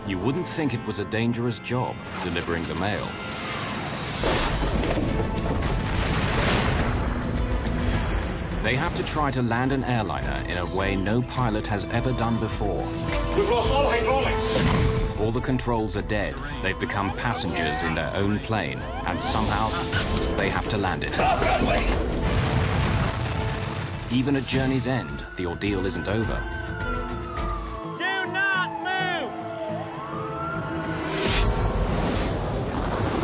You wouldn't think it was a dangerous job, delivering the mail. They have to try to land an airliner in a way no pilot has ever done before. We've lost all hydraulics. All the controls are dead. They've become passengers in their own plane, and somehow they have to land it. Off runway. Even at journey's end, the ordeal isn't over. Do not move!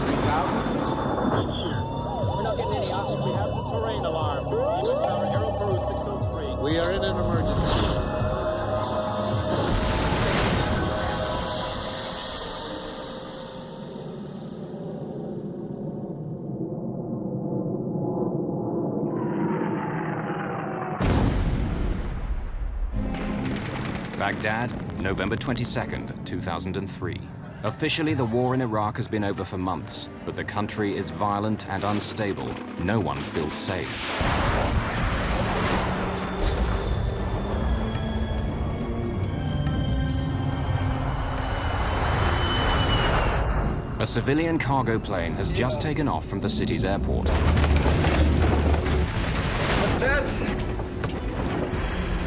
3,000? We're not getting any oxygen. We have the terrain alarm. Even our Aero Peru 603. We are in an emergency. Baghdad, November 22nd, 2003. Officially, the war in Iraq has been over for months, but the country is violent and unstable. No one feels safe. A civilian cargo plane has just taken off from the city's airport. What's that?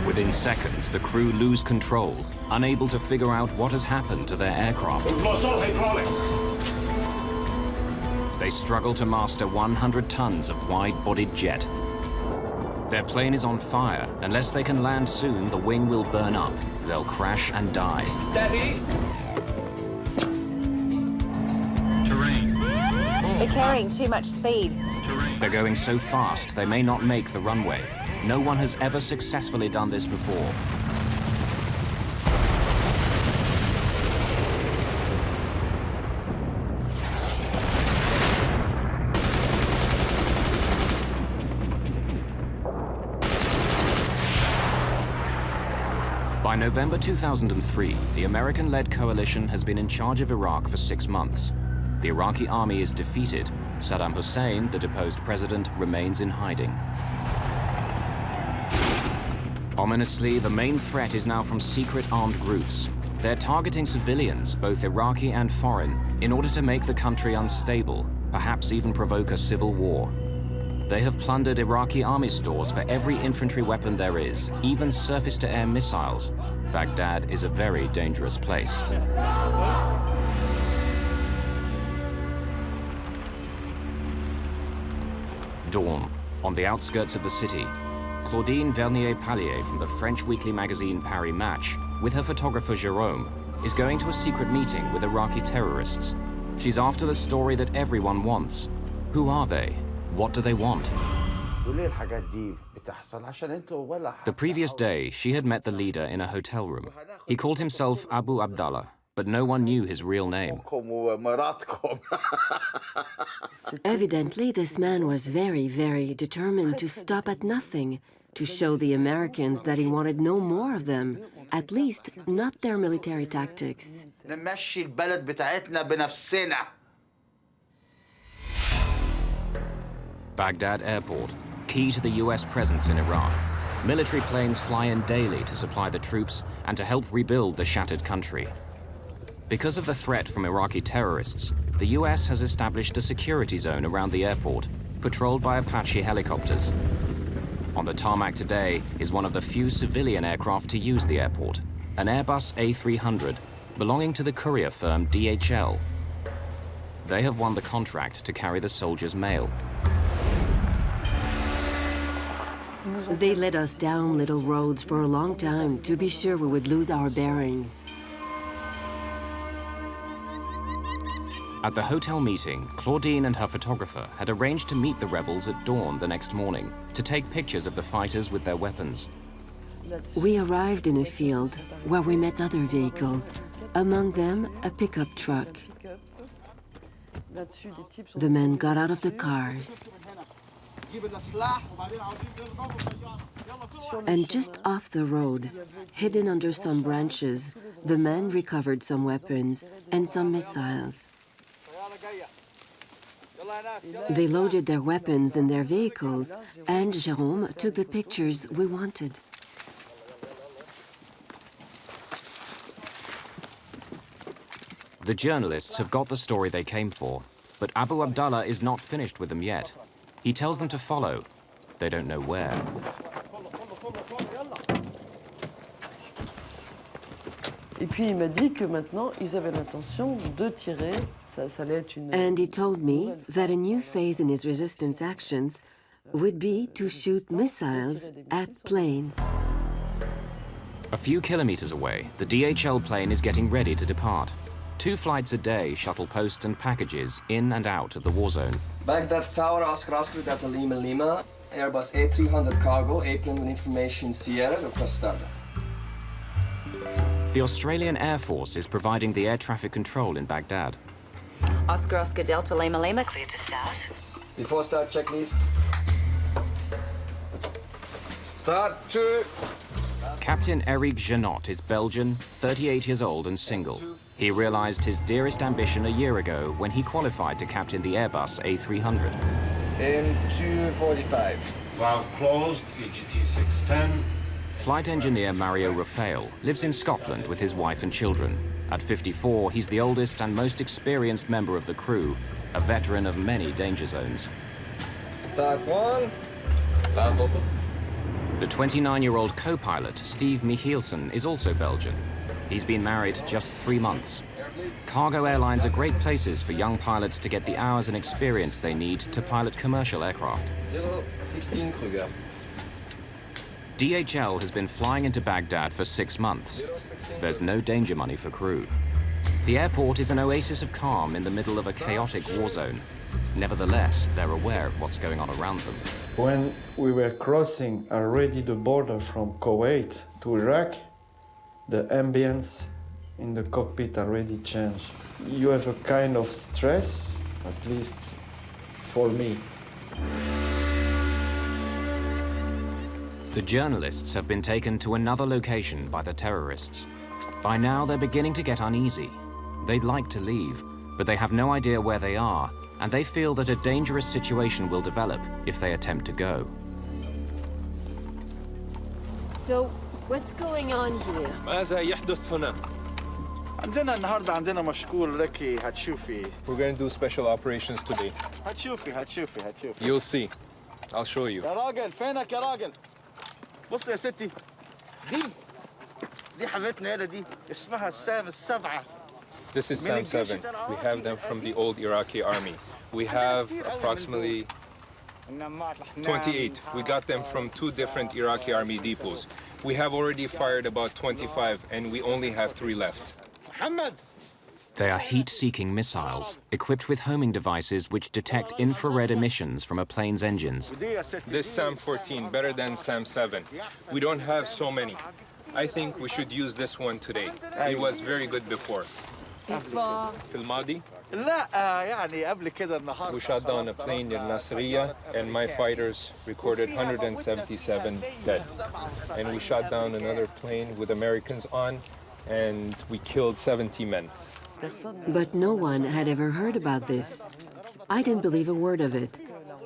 Within seconds, the crew lose control, unable to figure out what has happened to their aircraft. We've lost all hydraulics. They struggle to master 100 tons of wide-bodied jet. Their plane is on fire. Unless they can land soon, the wing will burn up. They'll crash and die. Steady. Terrain. They're carrying too much speed. They're going so fast, they may not make the runway. No one has ever successfully done this before. By November 2003, the American-led coalition has been in charge of Iraq for 6 months. The Iraqi army is defeated. Saddam Hussein, the deposed president, remains in hiding. Ominously, the main threat is now from secret armed groups. They're targeting civilians, both Iraqi and foreign, in order to make the country unstable, perhaps even provoke a civil war. They have plundered Iraqi army stores for every infantry weapon there is, even surface-to-air missiles. Baghdad is a very dangerous place. Dawn, on the outskirts of the city. Claudine Vernier-Pallier from the French weekly magazine Paris Match, with her photographer Jérôme, is going to a secret meeting with Iraqi terrorists. She's after the story that everyone wants. Who are they? What do they want? The previous day, she had met the leader in a hotel room. He called himself Abu Abdallah, but no one knew his real name. Evidently, this man was very, very determined to stop at nothing, to show the Americans that he wanted no more of them, at least not their military tactics. Baghdad Airport, key to the US presence in Iraq. Military planes fly in daily to supply the troops and to help rebuild the shattered country. Because of the threat from Iraqi terrorists, the US has established a security zone around the airport, patrolled by Apache helicopters. On the tarmac today is one of the few civilian aircraft to use the airport, an Airbus A300, belonging to the courier firm DHL. They have won the contract to carry the soldiers' mail. They led us down little roads for a long time to be sure we would lose our bearings. At the hotel meeting, Claudine and her photographer had arranged to meet the rebels at dawn the next morning to take pictures of the fighters with their weapons. We arrived in a field where we met other vehicles, among them a pickup truck. The men got out of the cars. And just off the road, hidden under some branches, the men recovered some weapons and some missiles. They loaded their weapons in their vehicles, and Jérôme took the pictures we wanted. The journalists have got the story they came for, but Abu Abdallah is not finished with them yet. He tells them to follow. They don't know where. Et puis il m'a dit que maintenant ils avaient l'intention de tirer. Ça allait être une... And he told me that a new phase in his resistance actions would be to shoot missiles at planes. A few kilometers away, the DHL plane is getting ready to depart. 2 flights a day shuttle post and packages in and out of the war zone. Baghdad Tower, Oscar Data Lima Lima, Airbus A300 cargo, airplane and information Sierra, request started. The Australian Air Force is providing the air traffic control in Baghdad. Oscar Delta Lima Lima, clear to start. Before start checklist. Start 2. Captain Eric Janot is Belgian, 38 years old and single. He realized his dearest ambition a year ago when he qualified to captain the Airbus A300. In 2:45. Valve closed, EGT 610. Flight engineer Mario Rafael lives in Scotland with his wife and children. At 54, he's the oldest and most experienced member of the crew, a veteran of many danger zones. Start 1. Valve open. The 29-year-old co-pilot, Steve Michielsen, is also Belgian. He's been married just 3 months. Cargo airlines are great places for young pilots to get the hours and experience they need to pilot commercial aircraft. 016 Kruger. DHL has been flying into Baghdad for 6 months. There's no danger money for crew. The airport is an oasis of calm in the middle of a chaotic war zone. Nevertheless, they're aware of what's going on around them. When we were crossing already the border from Kuwait to Iraq, the ambience in the cockpit already changed. You have a kind of stress, at least for me. The journalists have been taken to another location by the terrorists. By now, they're beginning to get uneasy. They'd like to leave, but they have no idea where they are, and they feel that a dangerous situation will develop if they attempt to go. So, what's going on here? ماذا يحدث هنا؟ عندنا النهارده عندنا مشكور ركي هتشوفي. We're going to do special operations today. هتشوفي. You'll see. I'll show you. يا راجل فينك يا راجل؟ بص يا ستي. دي حبيبتنا هنا دي اسمها السام السبعة. This is SAM 7. We have them from the old Iraqi army. We have approximately 28. We got them from 2 different Iraqi army depots. We have already fired about 25, and we only have 3 left. They are heat-seeking missiles, equipped with homing devices which detect infrared emissions from a plane's engines. This SAM 14, better than SAM 7. We don't have so many. I think we should use this one today. It was very good before. Before? في الماضي, لا يعني قبل كده النهارده. we shot down a plane in Nasiriyah, and my fighters recorded 177 dead. And we shot down another plane with Americans on, and we killed 70 men. But no one had ever heard about this. I didn't believe a word of it.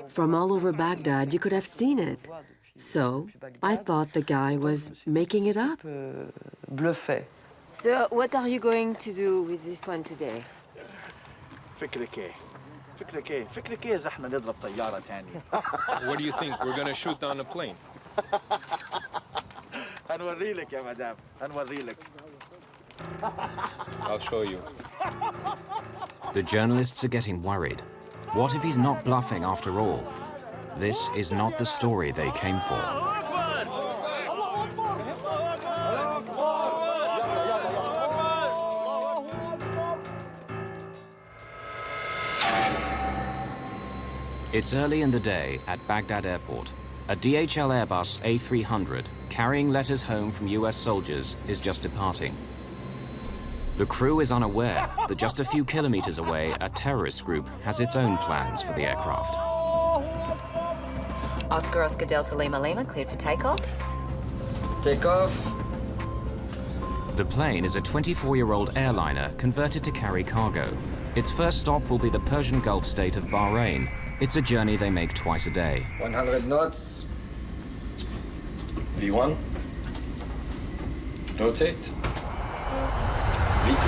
From all over Baghdad, you could have seen it. So I thought the guy was making it up. Bluffait. So, what are you going to do with this one today? فكرك ايه اذا احنا نضرب طياره ثانيه. What do you think? We're going to shoot down a plane. هنوري لك يا مدام هنوري لك. I'll show you. The journalists are getting worried. What if he's not bluffing after all? This is not the story they came for. It's early in the day at Baghdad Airport. A DHL Airbus A300, carrying letters home from US soldiers, is just departing. The crew is unaware that just a few kilometers away, a terrorist group has its own plans for the aircraft. Oscar Delta Lima Lima, cleared for takeoff. Take off. The plane is a 24-year-old airliner converted to carry cargo. Its first stop will be the Persian Gulf state of Bahrain. It's a journey they make twice a day. 100 knots. V1. Rotate. V2.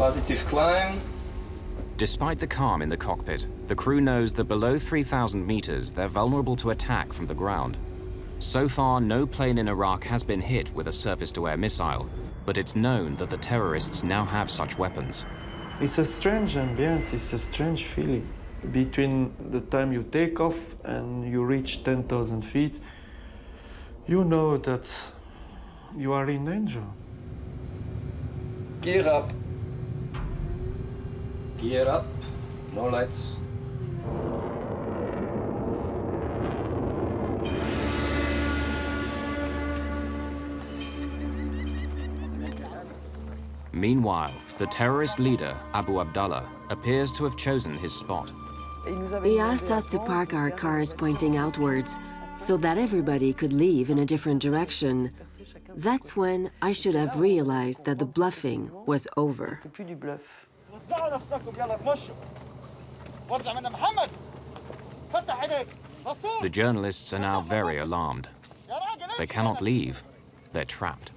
Positive climb. Despite the calm in the cockpit, the crew knows that below 3,000 meters, they're vulnerable to attack from the ground. So far, no plane in Iraq has been hit with a surface-to-air missile, but it's known that the terrorists now have such weapons. It's a strange ambience, it's a strange feeling. Between the time you take off and you reach 10,000 feet, you know that you are in danger. Gear up. Gear up. No lights. Meanwhile, the terrorist leader, Abu Abdallah, appears to have chosen his spot. He asked us to park our cars pointing outwards so that everybody could leave in a different direction. That's when I should have realized that the bluffing was over. The journalists are now very alarmed. They cannot leave. They're trapped.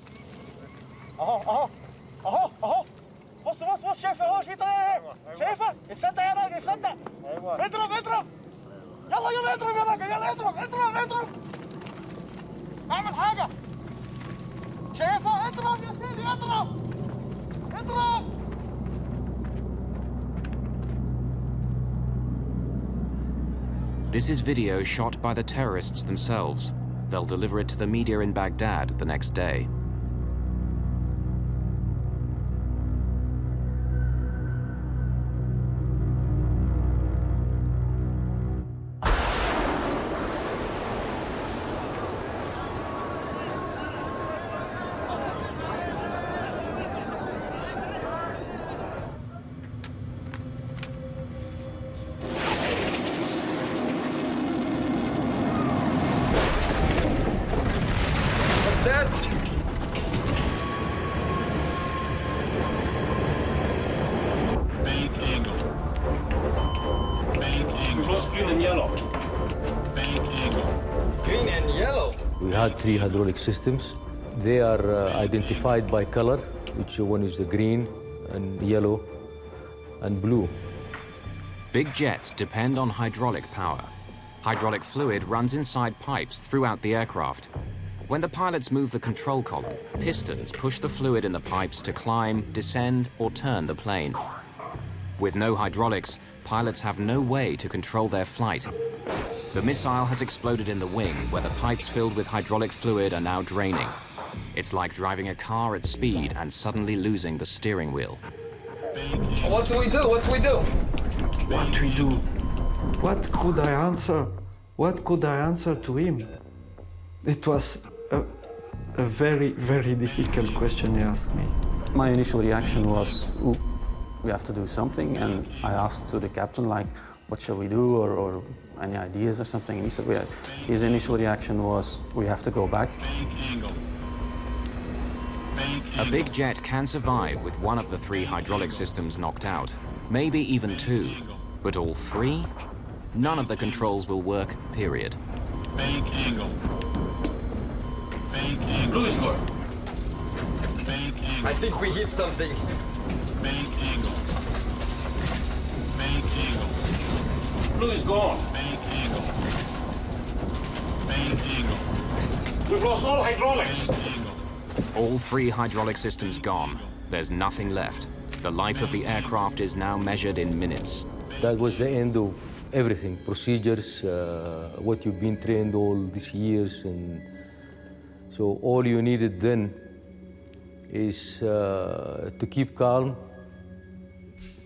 This is video shot by the terrorists themselves. They'll deliver it to the media in Baghdad the next day. We had 3 hydraulic systems. They are identified by color, which one is the green and yellow and blue. Big jets depend on hydraulic power. Hydraulic fluid runs inside pipes throughout the aircraft. When the pilots move the control column, pistons push the fluid in the pipes to climb, descend, or turn the plane. With no hydraulics, pilots have no way to control their flight. The missile has exploded in the wing, where the pipes filled with hydraulic fluid are now draining. It's like driving a car at speed and suddenly losing the steering wheel. What do we do? What do we do? What we do? What could I answer? What could I answer to him? It was a very, very difficult question he asked me. My initial reaction was, ooh, we have to do something, and I asked to the captain, like, what shall we do, or any ideas or something, and he said, well, his initial reaction was, we have to go back. A big jet can survive with one of the 3 hydraulic systems knocked out, maybe even 2, but all 3? None of the controls will work, period. Bank angle. Blue is good. I think we hit something. Bank angle. Bank angle. Blue is gone. Bank angle. Bank angle. We've lost all hydraulics. All 3 hydraulic systems gone. There's nothing left. The life of the aircraft is now measured in minutes. That was the end of everything, procedures, what you've been trained all these years. And so all you needed then is to keep calm,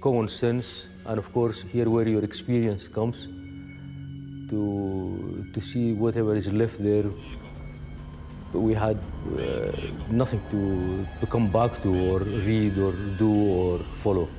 common sense, and of course, here where your experience comes, to see whatever is left there. But we had nothing to come back to, or read, or do, or follow.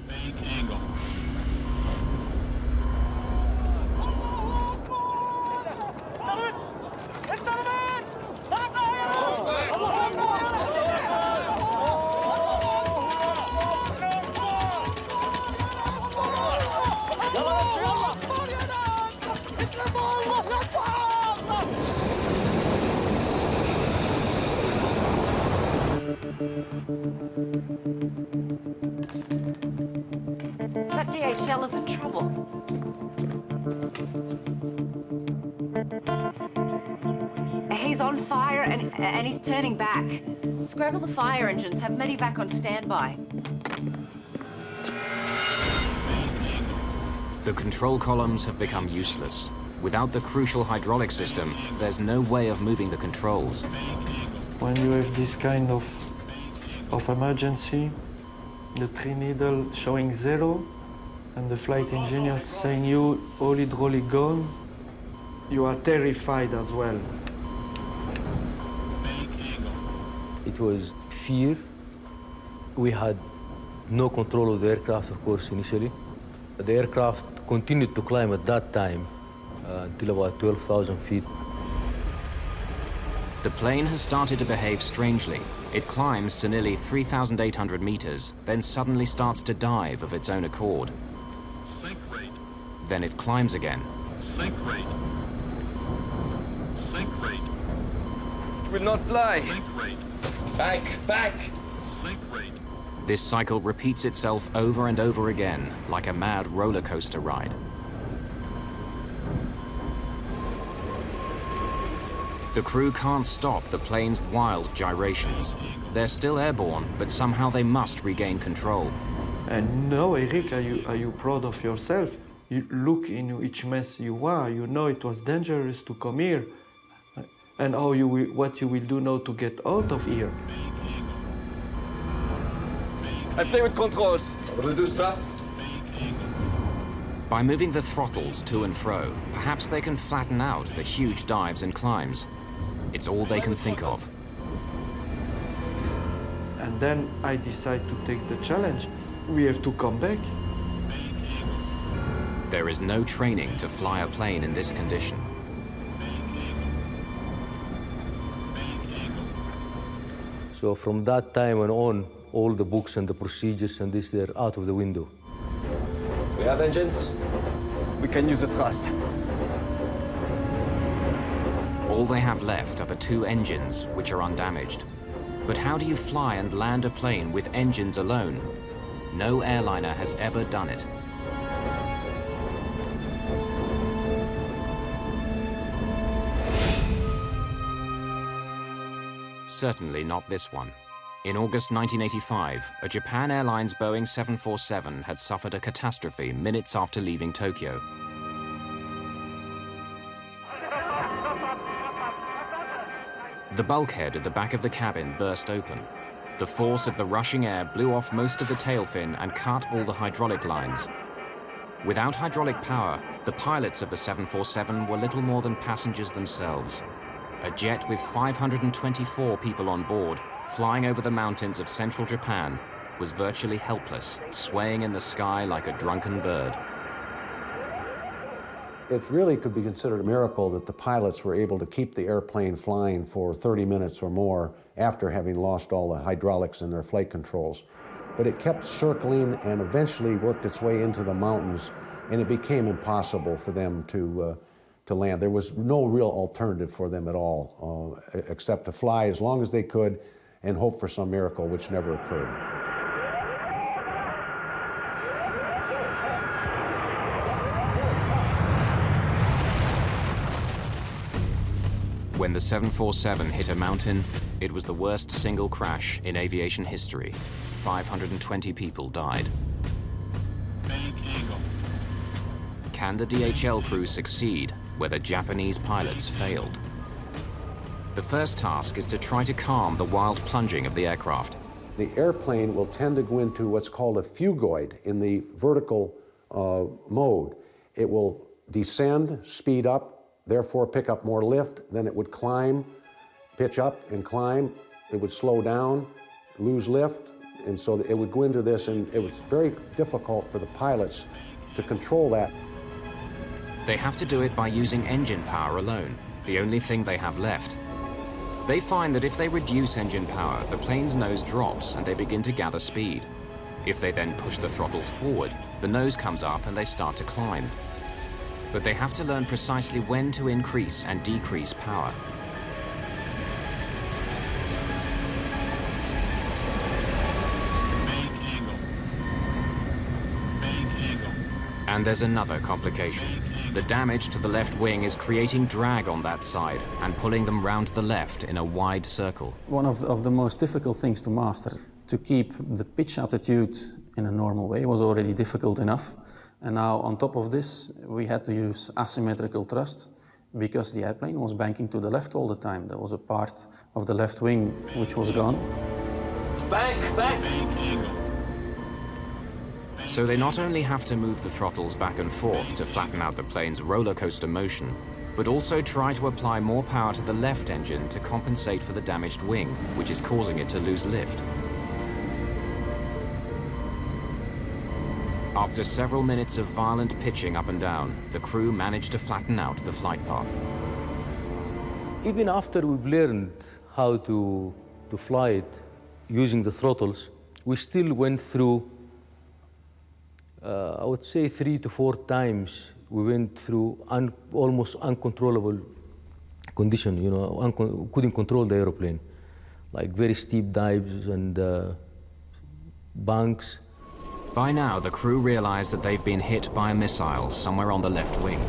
That DHL is in trouble. He's on fire and he's turning back. Scramble the fire engines, have medevac on standby. The control columns have become useless. Without the crucial hydraulic system, there's no way of moving the controls. When you have this kind of emergency, the 3 needle showing 0, and the flight engineer saying you all hydraulic gone, you are terrified as well. It was fear. We had no control of the aircraft, of course, initially. The aircraft continued to climb at that time until about 12,000 feet. The plane has started to behave strangely. It climbs to nearly 3,800 meters, then suddenly starts to dive of its own accord. Sink rate. Then it climbs again. Sink rate. Sink rate. It will not fly. Sink rate. Back. Sink rate. This cycle repeats itself over and over again, like a mad roller coaster ride. The crew can't stop the plane's wild gyrations. They're still airborne, but somehow they must regain control. And now, Eric, are you proud of yourself? You look in which mess you are. You know it was dangerous to come here. And what you will do now to get out of here. I play with controls. Reduce thrust. By moving the throttles to and fro, perhaps they can flatten out the huge dives and climbs. It's all they can think of. And then I decide to take the challenge. We have to come back. There is no training to fly a plane in this condition. So from that time on, all the books and the procedures and this, they're out of the window. We have engines. We can use the thrust. All they have left are the 2 engines, which are undamaged. But how do you fly and land a plane with engines alone? No airliner has ever done it. Certainly not this one. In August 1985, a Japan Airlines Boeing 747 had suffered a catastrophe minutes after leaving Tokyo. The bulkhead at the back of the cabin burst open. The force of the rushing air blew off most of the tail fin and cut all the hydraulic lines. Without hydraulic power, the pilots of the 747 were little more than passengers themselves. A jet with 524 people on board, flying over the mountains of central Japan, was virtually helpless, swaying in the sky like a drunken bird. It really could be considered a miracle that the pilots were able to keep the airplane flying for 30 minutes or more after having lost all the hydraulics in their flight controls. But it kept circling and eventually worked its way into the mountains, and it became impossible for them to land. There was no real alternative for them at all, except to fly as long as they could and hope for some miracle, which never occurred. When the 747 hit a mountain, it was the worst single crash in aviation history. 520 people died. Can the DHL crew succeed where the Japanese pilots failed? The first task is to try to calm the wild plunging of the aircraft. The airplane will tend to go into what's called a phugoid in the vertical mode. It will descend, speed up, therefore pick up more lift, then it would climb, pitch up and climb. It would slow down, lose lift, and so it would go into this, and it was very difficult for the pilots to control that. They have to do it by using engine power alone, the only thing they have left. They find that if they reduce engine power, the plane's nose drops and they begin to gather speed. If they then push the throttles forward, the nose comes up and they start to climb. But they have to learn precisely when to increase and decrease power. Main angle. And there's another complication. The damage to the left wing is creating drag on that side and pulling them round the left in a wide circle. One of the most difficult things to master, to keep the pitch attitude in a normal way, was already difficult enough. And now on top of this, we had to use asymmetrical thrust because the airplane was banking to the left all the time. There was a part of the left wing which was gone. Bank, bank! So they not only have to move the throttles back and forth to flatten out the plane's roller coaster motion, but also try to apply more power to the left engine to compensate for the damaged wing, which is causing it to lose lift. After several minutes of violent pitching up and down, the crew managed to flatten out the flight path. Even after we've learned how to fly it using the throttles, we still went through, I would say 3 to 4 times, we went through almost uncontrollable condition, you know, couldn't control the aeroplane. Like very steep dives and banks. By now, the crew realize that they've been hit by a missile somewhere on the left wing.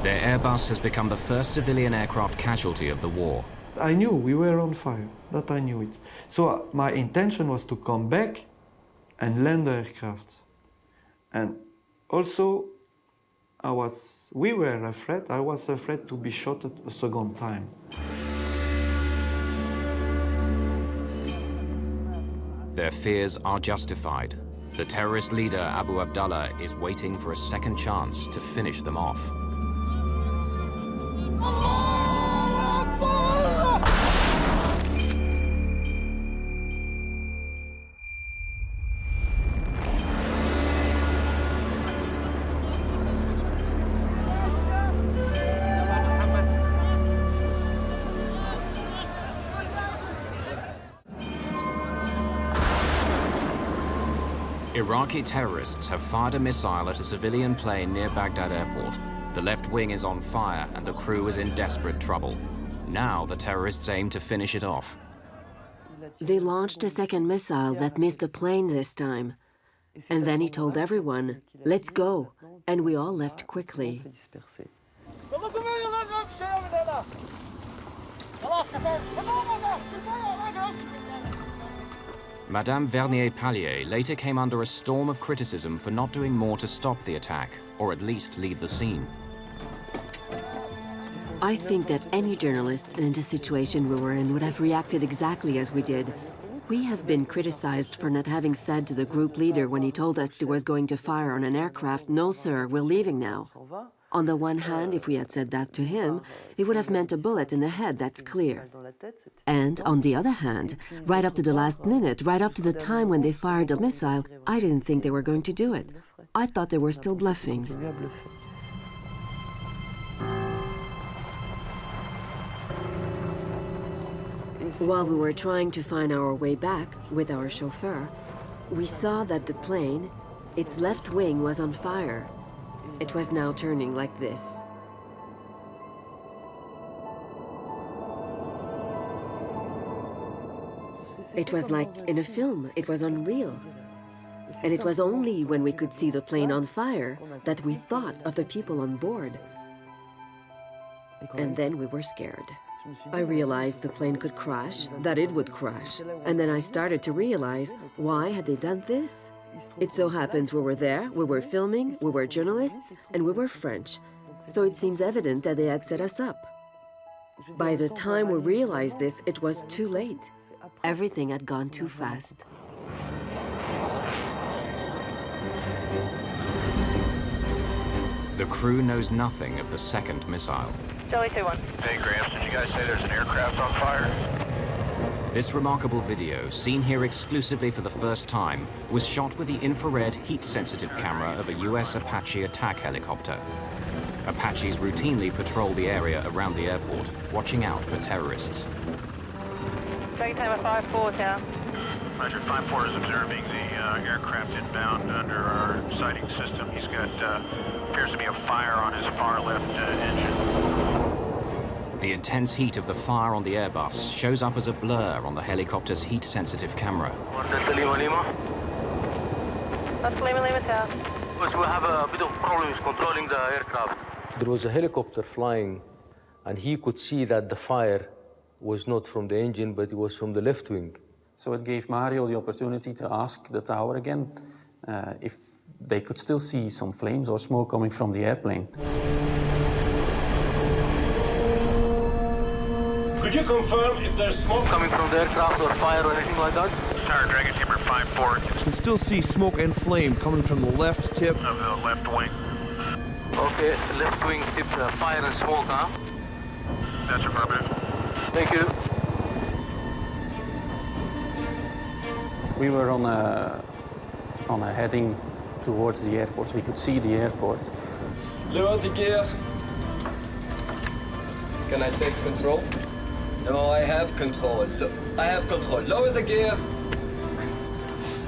Their Airbus has become the first civilian aircraft casualty of the war. I knew we were on fire, that I knew it. So my intention was to come back and land the aircraft. And also, we were afraid, I was afraid to be shot a second time. Their fears are justified. The terrorist leader, Abu Abdallah, is waiting for a second chance to finish them off. Iraqi terrorists have fired a missile at a civilian plane near Baghdad airport. The left wing is on fire and the crew is in desperate trouble. Now the terrorists aim to finish it off. They launched a second missile that missed the plane this time. And then he told everyone, "Let's go." And we all left quickly. Madame Vernier-Pallier later came under a storm of criticism for not doing more to stop the attack, or at least leave the scene. I think that any journalist in the situation we were in would have reacted exactly as we did. We have been criticized for not having said to the group leader when he told us he was going to fire on an aircraft, "No, sir, we're leaving now." On the one hand, if we had said that to him, it would have meant a bullet in the head, that's clear. And on the other hand, right up to the last minute, right up to the time when they fired the missile, I didn't think they were going to do it. I thought they were still bluffing. While we were trying to find our way back with our chauffeur, we saw that the plane, its left wing was on fire. It was now turning like this. It was like in a film, it was unreal. And it was only when we could see the plane on fire that we thought of the people on board. And then we were scared. I realized the plane could crash, that it would crash. And then I started to realize, why had they done this? It so happens we were there, we were filming, we were journalists, and we were French. So it seems evident that they had set us up. By the time we realized this, it was too late. Everything had gone too fast. The crew knows nothing of the second missile. Charlie 2-1. Hey, Gramps, did you guys say there's an aircraft on fire? This remarkable video, seen here exclusively for the first time, was shot with the infrared heat-sensitive camera of a US Apache attack helicopter. Apaches routinely patrol the area around the airport, watching out for terrorists. Take time at 5-4, Town. Roger, 5-4 is observing the aircraft inbound under our sighting system. He's got, appears to be a fire on his far left engine. The intense heat of the fire on the Airbus shows up as a blur on the helicopter's heat-sensitive camera. That's Lima Lima, Town. Because we have a bit of problems controlling the aircraft. There was a helicopter flying, and he could see that the fire was not from the engine, but it was from the left wing. So it gave Mario the opportunity to ask the tower again if they could still see some flames or smoke coming from the airplane. Could you confirm if there's smoke coming from the aircraft or fire or anything like that? Tower Dragon Timber 5-4. You can still see smoke and flame coming from the left tip of the left wing. Okay, left wing tip, fire and smoke, huh? That's affirmative. Thank you. We were on a heading towards the airport. We could see the airport. Lower the gear. Can I take control? No, I have control. I have control. Lower the gear.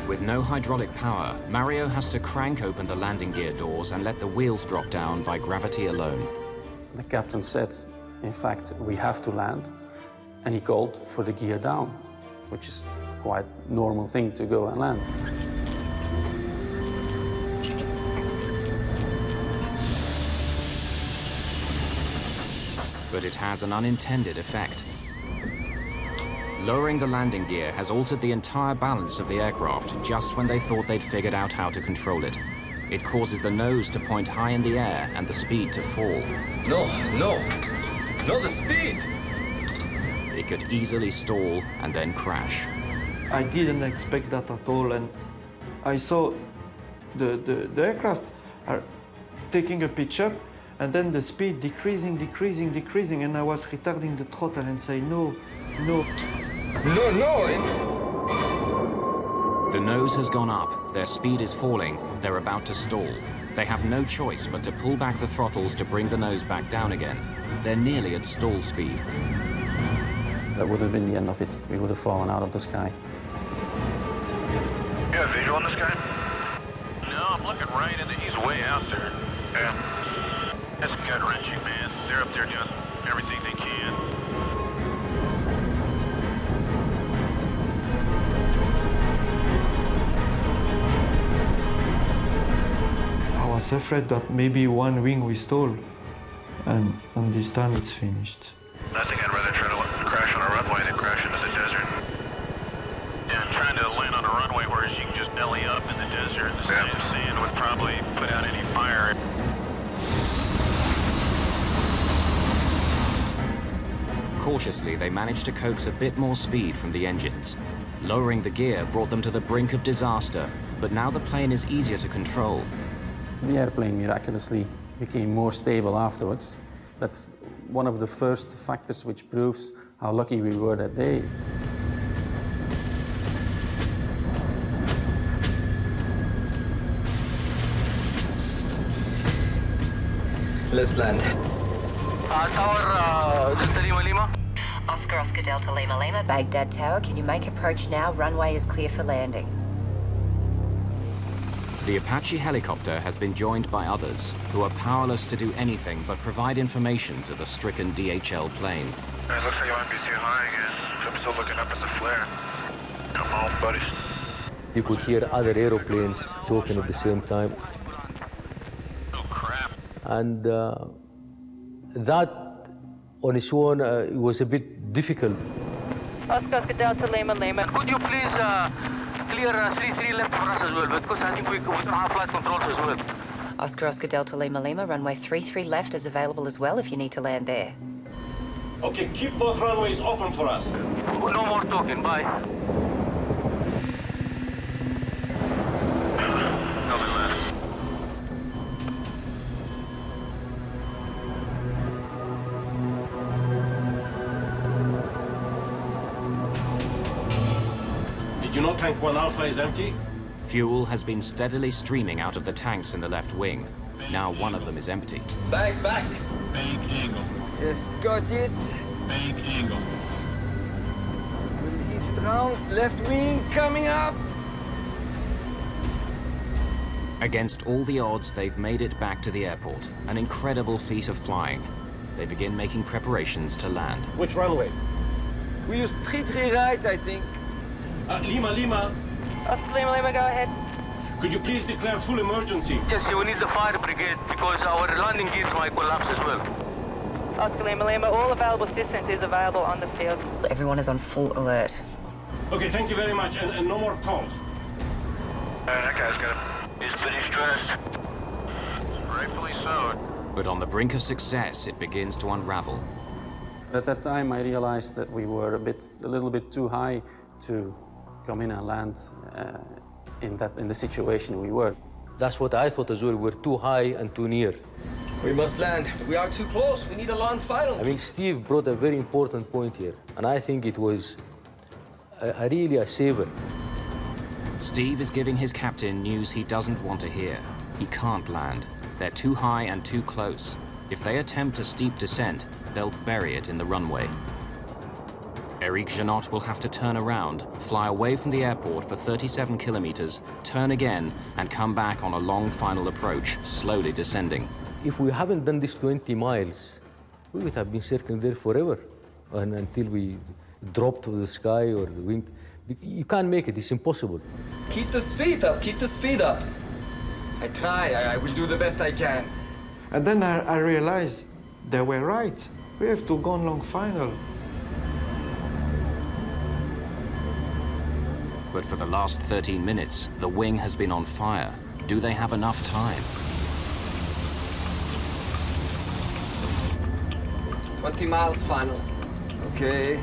With no hydraulic power, Mario has to crank open the landing gear doors and let the wheels drop down by gravity alone. The captain said, in fact, we have to land, and he called for the gear down, which is quite a normal thing to go and land. But it has an unintended effect. Lowering the landing gear has altered the entire balance of the aircraft just when they thought they'd figured out how to control it. It causes the nose to point high in the air and the speed to fall. No, the speed! It could easily stall and then crash. I didn't expect that at all, and I saw the aircraft are taking a pitch up, and then the speed decreasing, and I was retarding the throttle and say no. The nose has gone up, their speed is falling, they're about to stall. They have no choice but to pull back the throttles to bring the nose back down again. They're nearly at stall speed. That would have been the end of it. We would have fallen out of the sky. You have visual on this guy? No, I'm looking right in he's way out there. Yeah. That's gut-wrenching, man. They're up there doing everything they can. I was afraid that maybe one wing we stole, and this time it's finished. I think I'd rather try to crash on a runway than crash into the desert. Yeah, trying to land on a runway where you can just belly up in the desert and the sand would probably put out any fire. Cautiously, they managed to coax a bit more speed from the engines. Lowering the gear brought them to the brink of disaster, but now the plane is easier to control. The airplane miraculously became more stable afterwards. That's one of the first factors which proves how lucky we were that day. Let's land. Tower Delta Lima Lima. Oscar Delta Lima Lima, Baghdad Tower. Can you make approach now? Runway is clear for landing. The Apache helicopter has been joined by others who are powerless to do anything but provide information to the stricken DHL plane. It looks like you might be too high again. I'm still looking up at the flare. Come on, buddies. You could hear other aeroplanes talking at the same time. Oh, crap. And that on its own it was a bit difficult. Oscar Delta Lima Lima. Could you please clear 33 left for us as well, because I think we don't have flight controls as well. Oscar Delta Lima Lima, runway 33 left is available as well if you need to land there. Okay, keep both runways open for us. No more talking, bye. Did you know Tank 1 Alpha is empty? Fuel has been steadily streaming out of the tanks in the left wing. Now one of them is empty. Back. Bank angle. Yes, got it. Bank angle. He's strong. Left wing coming up. Against all the odds, they've made it back to the airport. An incredible feat of flying. They begin making preparations to land. Which runway? We use 33 right, I think. Lima. Oscar Lima Lima, go ahead. Could you please declare full emergency? Yes, we need the fire brigade because our landing gears might collapse as well. Oscar Lima Lima, all available assistance is available on the field. Everyone is on full alert. Okay, thank you very much, and no more calls. That guy's got it. He's pretty stressed. Rightfully so. But on the brink of success, it begins to unravel. At that time, I realized that we were a little bit too high to come in and land in the situation we were. That's what I thought as well. We're too high and too near. We must land. We are too close. We need a land final. I mean, Steve brought a very important point here, and I think it was really a saver. Steve is giving his captain news he doesn't want to hear. He can't land. They're too high and too close. If they attempt a steep descent, they'll bury it in the runway. Eric Janot will have to turn around, fly away from the airport for 37 kilometers, turn again, and come back on a long final approach, slowly descending. If we haven't done this 20 miles, we would have been circling there forever until we dropped to the sky or the wing. You can't make it, it's impossible. Keep the speed up, keep the speed up. I try, I will do the best I can. And then I realized they were right. We have to go on long final. But for the last 13 minutes, the wing has been on fire. Do they have enough time? 20 miles final. Okay.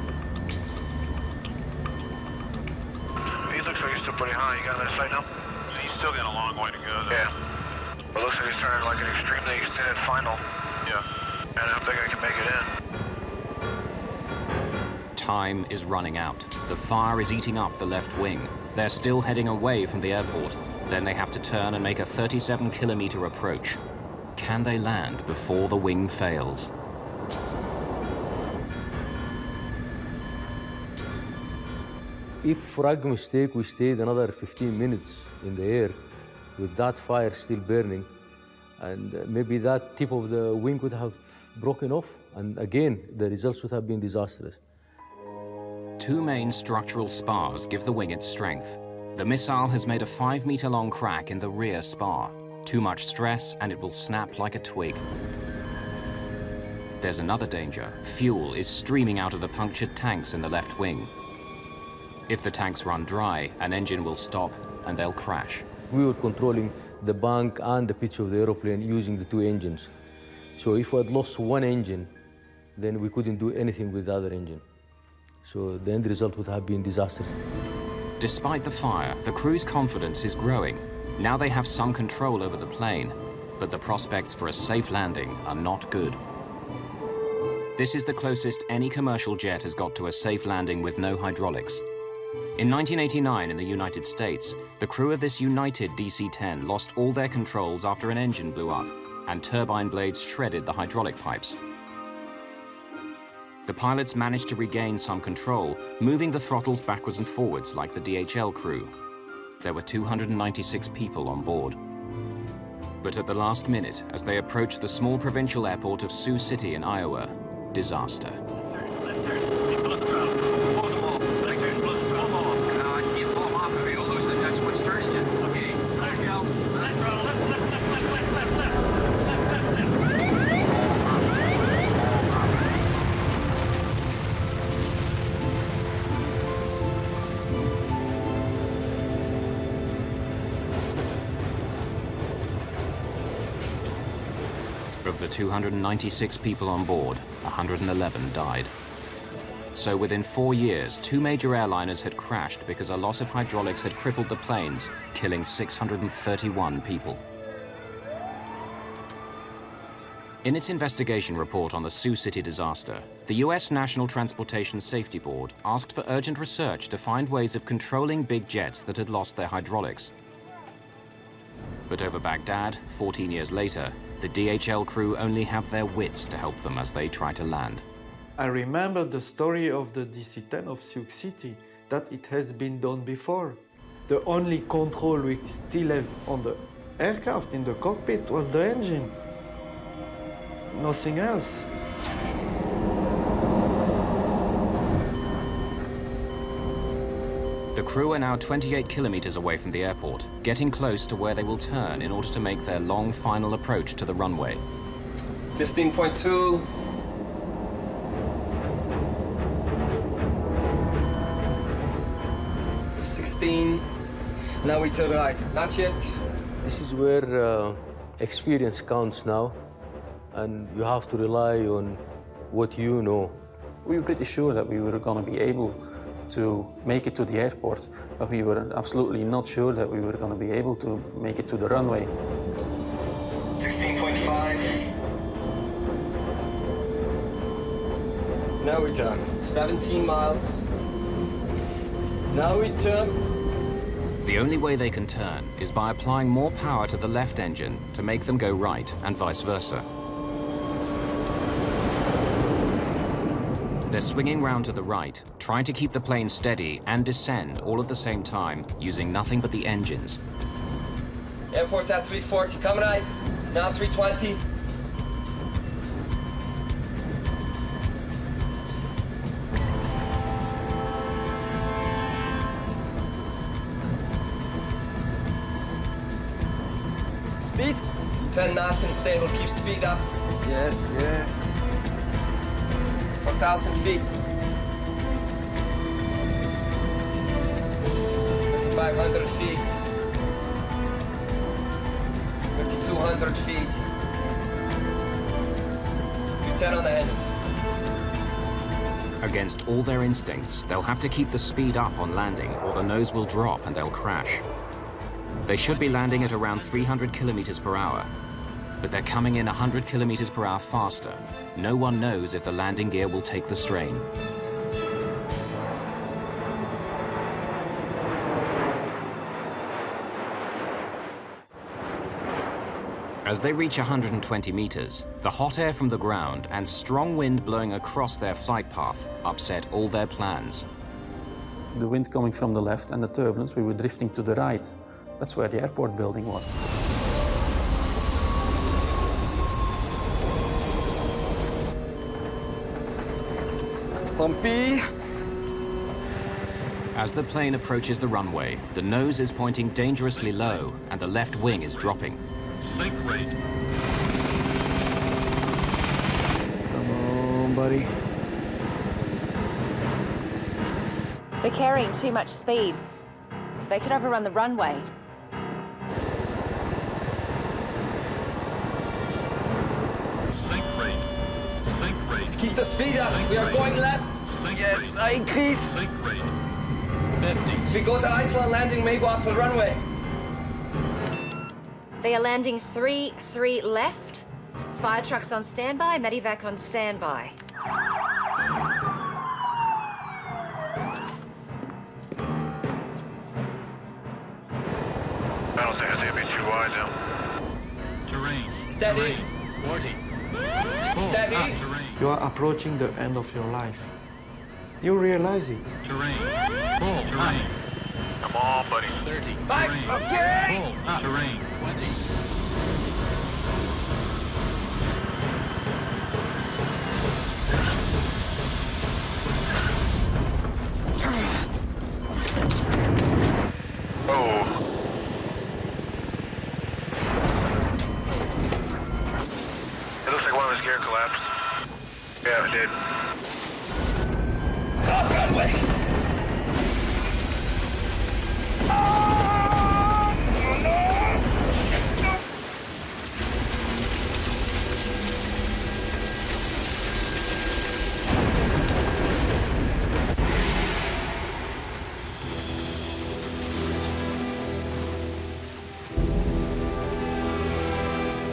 He looks like he's still pretty high. You got that sight now? He's still got a long way to go, though. Yeah. Well, looks like he's turning like an extremely extended final. Yeah. And I don't think I can make it in. Time is running out. The fire is eating up the left wing. They're still heading away from the airport. Then they have to turn and make a 37-kilometer approach. Can they land before the wing fails? If, for argument's sake, we stayed another 15 minutes in the air with that fire still burning, and maybe that tip of the wing would have broken off, and again, the results would have been disastrous. Two main structural spars give the wing its strength. The missile has made a 5-meter-long crack in the rear spar. Too much stress, and it will snap like a twig. There's another danger. Fuel is streaming out of the punctured tanks in the left wing. If the tanks run dry, an engine will stop, and they'll crash. We were controlling the bank and the pitch of the aeroplane using the two engines. So if we had lost one engine, then we couldn't do anything with the other engine. So the end result would have been disastrous. Despite the fire, the crew's confidence is growing. Now they have some control over the plane, but the prospects for a safe landing are not good. This is the closest any commercial jet has got to a safe landing with no hydraulics. In 1989 in the United States, the crew of this United DC-10 lost all their controls after an engine blew up, and turbine blades shredded the hydraulic pipes. The pilots managed to regain some control, moving the throttles backwards and forwards like the DHL crew. There were 296 people on board. But at the last minute, as they approached the small provincial airport of Sioux City in Iowa, disaster. Of the 296 people on board, 111 died. So within 4 years, 2 major airliners had crashed because a loss of hydraulics had crippled the planes, killing 631 people. In its investigation report on the Sioux City disaster, the US National Transportation Safety Board asked for urgent research to find ways of controlling big jets that had lost their hydraulics. But over Baghdad, 14 years later, the DHL crew only have their wits to help them as they try to land. I remember the story of the DC-10 of Sioux City, that it has been done before. The only control we still have on the aircraft in the cockpit was the engine. Nothing else. The The crew are now 28 kilometers away from the airport, getting close to where they will turn in order to make their long final approach to the runway. 15.2. Now we turn right. Not yet. This is where experience counts now, and you have to rely on what you know. We were pretty sure that we were going to be able to make it to the airport, but we were absolutely not sure that we were going to be able to make it to the runway. 16.5. Now we turn. 17 miles. Now we turn. The only way they can turn is by applying more power to the left engine to make them go right and vice versa. They're swinging round to the right, trying to keep the plane steady and descend all at the same time, using nothing but the engines. Airport at 340, come right. Now 320. Speed? 10 knots and stable, keep speed up. Yes, yes. 4,000 feet. 3,500 feet. 3,200 feet. You turn on the heading. Against all their instincts, they'll have to keep the speed up on landing or the nose will drop and they'll crash. They should be landing at around 300 kilometers per hour, but they're coming in 100 kilometers per hour faster. No one knows if the landing gear will take the strain. As they reach 120 meters, the hot air from the ground and strong wind blowing across their flight path upset all their plans. The wind coming from the left and the turbulence, we were drifting to the right. That's where the airport building was. It's bumpy. As the plane approaches the runway, the nose is pointing dangerously low and the left wing is dropping. Sink rate. Come on, buddy. They're carrying too much speed. They could overrun the runway. Sink rate. Sink rate. Keep the speed up. We are going left. Yes, I increase. Sink rate. 50. If we go to Iceland landing, maybe off the runway. They are landing 3-3 left. Fire trucks on standby, medevac on standby. I don't think it's gonna be too wide now. Terrain. Steady. Terrain. 40. Steady. Terrain. You are approaching the end of your life. You realize it. Terrain. Full. Terrain. Come on, buddy. 30. Mike, Terrain. okay. Full. Terrain. 20. Oh. It looks like one of his gear collapsed. Yeah, it did. Off runway.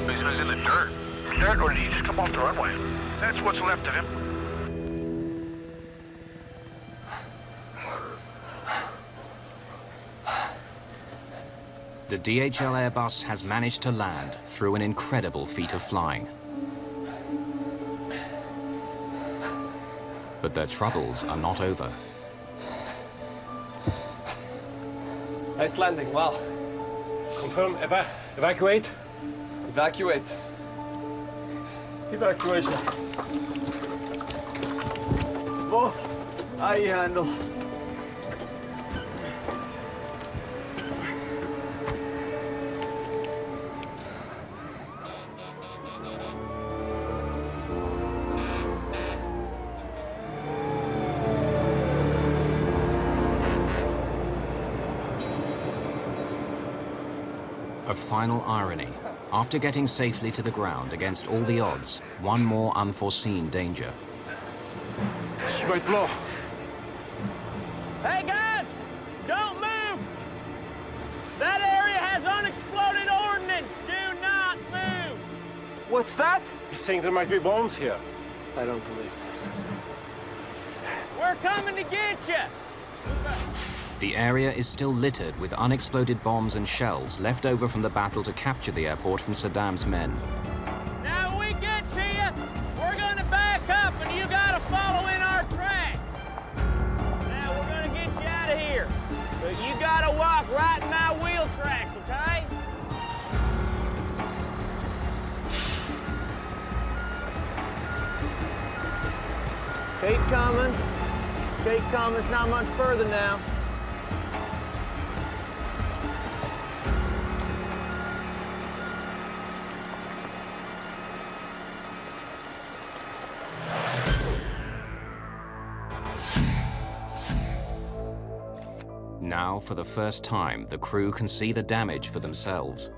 He's in the dirt. Dirt, or did he just come off the runway? That's what's left of him. The DHL Airbus has managed to land through an incredible feat of flying. But their troubles are not over. Nice landing, well. Confirm, evacuate? Evacuate. Evacuation. Both. I handle. final irony. After getting safely to the ground against all the odds, one more unforeseen danger. She might blow. Hey guys, don't move! That area has unexploded ordnance. Do not move! What's that? He's saying there might be bombs here. I don't believe this. We're coming to get you! The area is still littered with unexploded bombs and shells left over from the battle to capture the airport from Saddam's men. Now we get to you, we're gonna back up and you gotta follow in our tracks. Now we're gonna get you out of here, but you gotta walk right in my wheel tracks, okay? Keep coming. Keep coming, it's not much further now. Now, for the first time, the crew can see the damage for themselves.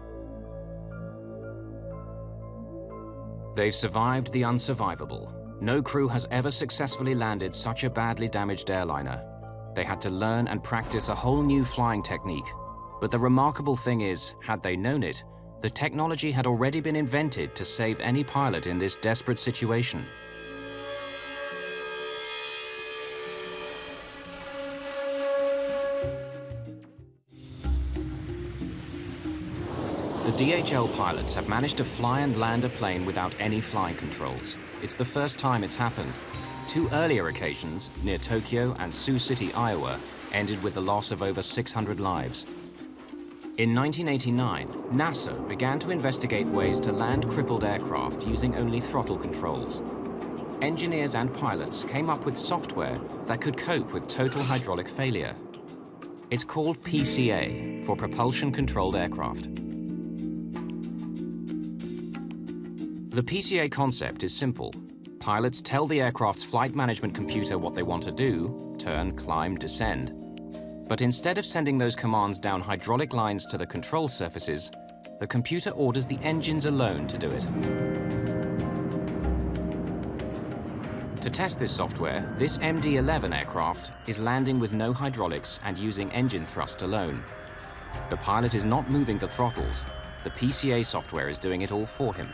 They've survived the unsurvivable. No crew has ever successfully landed such a badly damaged airliner. They had to learn and practice a whole new flying technique. But the remarkable thing is, had they known it, the technology had already been invented to save any pilot in this desperate situation. The DHL pilots have managed to fly and land a plane without any flying controls. It's the first time it's happened. Two earlier occasions, near Tokyo and Sioux City, Iowa, ended with the loss of over 600 lives. In 1989, NASA began to investigate ways to land crippled aircraft using only throttle controls. Engineers and pilots came up with software that could cope with total hydraulic failure. It's called PCA, for Propulsion Controlled Aircraft. The PCA concept is simple. Pilots tell the aircraft's flight management computer what they want to do, turn, climb, descend. But instead of sending those commands down hydraulic lines to the control surfaces, the computer orders the engines alone to do it. To test this software, this MD-11 aircraft is landing with no hydraulics and using engine thrust alone. The pilot is not moving the throttles. The PCA software is doing it all for him.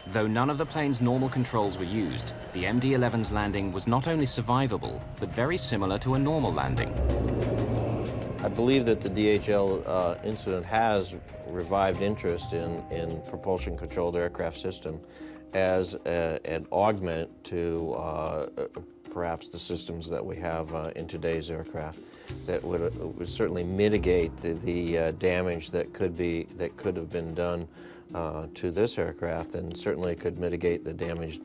Though none of the plane's normal controls were used, the MD-11's landing was not only survivable, but very similar to a normal landing. I believe that the DHL incident has revived interest in propulsion-controlled aircraft system as an augment to perhaps the systems that we have in today's aircraft that would certainly mitigate the damage that could have been done to this aircraft, and certainly could mitigate the damage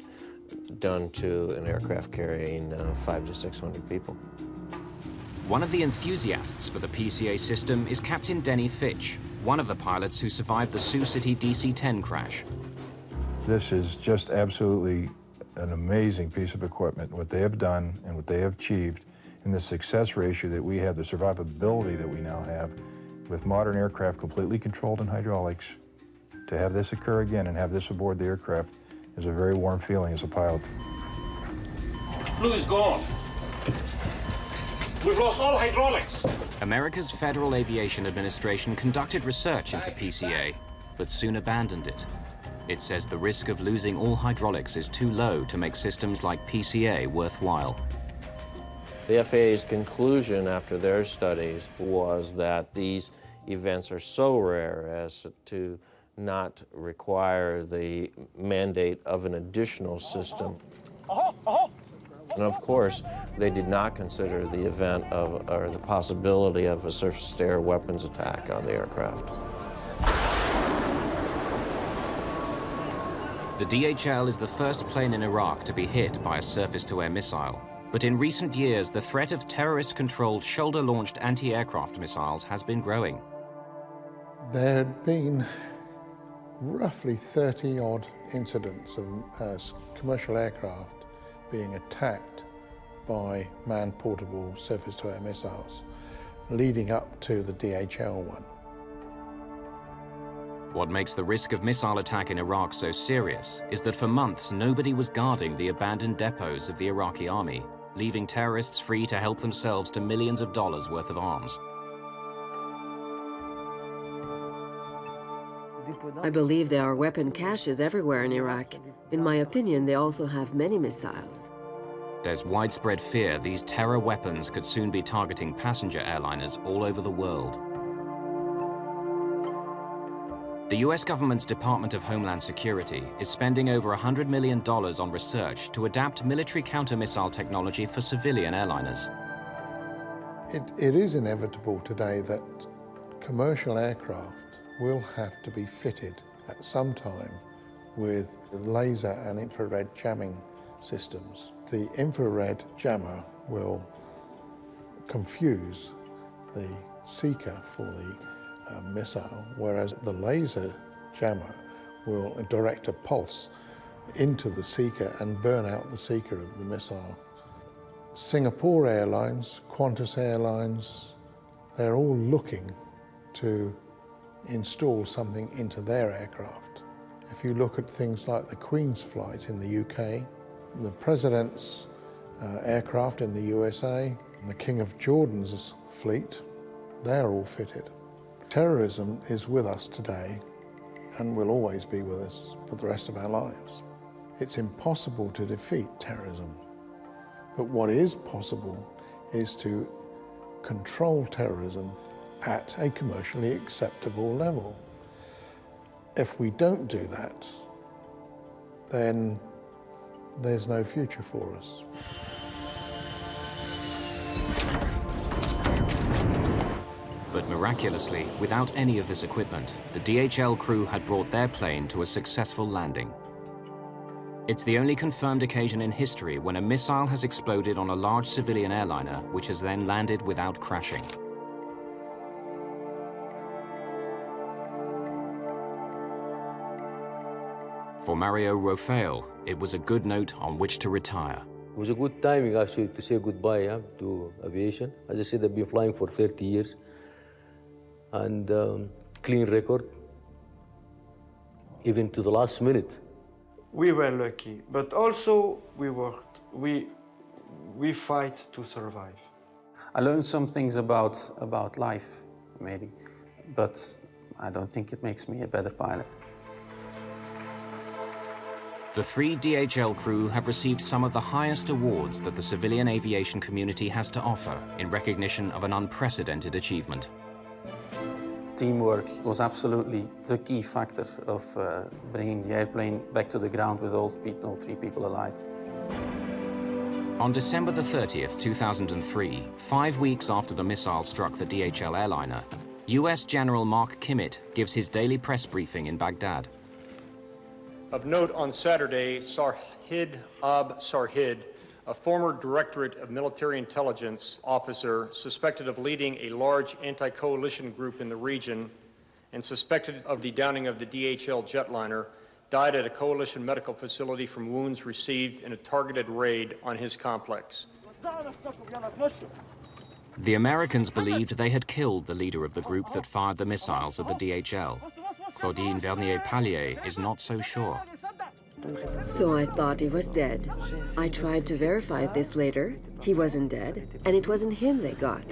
done to an aircraft carrying 500 to 600 people. One of the enthusiasts for the PCA system is Captain Denny Fitch, one of the pilots who survived the Sioux City DC-10 crash. This is just absolutely an amazing piece of equipment, what they have done and what they have achieved, and the success ratio that we have, the survivability that we now have with modern aircraft completely controlled in hydraulics. To have this occur again and have this aboard the aircraft is a very warm feeling as a pilot. Blue is gone. We've lost all hydraulics. America's Federal Aviation Administration conducted research into PCA, but soon abandoned it. It says the risk of losing all hydraulics is too low to make systems like PCA worthwhile. The FAA's conclusion after their studies was that these events are so rare as to not require the mandate of an additional system. And of course, they did not consider the event of, or the possibility of a surface-to-air weapons attack on the aircraft. The DHL is the first plane in Iraq to be hit by a surface-to-air missile. But in recent years, the threat of terrorist-controlled shoulder-launched anti-aircraft missiles has been growing. There had been roughly 30-odd incidents of commercial aircraft being attacked by manned portable surface-to-air missiles. leading up to the DHL one. What makes the risk of missile attack in Iraq so serious is that for months nobody was guarding the abandoned depots of the Iraqi army, leaving terrorists free to help themselves to millions of dollars worth of arms. I believe there are weapon caches everywhere in Iraq. In my opinion, they also have many missiles. There's widespread fear these terror weapons could soon be targeting passenger airliners all over the world. The US government's Department of Homeland Security is spending over $100 million on research to adapt military counter-missile technology for civilian airliners. It is inevitable today that commercial aircraft will have to be fitted at some time with laser and infrared jamming systems. The infrared jammer will confuse the seeker for the missile, whereas the laser jammer will direct a pulse into the seeker and burn out the seeker of the missile. Singapore Airlines, Qantas Airlines, they're all looking to install something into their aircraft. If you look at things like the Queen's flight in the UK, the President's aircraft in the USA, and the King of Jordan's fleet, they're all fitted. Terrorism is with us today and will always be with us for the rest of our lives. It's impossible to defeat terrorism, but what is possible is to control terrorism at a commercially acceptable level. If we don't do that, then there's no future for us. But miraculously, without any of this equipment, the DHL crew had brought their plane to a successful landing. It's the only confirmed occasion in history when a missile has exploded on a large civilian airliner, which has then landed without crashing. For Mario Rafael, it was a good note on which to retire. It was a good timing, actually, to say goodbye to aviation. As I said, I've been flying for 30 years. And clean record, even to the last minute. We were lucky, but also we worked. We fight to survive. I learned some things about life, maybe, but I don't think it makes me a better pilot. The 3 DHL crew have received some of the highest awards that the civilian aviation community has to offer in recognition of an unprecedented achievement. Teamwork was absolutely the key factor of bringing the airplane back to the ground with all 3 people alive. On December the 30th, 2003, 5 weeks after the missile struck the DHL airliner, US General Mark Kimmett gives his daily press briefing in Baghdad. Of note, on Saturday, Sarhid Sarhid, a former Directorate of Military Intelligence officer suspected of leading a large anti-coalition group in the region and suspected of the downing of the DHL jetliner, died at a coalition medical facility from wounds received in a targeted raid on his complex. The Americans believed they had killed the leader of the group that fired the missiles at the DHL. Claudine Vernier-Pallier is not so sure. So I thought he was dead. I tried to verify this later. He wasn't dead, and it wasn't him they got.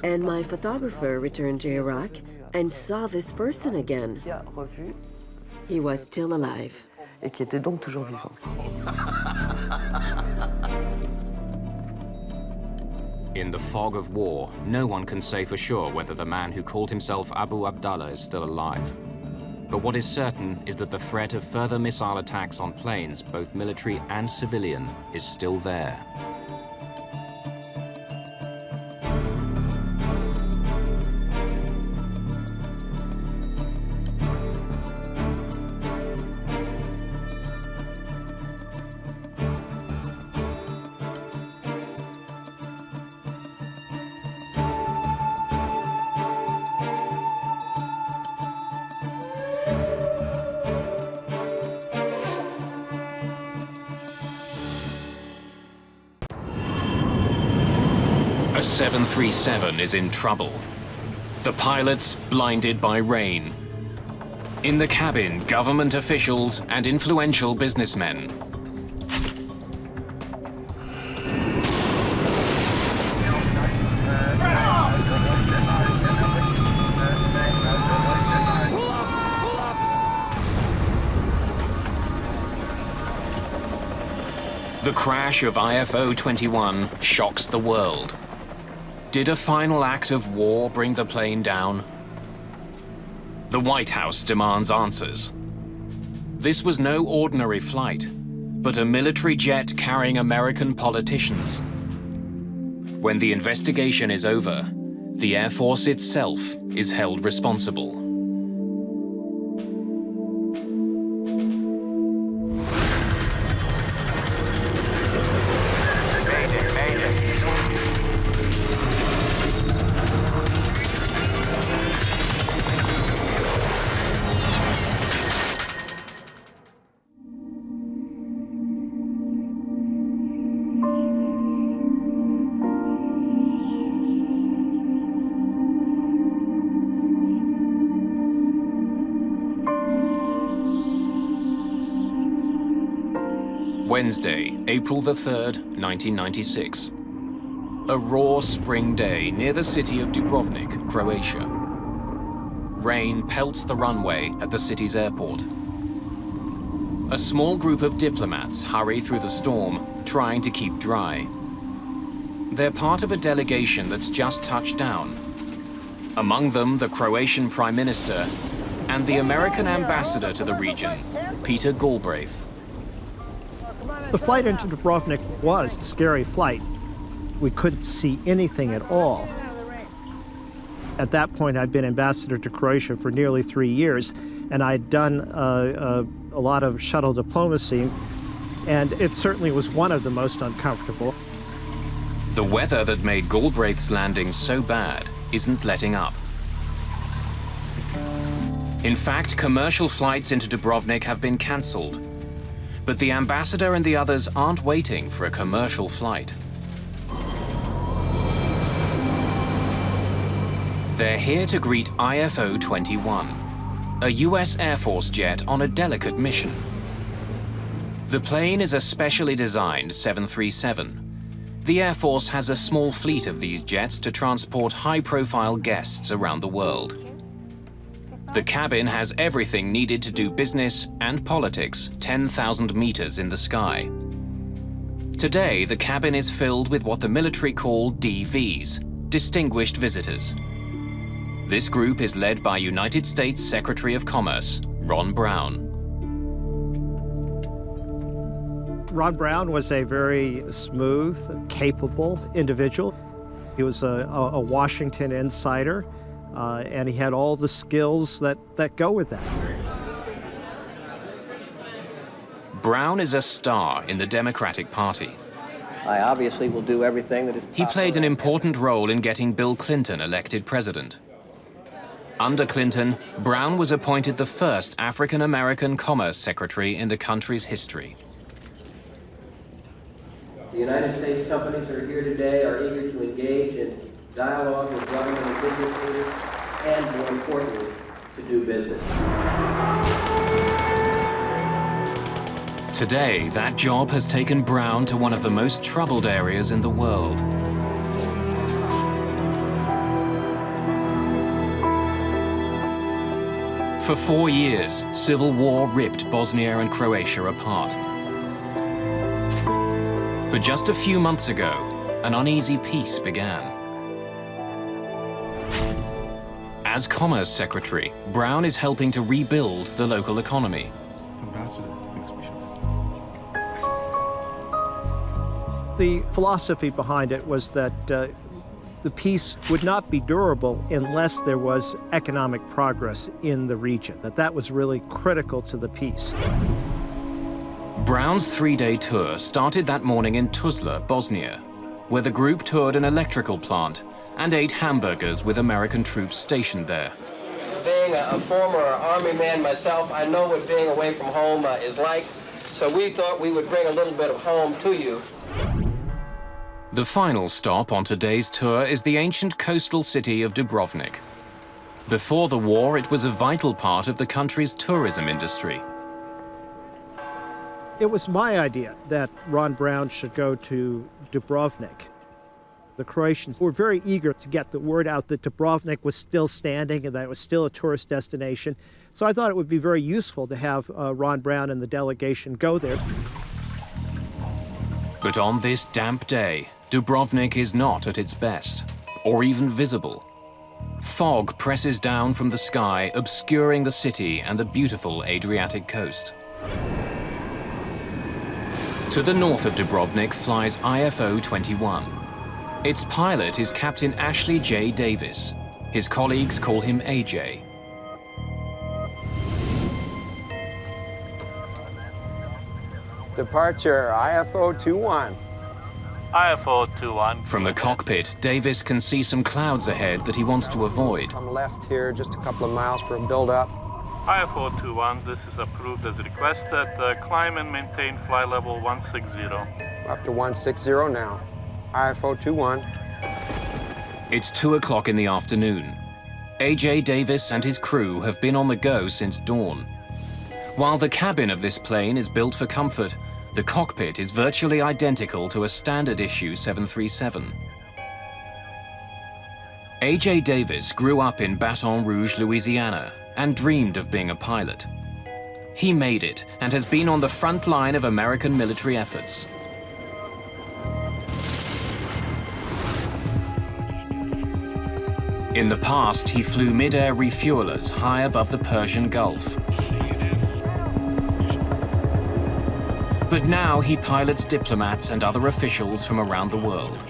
And my photographer returned to Iraq and saw this person again. He was still alive. Et qui était donc toujours vivant. In the fog of war, no one can say for sure whether the man who called himself Abu Abdallah is still alive. But what is certain is that the threat of further missile attacks on planes, both military and civilian, is still there. US 737 is in trouble. The pilots blinded by rain. In the cabin, government officials and influential businessmen. The crash of IFO-21 shocks the world. Did a final act of war bring the plane down? The White House demands answers. This was no ordinary flight, but a military jet carrying American politicians. When the investigation is over, the Air Force itself is held responsible. Wednesday, April the 3rd, 1996. A raw spring day near the city of Dubrovnik, Croatia. Rain pelts the runway at the city's airport. A small group of diplomats hurry through the storm, trying to keep dry. They're part of a delegation that's just touched down. Among them, the Croatian Prime Minister and the American ambassador to the region, Peter Galbraith. The flight into Dubrovnik was a scary flight. We couldn't see anything at all. At that point, I'd been ambassador to Croatia for nearly 3 years, and I'd done a lot of shuttle diplomacy, and it certainly was one of the most uncomfortable. The weather that made Galbraith's landing so bad isn't letting up. In fact, commercial flights into Dubrovnik have been cancelled. But the ambassador and the others aren't waiting for a commercial flight. They're here to greet IFO-21, a US Air Force jet on a delicate mission. The plane is a specially designed 737. The Air Force has a small fleet of these jets to transport high-profile guests around the world. The cabin has everything needed to do business and politics 10,000 meters in the sky. Today, the cabin is filled with what the military call DVs, Distinguished Visitors. This group is led by United States Secretary of Commerce, Ron Brown. Ron Brown was a very smooth, capable individual. He was a Washington insider. And he had all the skills that go with that. Brown is a star in the Democratic Party. I obviously will do everything that is possible. He played an important role in getting Bill Clinton elected president. Under Clinton, Brown was appointed the first African-American Commerce Secretary in the country's history. The United States companies that are here today are eager to engage in dialogue with government and business leaders, and more importantly, to do business. Today, that job has taken Brown to one of the most troubled areas in the world. For 4 years, civil war ripped Bosnia and Croatia apart. But just a few months ago, an uneasy peace began. As Commerce Secretary, Brown is helping to rebuild the local economy. Ambassador thinks we should. The philosophy behind it was that the peace would not be durable unless there was economic progress in the region, that was really critical to the peace. Brown's 3-day tour started that morning in Tuzla, Bosnia, where the group toured an electrical plant and ate hamburgers with American troops stationed there. Being a former Army man myself, I know what being away from home is like, so we thought we would bring a little bit of home to you. The final stop on today's tour is the ancient coastal city of Dubrovnik. Before the war, it was a vital part of the country's tourism industry. It was my idea that Ron Brown should go to Dubrovnik. The Croatians were very eager to get the word out that Dubrovnik was still standing and that it was still a tourist destination. So I thought it would be very useful to have Ron Brown and the delegation go there. But on this damp day, Dubrovnik is not at its best, or even visible. Fog presses down from the sky, obscuring the city and the beautiful Adriatic coast. To the north of Dubrovnik flies IFO-21. Its pilot is Captain Ashley J. Davis. His colleagues call him AJ. Departure, IFO-21. IFO-21. From the cockpit, Davis can see some clouds ahead that he wants to avoid. Come left here, just a couple of miles for a build-up. IFO-21, this is approved as requested. Climb and maintain flight level 160. Up to 160 now. IFO-21. It's 2 o'clock in the afternoon. AJ Davis and his crew have been on the go since dawn. While the cabin of this plane is built for comfort, the cockpit is virtually identical to a standard-issue 737. AJ Davis grew up in Baton Rouge, Louisiana, and dreamed of being a pilot. He made it and has been on the front line of American military efforts. In the past, he flew mid-air refuelers high above the Persian Gulf. But now he pilots diplomats and other officials from around the world.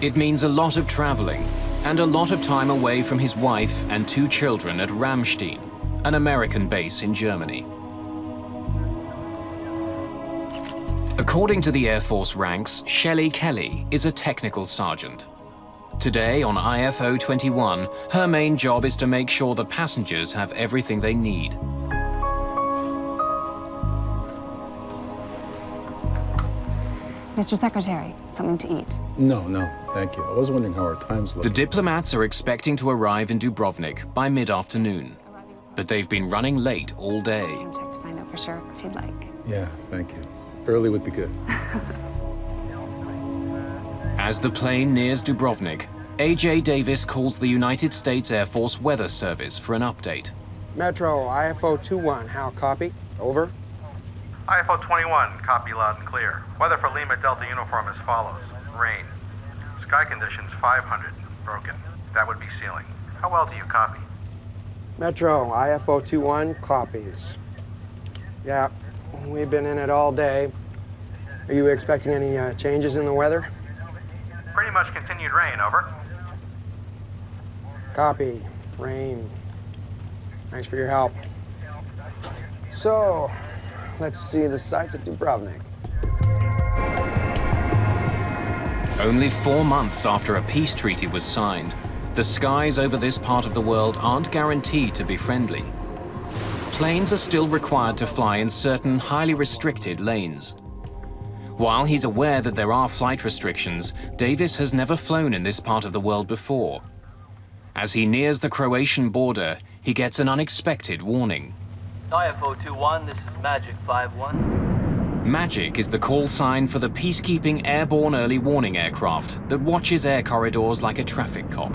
It means a lot of traveling and a lot of time away from his wife and 2 children at Ramstein, an American base in Germany. According to the Air Force ranks, Shelley Kelly is a technical sergeant. Today on IFO-21, her main job is to make sure the passengers have everything they need. Mr. Secretary, something to eat. No, thank you. I was wondering how our time's looking. The diplomats are expecting to arrive in Dubrovnik by mid-afternoon, but they've been running late all day. I can check to find out for sure if you'd like. Yeah, thank you. Early would be good. As the plane nears Dubrovnik, AJ Davis calls the United States Air Force Weather Service for an update. Metro, IFO-21, how copy? Over. IFO-21, copy loud and clear. Weather for Lima Delta uniform as follows. Rain. Sky conditions 500, broken. That would be ceiling. How well do you copy? Metro, IFO-21, copies. Yeah, we've been in it all day. Are you expecting any changes in the weather? Pretty much continued rain, over. Copy. Rain. Thanks for your help. So, let's see the sights of Dubrovnik. Only 4 months after a peace treaty was signed, the skies over this part of the world aren't guaranteed to be friendly. Planes are still required to fly in certain highly restricted lanes. While he's aware that there are flight restrictions, Davis has never flown in this part of the world before. As he nears the Croatian border, he gets an unexpected warning. IFO-21, this is Magic 5-1. Magic is the call sign for the peacekeeping airborne early warning aircraft that watches air corridors like a traffic cop.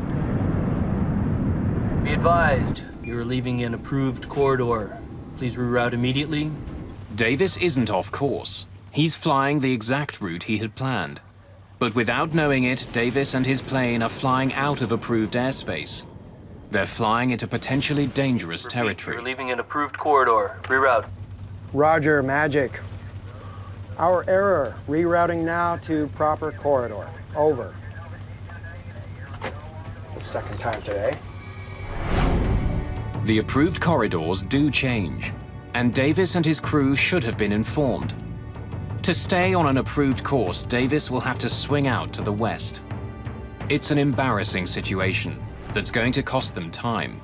Be advised, you're leaving an approved corridor. Please reroute immediately. Davis isn't off course. He's flying the exact route he had planned. But without knowing it, Davis and his plane are flying out of approved airspace. They're flying into potentially dangerous territory. You're leaving an approved corridor. Reroute. Roger, Magic. Our error. Rerouting now to proper corridor. Over. The second time today. The approved corridors do change, and Davis and his crew should have been informed. To stay on an approved course, Davis will have to swing out to the west. It's an embarrassing situation that's going to cost them time.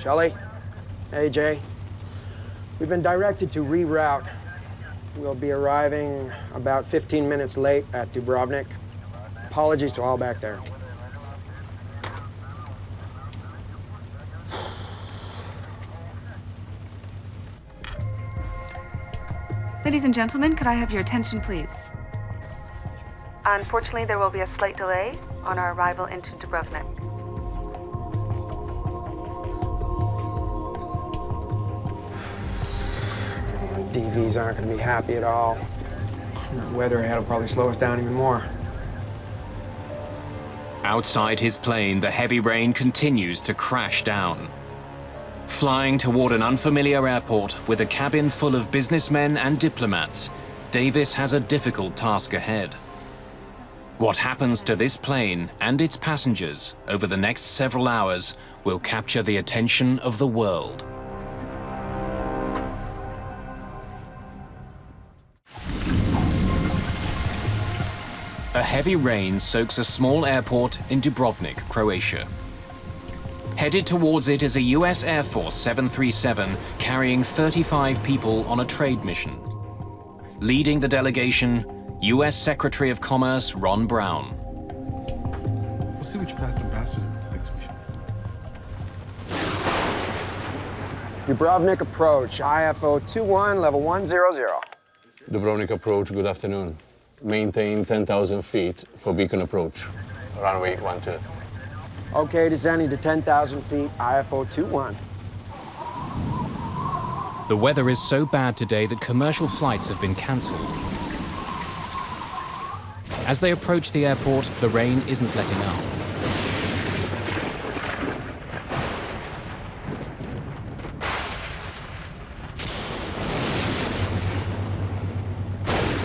Shelley, AJ, we've been directed to reroute. We'll be arriving about 15 minutes late at Dubrovnik. Apologies to all back there. Ladies and gentlemen, could I have your attention, please? Unfortunately, there will be a slight delay on our arrival into Dubrovnik. DVs aren't going to be happy at all. The weather ahead will probably slow us down even more. Outside his plane, the heavy rain continues to crash down. Flying toward an unfamiliar airport with a cabin full of businessmen and diplomats, Davis has a difficult task ahead. What happens to this plane and its passengers over the next several hours will capture the attention of the world. A heavy rain soaks a small airport in Dubrovnik, Croatia. Headed towards it is a US Air Force 737 carrying 35 people on a trade mission. Leading the delegation, US Secretary of Commerce Ron Brown. We'll see which path Ambassador thinks we should follow. Dubrovnik approach, IFO 21, level 100. Dubrovnik approach, good afternoon. Maintain 10,000 feet for beacon approach. Runway 12. Okay, descending to 10,000 feet, IFO 21. The weather is so bad today that commercial flights have been cancelled. As they approach the airport, the rain isn't letting up.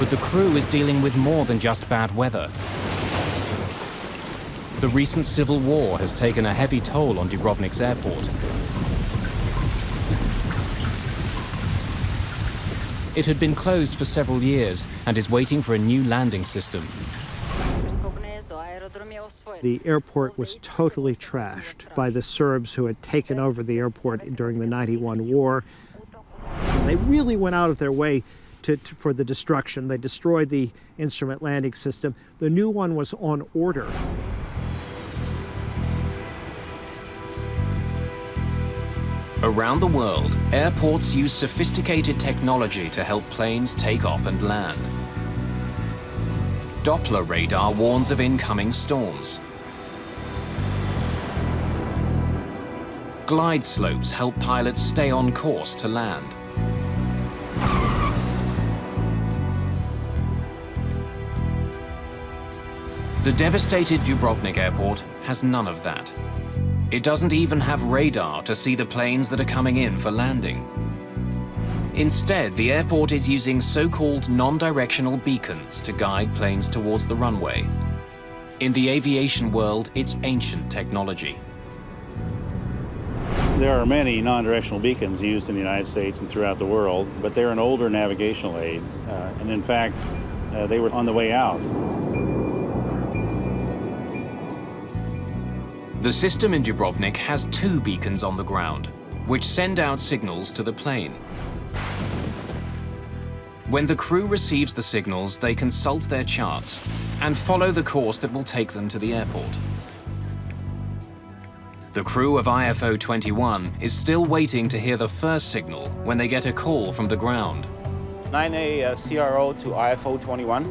But the crew is dealing with more than just bad weather. The recent civil war has taken a heavy toll on Dubrovnik's airport. It had been closed for several years and is waiting for a new landing system. The airport was totally trashed by the Serbs who had taken over the airport during the '91 war. They really went out of their way for the destruction. They destroyed the instrument landing system. The new one was on order. Around the world, airports use sophisticated technology to help planes take off and land. Doppler radar warns of incoming storms. Glide slopes help pilots stay on course to land. The devastated Dubrovnik airport has none of that. It doesn't even have radar to see the planes that are coming in for landing. Instead, the airport is using so-called non-directional beacons to guide planes towards the runway. In the aviation world, it's ancient technology. There are many non-directional beacons used in the United States and throughout the world, but they're an older navigational aid, and in fact, they were on the way out. The system in Dubrovnik has 2 beacons on the ground, which send out signals to the plane. When the crew receives the signals, they consult their charts and follow the course that will take them to the airport. The crew of IFO 21 is still waiting to hear the first signal when they get a call from the ground. 9A CRO to IFO 21.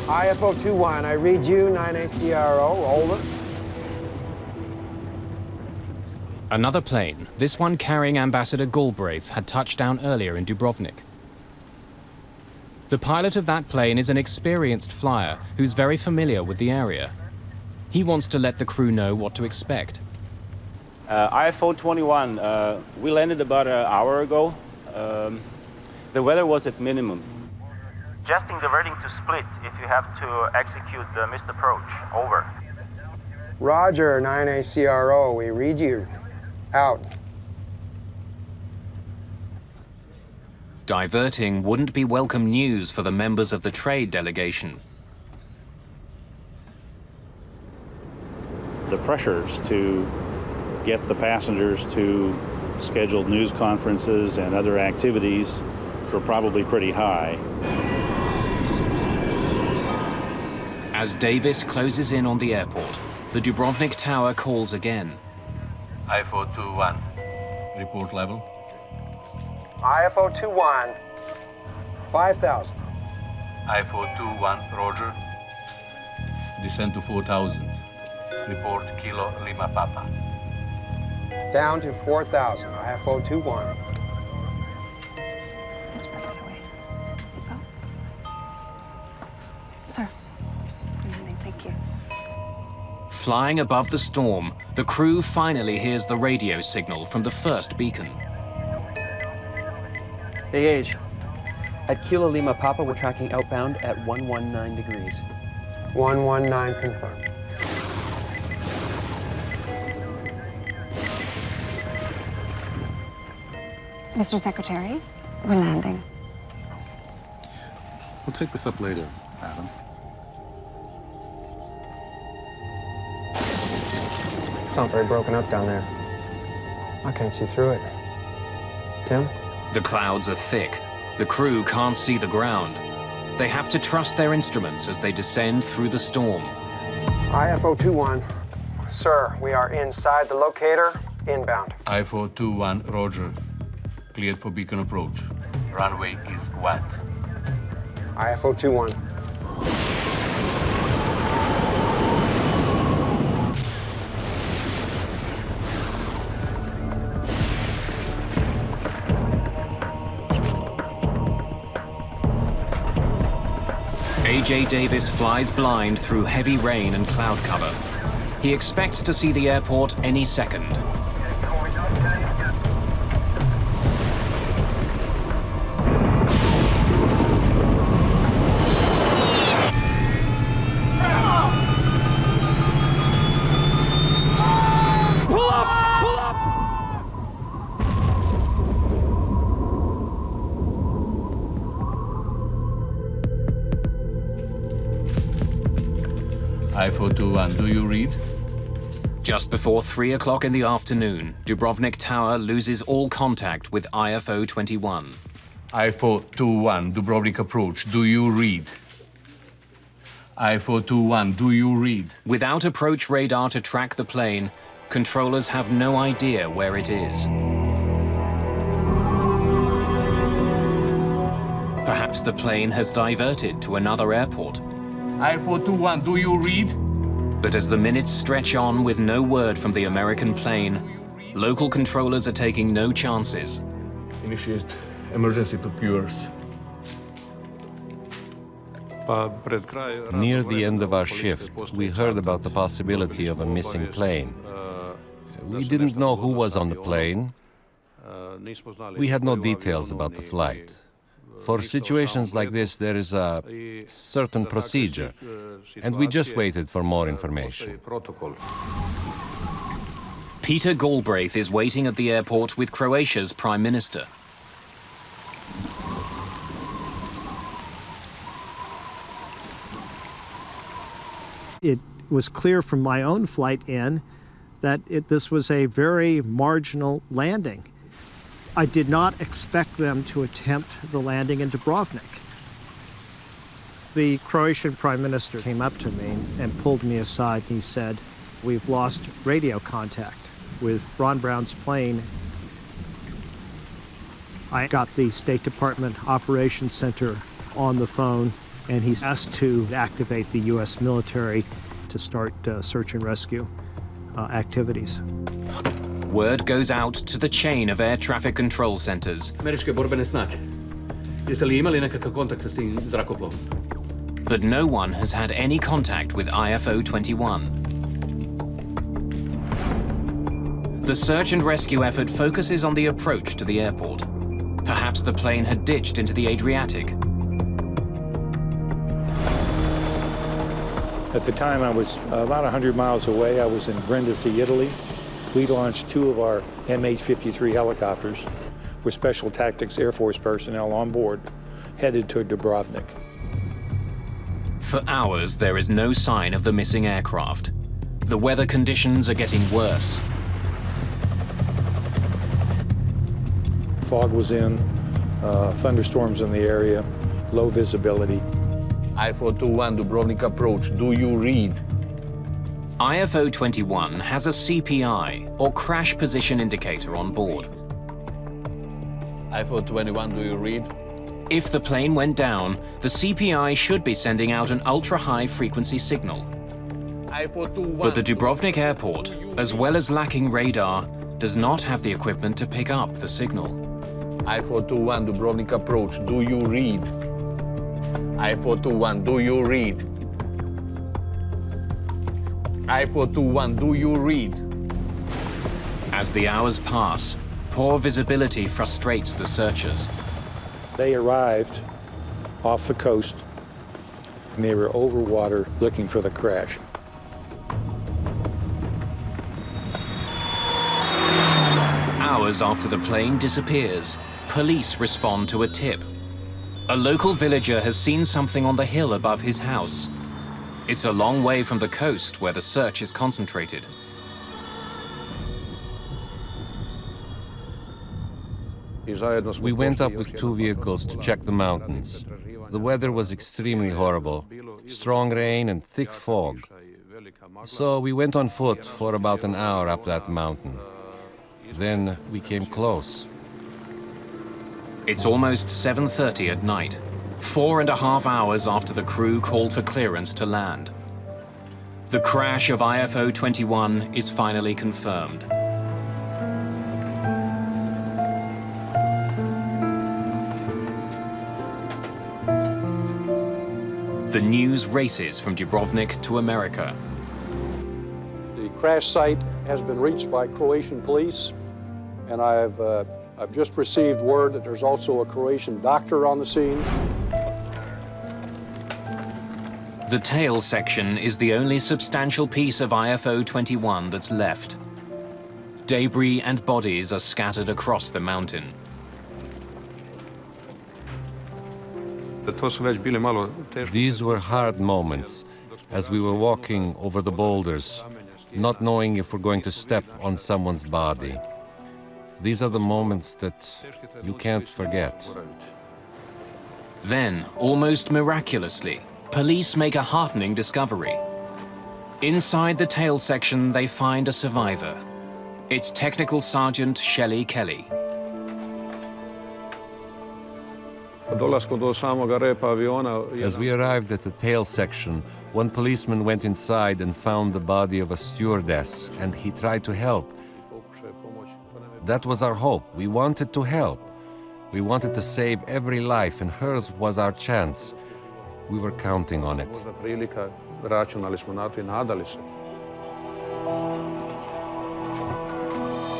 IFO 21, I read you, 9A CRO, over. Another plane, this one carrying Ambassador Galbraith, had touched down earlier in Dubrovnik. The pilot of that plane is an experienced flyer who's very familiar with the area. He wants to let the crew know what to expect. IFO 21, we landed about an hour ago. The weather was at minimum. Adjusting the wording to split if you have to execute the missed approach. Over. Roger, 9A CRO, we read you. Out. Diverting wouldn't be welcome news for the members of the trade delegation. The pressures to get the passengers to scheduled news conferences and other activities were probably pretty high. As Davis closes in on the airport, the Dubrovnik Tower calls again. IFO 21. Report level. IFO 21, 5,000. IFO 21, Roger. Descend to 4,000. Report Kilo Lima Papa. Down to 4,000, IFO 21. Sir. Thank you. Flying above the storm, the crew finally hears the radio signal from the first beacon. AH, at Kilo Lima Papa, we're tracking outbound at 119 degrees. 119 confirmed. Mr. Secretary, we're landing. We'll take this up later, Adam. It's not very broken up down there. I can't see through it. Tim? The clouds are thick. The crew can't see the ground. They have to trust their instruments as they descend through the storm. IFO 21. Sir, we are inside the locator, inbound. IFO 21, Roger. Cleared for beacon approach. Runway is wet. IFO 21. A.J. Davis flies blind through heavy rain and cloud cover. He expects to see the airport any second. Pull up! Pull up! IFO 21, do you read? Just before 3 o'clock in the afternoon, Dubrovnik Tower loses all contact with IFO 21. IFO 21, Dubrovnik approach, do you read? IFO 21, do you read? Without approach radar to track the plane, controllers have no idea where it is. Perhaps the plane has diverted to another airport. IFO 21, do you read? But as the minutes stretch on with no word from the American plane, local controllers are taking no chances. Initiate emergency procures. Near the end of our shift, we heard about the possibility of a missing plane. We didn't know who was on the plane. We had no details about the flight. For situations like this, there is a certain procedure, and we just waited for more information. Peter Galbraith is waiting at the airport with Croatia's Prime Minister. It was clear from my own flight in that this was a very marginal landing. I did not expect them to attempt the landing in Dubrovnik. The Croatian Prime Minister came up to me and pulled me aside and he said, "We've lost radio contact with Ron Brown's plane." I got the State Department Operations Center on the phone and he's asked to activate the U.S. military to start search and rescue activities. Word goes out to the chain of air traffic control centers. Američke borbene snage. Jeste li imali nekakav kontakt sa tim zrakoplovom? But no one has had any contact with IFO 21. The search and rescue effort focuses on the approach to the airport. Perhaps the plane had ditched into the Adriatic. At the time, I was about 100 miles away. I was in Brindisi, Italy. We launched 2 of our MH-53 helicopters with Special Tactics Air Force personnel on board, headed to Dubrovnik. For hours, there is no sign of the missing aircraft. The weather conditions are getting worse. Fog was in, thunderstorms in the area, low visibility. I-421 Dubrovnik approach, do you read? IFO 21 has a CPI, or crash position indicator, on board. I-421, do you read? If the plane went down, the CPI should be sending out an ultra-high frequency signal. I-421. But the Dubrovnik airport, as well as lacking radar, does not have the equipment to pick up the signal. I-421 Dubrovnik approach, do you read? I-421, do you read? I-421, do you read? As the hours pass, poor visibility frustrates the searchers. They arrived off the coast, and they were over water looking for the crash. Hours after the plane disappears, police respond to a tip. A local villager has seen something on the hill above his house. It's a long way from the coast where the search is concentrated. We went up with 2 vehicles to check the mountains. The weather was extremely horrible. Strong rain and thick fog. So we went on foot for about an hour up that mountain. Then we came close. It's almost 7:30 at night, 4.5 hours after the crew called for clearance to land. The crash of IFO 21 is finally confirmed. The news races from Dubrovnik to America. The crash site has been reached by Croatian police, and I've just received word that there's also a Croatian doctor on the scene. The tail section is the only substantial piece of IFO 21 that's left. Debris and bodies are scattered across the mountain. These were hard moments as we were walking over the boulders, not knowing if we're going to step on someone's body. These are the moments that you can't forget. Then, almost miraculously, police make a heartening discovery. Inside the tail section, they find a survivor. It's Technical Sergeant Shelley Kelly. As we arrived at the tail section, one policeman went inside and found the body of a stewardess, and he tried to help. That was our hope. We wanted to help. We wanted to save every life, and hers was our chance. We were counting on it.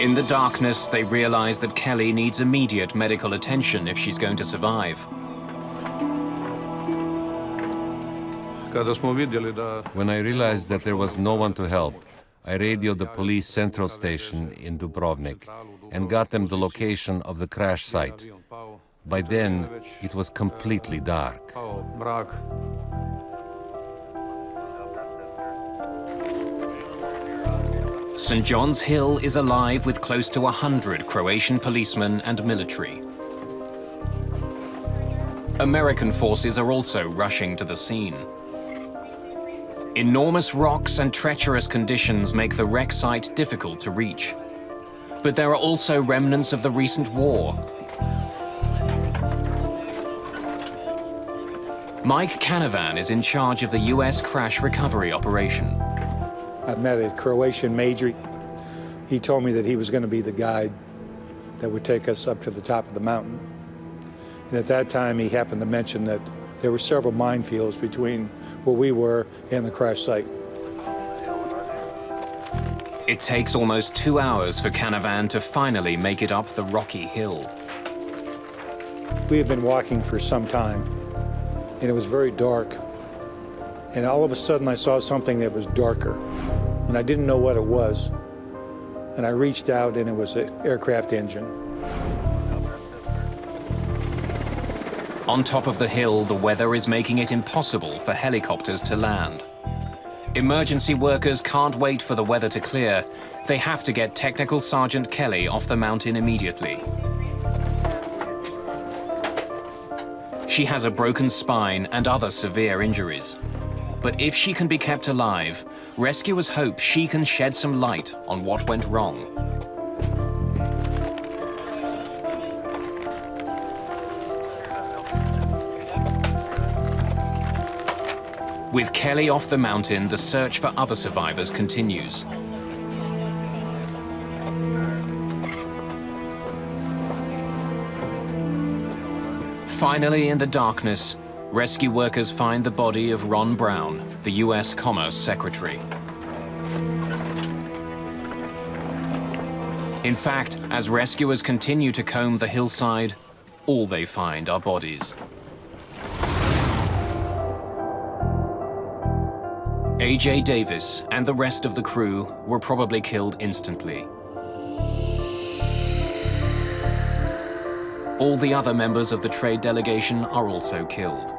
In the darkness, they realize that Kelly needs immediate medical attention if she's going to survive. When I realized that there was no one to help, I radioed the police central station in Dubrovnik and got them the location of the crash site. By then, it was completely dark. St. John's Hill is alive with close to 100 Croatian policemen and military. American forces are also rushing to the scene. Enormous rocks and treacherous conditions make the wreck site difficult to reach. But there are also remnants of the recent war. Mike Canavan is in charge of the US crash recovery operation. I met a Croatian major. He told me that he was going to be the guide that would take us up to the top of the mountain. And at that time, he happened to mention that there were several minefields between where we were and the crash site. It takes almost 2 hours for Canavan to finally make it up the rocky hill. We had been walking for some time, and it was very dark. And all of a sudden, I saw something that was darker, and I didn't know what it was. And I reached out, and it was an aircraft engine. On top of the hill, the weather is making it impossible for helicopters to land. Emergency workers can't wait for the weather to clear. They have to get Technical Sergeant Kelly off the mountain immediately. She has a broken spine and other severe injuries. But if she can be kept alive, rescuers hope she can shed some light on what went wrong. With Kelly off the mountain, the search for other survivors continues. Finally, in the darkness, rescue workers find the body of Ron Brown, the U.S. Commerce Secretary. In fact, as rescuers continue to comb the hillside, all they find are bodies. A.J. Davis and the rest of the crew were probably killed instantly. All the other members of the trade delegation are also killed.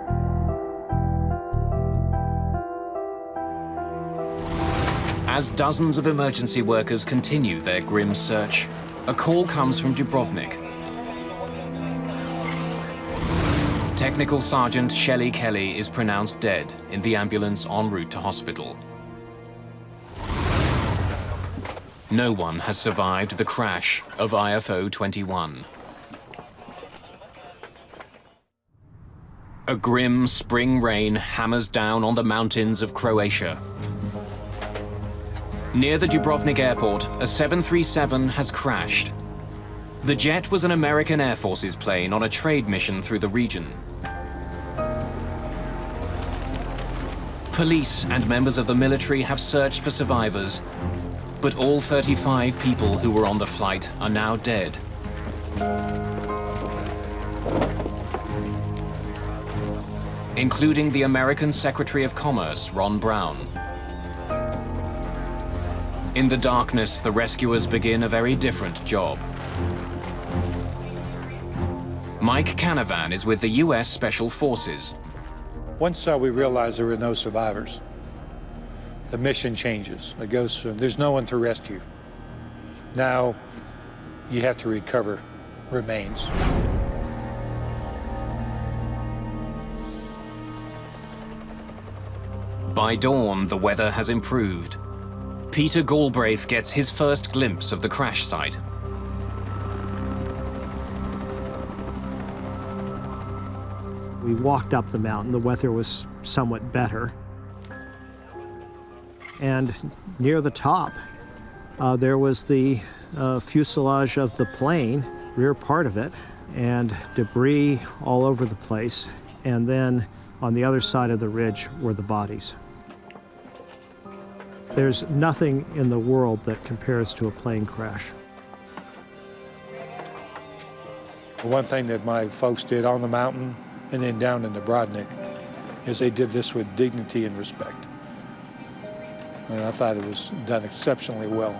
As dozens of emergency workers continue their grim search, a call comes from Dubrovnik. Technical Sergeant Shelley Kelly is pronounced dead in the ambulance en route to hospital. No one has survived the crash of IFO 21. A grim spring rain hammers down on the mountains of Croatia. Near the Dubrovnik airport, a 737 has crashed. The jet was an American Air Force's plane on a trade mission through the region. Police and members of the military have searched for survivors, but all 35 people who were on the flight are now dead. Including the American Secretary of Commerce, Ron Brown. In the darkness, the rescuers begin a very different job. Mike Canavan is with the U.S. Special Forces. Once we realized there were no survivors, the mission changes. It goes from there's no one to rescue. Now you have to recover remains. By dawn, the weather has improved. Peter Galbraith gets his first glimpse of the crash site. We walked up the mountain. The weather was somewhat better. And near the top, there was the fuselage of the plane, rear part of it, and debris all over the place. And then on the other side of the ridge were the bodies. There's nothing in the world that compares to a plane crash. One thing that my folks did on the mountain and then down in Dubrovnik is they did this with dignity and respect. And I thought it was done exceptionally well.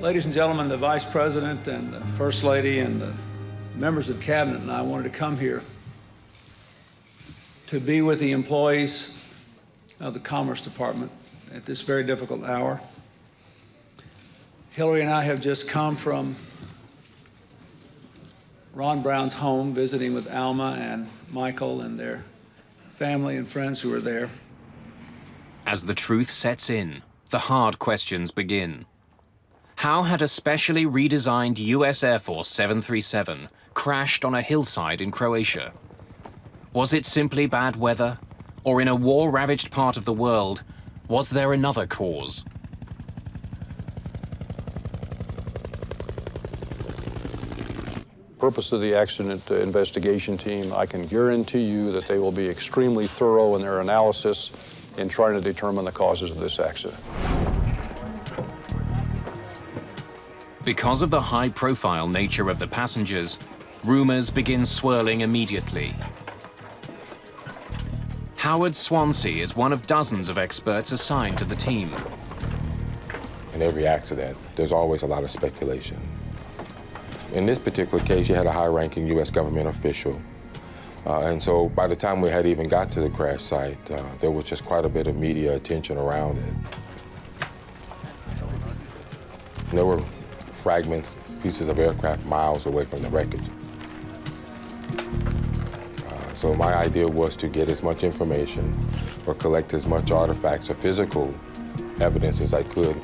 Ladies and gentlemen, the Vice President and the First Lady and the members of Cabinet and I wanted to come here to be with the employees of the Commerce Department at this very difficult hour. Hillary and I have just come from Ron Brown's home, visiting with Alma and Michael and their family and friends who are there. As the truth sets in, the hard questions begin. How had a specially redesigned U.S. Air Force 737 crashed on a hillside in Croatia? Was it simply bad weather? Or in a war-ravaged part of the world, was there another cause? Purpose of the accident investigation team, I can guarantee you that they will be extremely thorough in their analysis in trying to determine the causes of this accident. Because of the high-profile nature of the passengers, rumors begin swirling immediately. Howard Swansea is one of dozens of experts assigned to the team. In every accident, there's always a lot of speculation. In this particular case, you had a high-ranking U.S. government official. And so by the time we had even got to the crash site, there was just quite a bit of media attention around it. There were fragments, pieces of aircraft miles away from the wreckage. So my idea was to get as much information or collect as much artifacts or physical evidence as I could.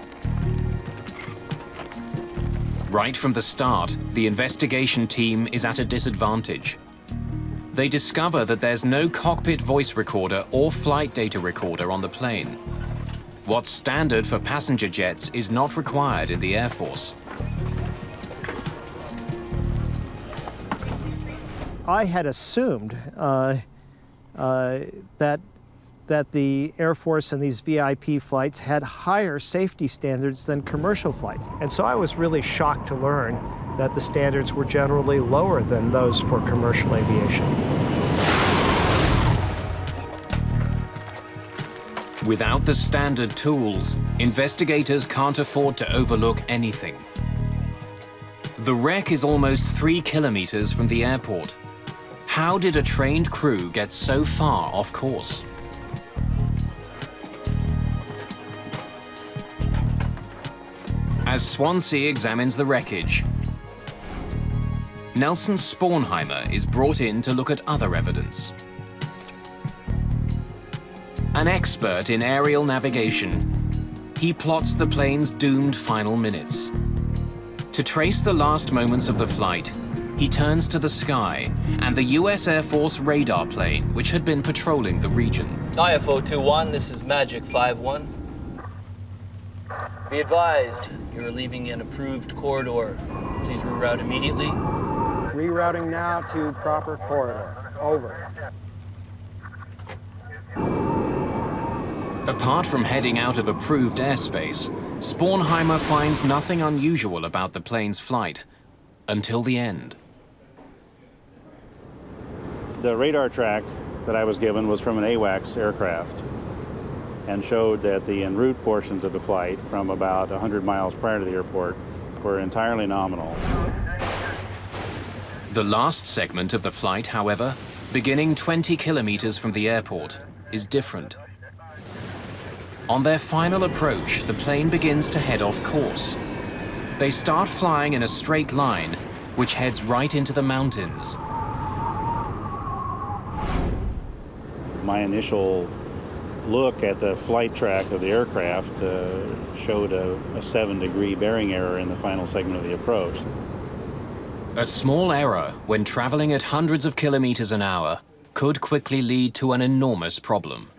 Right from the start, the investigation team is at a disadvantage. They discover that there's no cockpit voice recorder or flight data recorder on the plane. What's standard for passenger jets is not required in the Air Force. I had assumed that the Air Force and these VIP flights had higher safety standards than commercial flights. And so I was really shocked to learn that the standards were generally lower than those for commercial aviation. Without the standard tools, investigators can't afford to overlook anything. The wreck is almost 3 kilometers from the airport. How did a trained crew get so far off course? As Swansea examines the wreckage, Nelson Spornheimer is brought in to look at other evidence. An expert in aerial navigation, he plots the plane's doomed final minutes. To trace the last moments of the flight, he turns to the sky and the US Air Force radar plane, which had been patrolling the region. IFO-21, this is Magic 5-1. Be advised, you're leaving an approved corridor. Please reroute immediately. Rerouting now to proper corridor. Over. Apart from heading out of approved airspace, Spornheimer finds nothing unusual about the plane's flight until the end. The radar track that I was given was from an AWACS aircraft and showed that the en route portions of the flight from about 100 miles prior to the airport were entirely nominal. The last segment of the flight, however, beginning 20 kilometers from the airport, is different. On their final approach, the plane begins to head off course. They start flying in a straight line, which heads right into the mountains. My initial look at the flight track of the aircraft showed a 7-degree bearing error in the final segment of the approach. A small error when traveling at hundreds of kilometers an hour could quickly lead to an enormous problem.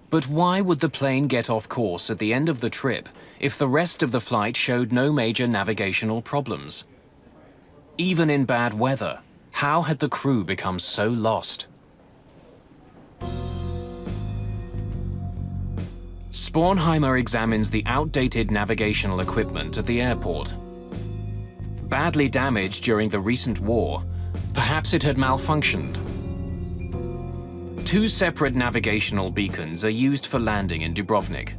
But why would the plane get off course at the end of the trip if the rest of the flight showed no major navigational problems? Even in bad weather, how had the crew become so lost? Spornheimer examines the outdated navigational equipment at the airport. Badly damaged during the recent war, perhaps it had malfunctioned. 2 separate navigational beacons are used for landing in Dubrovnik.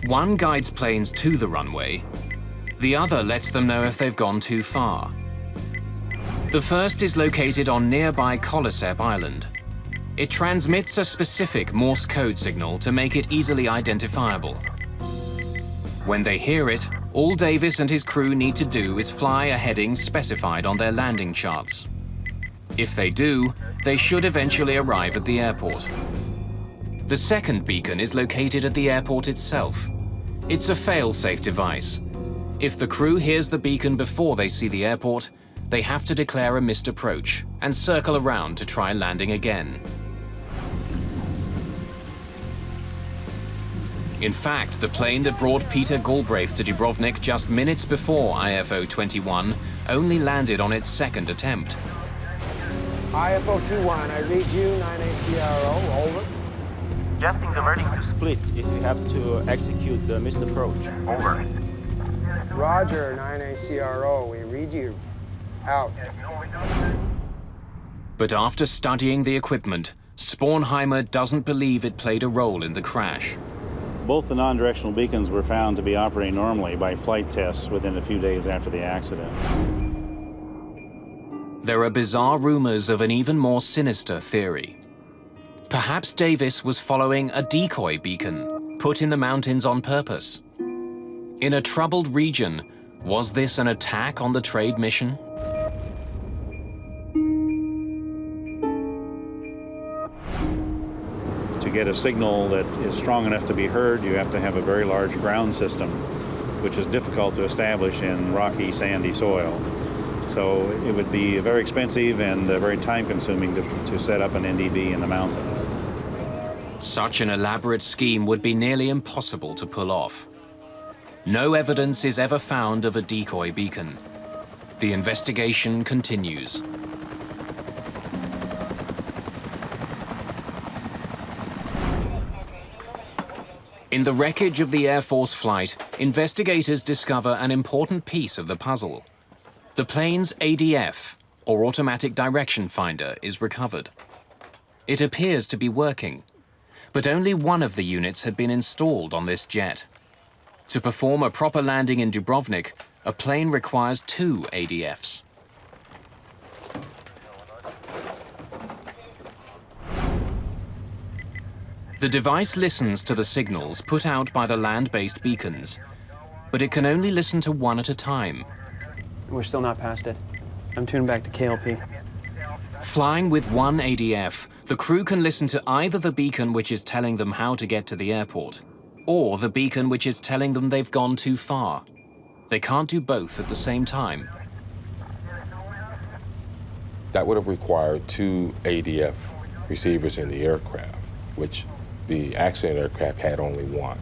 One guides planes to the runway, the other lets them know if they've gone too far. The first is located on nearby Kolosep Island. It transmits a specific Morse code signal to make it easily identifiable. When they hear it, all Davis and his crew need to do is fly a heading specified on their landing charts. If they do, they should eventually arrive at the airport. The second beacon is located at the airport itself. It's a fail-safe device. If the crew hears the beacon before they see the airport, they have to declare a missed approach and circle around to try landing again. In fact, the plane that brought Peter Galbraith to Dubrovnik just minutes before IFO-21 only landed on its second attempt. IFO-21, I read you, 9ACRO, over. Adjusting the wording to split if you have to execute the missed approach. Over. Roger, 9ACRO, we read you. Out. But after studying the equipment, Spornheimer doesn't believe it played a role in the crash. Both the non-directional beacons were found to be operating normally by flight tests within a few days after the accident. There are bizarre rumors of an even more sinister theory. Perhaps Davis was following a decoy beacon put in the mountains on purpose. In a troubled region, was this an attack on the trade mission? To get a signal that is strong enough to be heard, you have to have a very large ground system, which is difficult to establish in rocky, sandy soil. So it would be very expensive and very time-consuming to set up an NDB in the mountains. Such an elaborate scheme would be nearly impossible to pull off. No evidence is ever found of a decoy beacon. The investigation continues. In the wreckage of the Air Force flight, investigators discover an important piece of the puzzle. The plane's ADF, or automatic direction finder, is recovered. It appears to be working, but only one of the units had been installed on this jet. To perform a proper landing in Dubrovnik, a plane requires 2 ADFs. The device listens to the signals put out by the land-based beacons, but it can only listen to one at a time. We're still not past it. I'm tuning back to KLP. Flying with 1 ADF, the crew can listen to either the beacon which is telling them how to get to the airport, or the beacon which is telling them they've gone too far. They can't do both at the same time. That would have required 2 ADF receivers in the aircraft, which the accident aircraft had only 1.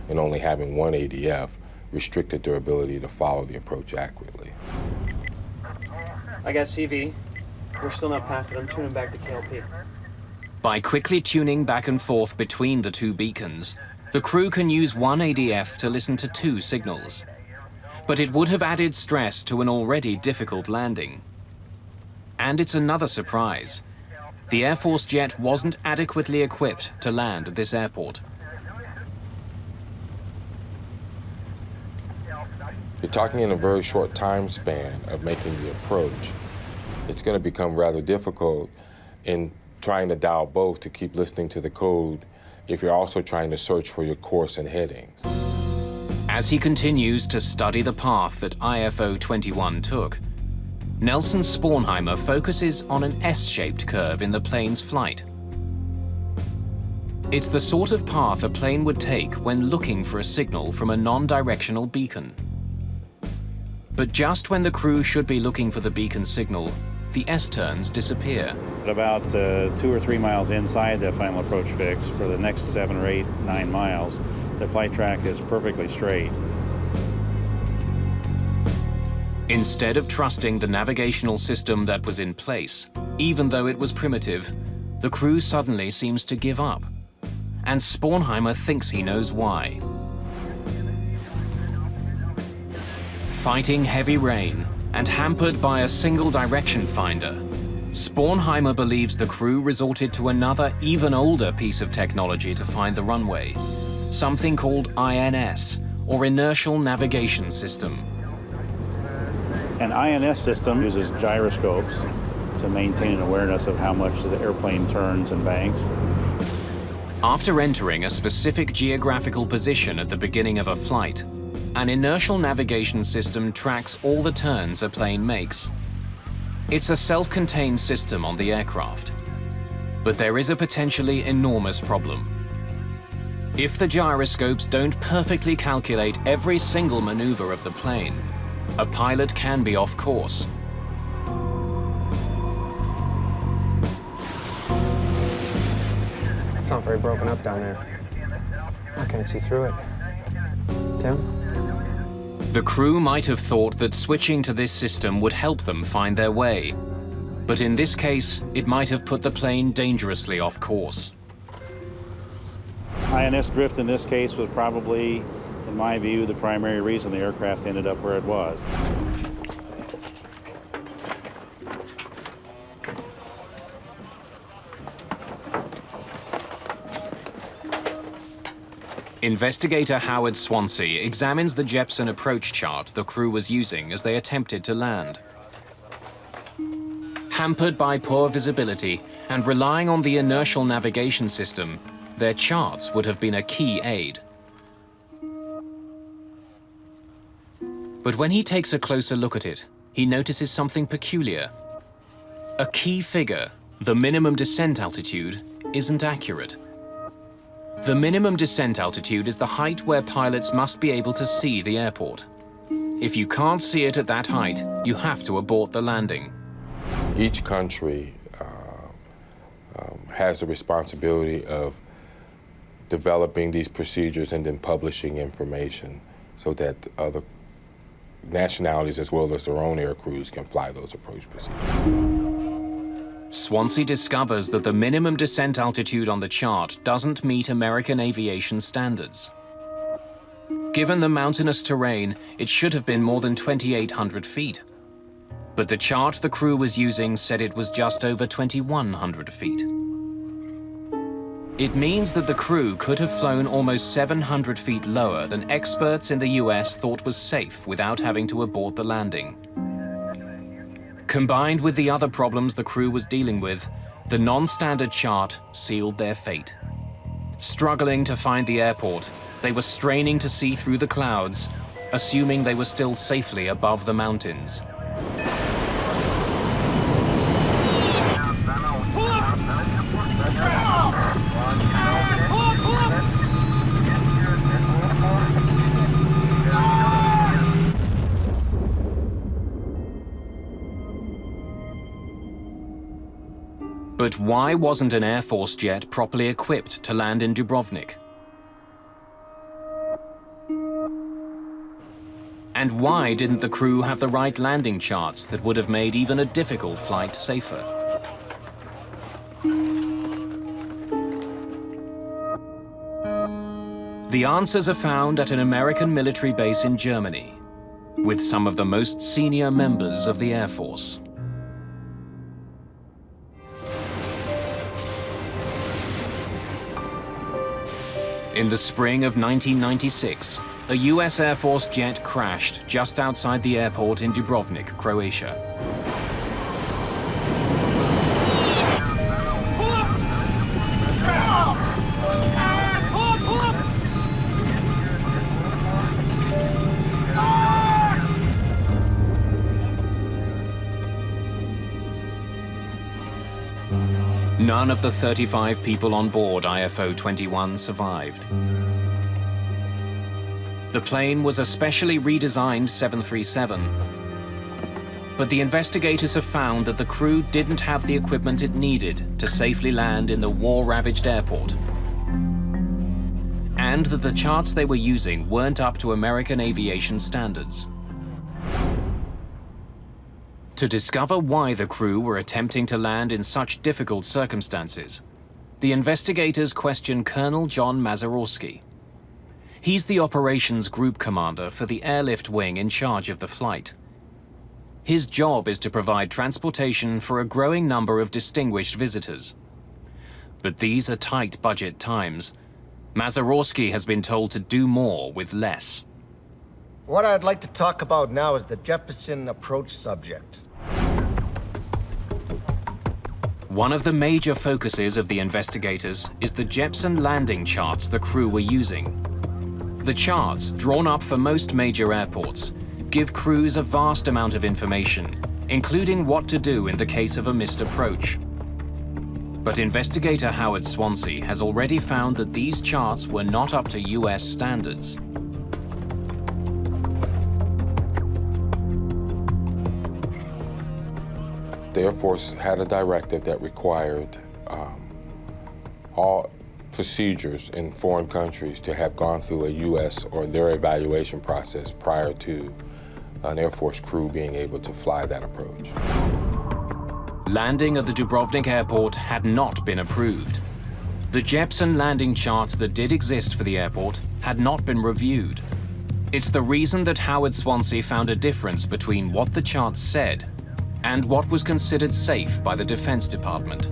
And only having 1 ADF restricted their ability to follow the approach accurately. I got CV. We're still not past it. I'm tuning back to KLP. By quickly tuning back and forth between the 2 beacons, the crew can use 1 ADF to listen to 2 signals. But it would have added stress to an already difficult landing. And it's another surprise. The Air Force jet wasn't adequately equipped to land at this airport. You're talking in a very short time span of making the approach. It's going to become rather difficult in trying to dial both to keep listening to the code if you're also trying to search for your course and headings. As he continues to study the path that IFO 21 took, Nelson Spornheimer focuses on an S-shaped curve in the plane's flight. It's the sort of path a plane would take when looking for a signal from a non-directional beacon. But just when the crew should be looking for the beacon signal, the S-turns disappear. At about 2 or 3 miles inside the final approach fix, for the next 7 or 8, 9 miles, the flight track is perfectly straight. Instead of trusting the navigational system that was in place, even though it was primitive, the crew suddenly seems to give up. And Spornheimer thinks he knows why. Fighting heavy rain and hampered by a single direction finder, Spornheimer believes the crew resorted to another, even older piece of technology to find the runway, something called INS, or Inertial Navigation System. An INS system uses gyroscopes to maintain an awareness of how much the airplane turns and banks. After entering a specific geographical position at the beginning of a flight, an inertial navigation system tracks all the turns a plane makes. It's a self-contained system on the aircraft. But there is a potentially enormous problem. If the gyroscopes don't perfectly calculate every single maneuver of the plane, a pilot can be off course. It's not very broken up down there. I can't see through it. Tim? The crew might have thought that switching to this system would help them find their way. But in this case, it might have put the plane dangerously off course. INS drift in this case was probably, in my view, the primary reason the aircraft ended up where it was. Investigator Howard Swansea examines the Jeppson approach chart the crew was using as they attempted to land. Hampered by poor visibility and relying on the inertial navigation system, their charts would have been a key aid. But when he takes a closer look at it, he notices something peculiar. A key figure, the minimum descent altitude, isn't accurate. The minimum descent altitude is the height where pilots must be able to see the airport. If you can't see it at that height, you have to abort the landing. Each country has the responsibility of developing these procedures and then publishing information so that other nationalities as well as their own air crews can fly those approach procedures. Swansea discovers that the minimum descent altitude on the chart doesn't meet American aviation standards. Given the mountainous terrain, it should have been more than 2,800 feet. But the chart the crew was using said it was just over 2,100 feet. It means that the crew could have flown almost 700 feet lower than experts in the US thought was safe without having to abort the landing. Combined with the other problems the crew was dealing with, the non-standard chart sealed their fate. Struggling to find the airport, they were straining to see through the clouds, assuming they were still safely above the mountains. But why wasn't an Air Force jet properly equipped to land in Dubrovnik? And why didn't the crew have the right landing charts that would have made even a difficult flight safer? The answers are found at an American military base in Germany, with some of the most senior members of the Air Force. In the spring of 1996, a US Air Force jet crashed just outside the airport in Dubrovnik, Croatia. None of the 35 people on board IFO-21 survived. The plane was a specially redesigned 737, but the investigators have found that the crew didn't have the equipment it needed to safely land in the war-ravaged airport, and that the charts they were using weren't up to American aviation standards. To discover why the crew were attempting to land in such difficult circumstances, the investigators questioned Colonel John Mazurowski. He's the operations group commander for the airlift wing in charge of the flight. His job is to provide transportation for a growing number of distinguished visitors. But these are tight budget times. Mazurowski has been told to do more with less. What I'd like to talk about now is the Jeppesen approach subject. One of the major focuses of the investigators is the Jeppesen landing charts the crew were using. The charts, drawn up for most major airports, give crews a vast amount of information, including what to do in the case of a missed approach. But investigator Howard Swansea has already found that these charts were not up to US standards. The Air Force had a directive that required all procedures in foreign countries to have gone through a U.S. or their evaluation process prior to an Air Force crew being able to fly that approach. Landing at the Dubrovnik airport had not been approved. The Jeppesen landing charts that did exist for the airport had not been reviewed. It's the reason that Howard Swansea found a difference between what the charts said and what was considered safe by the Defense Department.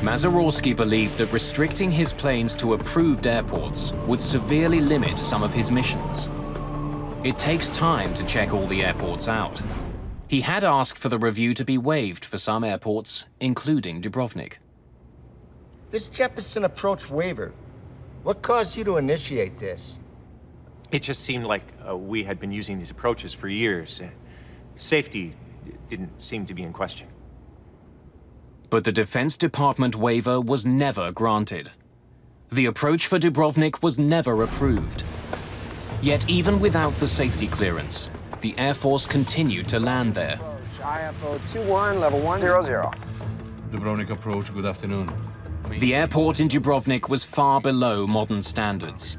Mazurowski believed that restricting his planes to approved airports would severely limit some of his missions. It takes time to check all the airports out. He had asked for the review to be waived for some airports, including Dubrovnik. This Jeppesen approach waiver, What caused you to initiate this? It just seemed like we had been using these approaches for years. Safety didn't seem to be in question. But the Defense Department waiver was never granted. The approach for Dubrovnik was never approved. Yet even without the safety clearance, the Air Force continued to land there. IFO 21, level 100. Dubrovnik approach, good afternoon. The airport in Dubrovnik was far below modern standards.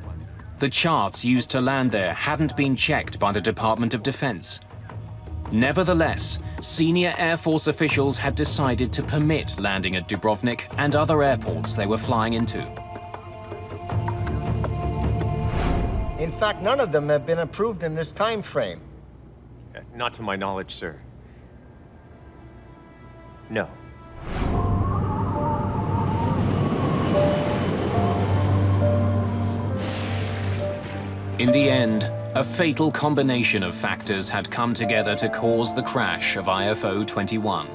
The charts used to land there hadn't been checked by the Department of Defense. Nevertheless, senior Air Force officials had decided to permit landing at Dubrovnik and other airports they were flying into. In fact, none of them have been approved in this time frame. Not to my knowledge, sir. No. In the end, a fatal combination of factors had come together to cause the crash of IFO 21.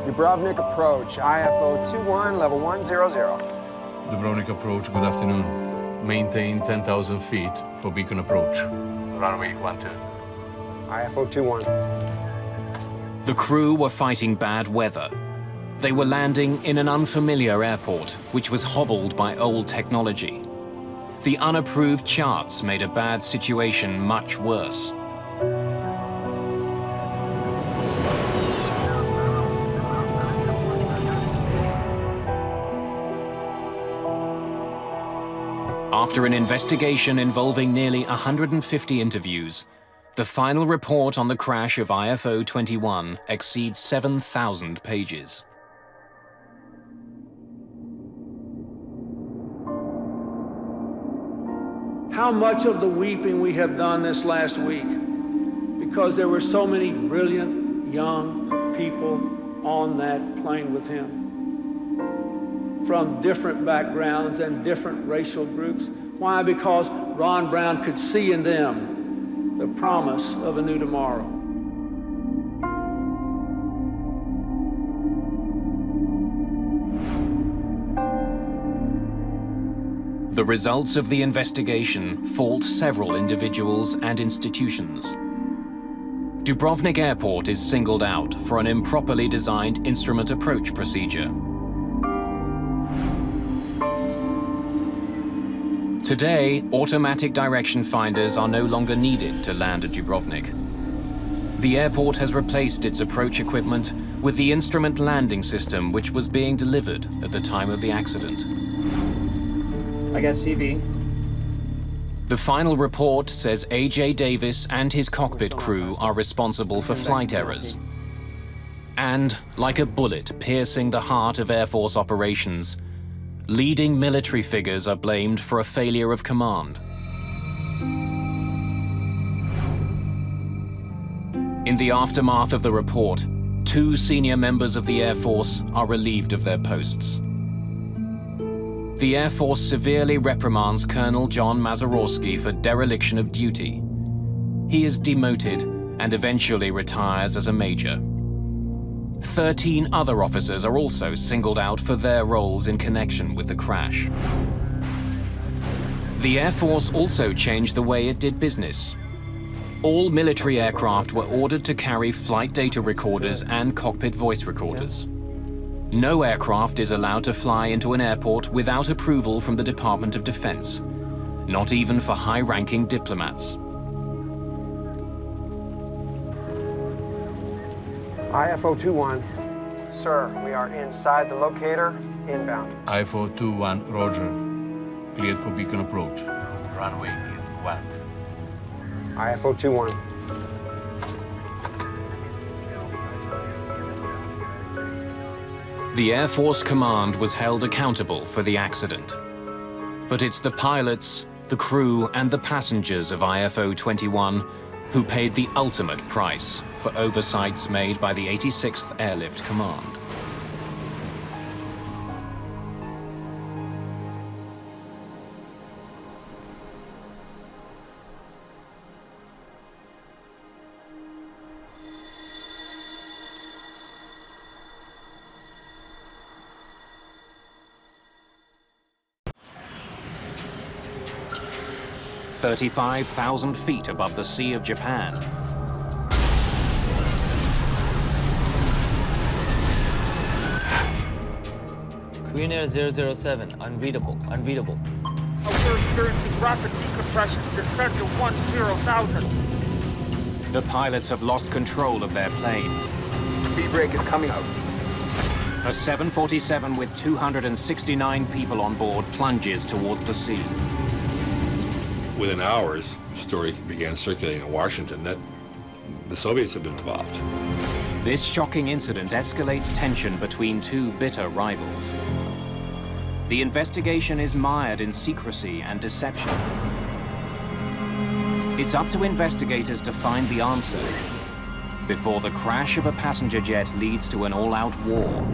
Dubrovnik approach, IFO 21, level 100. Dubrovnik approach, good afternoon. Maintain 10,000 feet for beacon approach. Runway 12. IFO 21. The crew were fighting bad weather. They were landing in an unfamiliar airport, which was hobbled by old technology. The unapproved charts made a bad situation much worse. After an investigation involving nearly 150 interviews, the final report on the crash of IFO 21 exceeds 7,000 pages. How much of the weeping we have done this last week because there were so many brilliant young people on that plane with him from different backgrounds and different racial groups. Why? Because Ron Brown could see in them the promise of a new tomorrow. The results of the investigation fault several individuals and institutions. Dubrovnik Airport is singled out for an improperly designed instrument approach procedure. Today, automatic direction finders are no longer needed to land at Dubrovnik. The airport has replaced its approach equipment with the instrument landing system which was being delivered at the time of the accident. I got CV. The final report says A.J. Davis and his cockpit crew are responsible for flight errors. And, like a bullet piercing the heart of Air Force operations, leading military figures are blamed for a failure of command. In the aftermath of the report, 2 senior members of the Air Force are relieved of their posts. The Air Force severely reprimands Colonel John Mazurowski for dereliction of duty. He is demoted and eventually retires as a major. 13 other officers are also singled out for their roles in connection with the crash. The Air Force also changed the way it did business. All military aircraft were ordered to carry flight data recorders and cockpit voice recorders. No aircraft is allowed to fly into an airport without approval from the Department of Defense, not even for high-ranking diplomats. IFO 21. Sir, we are inside the locator, inbound. IFO 21, roger. Cleared for beacon approach. Runway is 12. IFO 21. The Air Force Command was held accountable for the accident. But it's the pilots, the crew, and the passengers of IFO 21 who paid the ultimate price for oversights made by the 86th Airlift Command. 35,000 feet above the Sea of Japan. Korean Air 007, unreadable, unreadable. We're experiencing rapid decompression. Descent to 10,000. The pilots have lost control of their plane. Speed brake is coming out. A 747 with 269 people on board plunges towards the sea. Within hours, the story began circulating in Washington that the Soviets had been involved. This shocking incident escalates tension between two bitter rivals. The investigation is mired in secrecy and deception. It's up to investigators to find the answer before the crash of a passenger jet leads to an all-out war.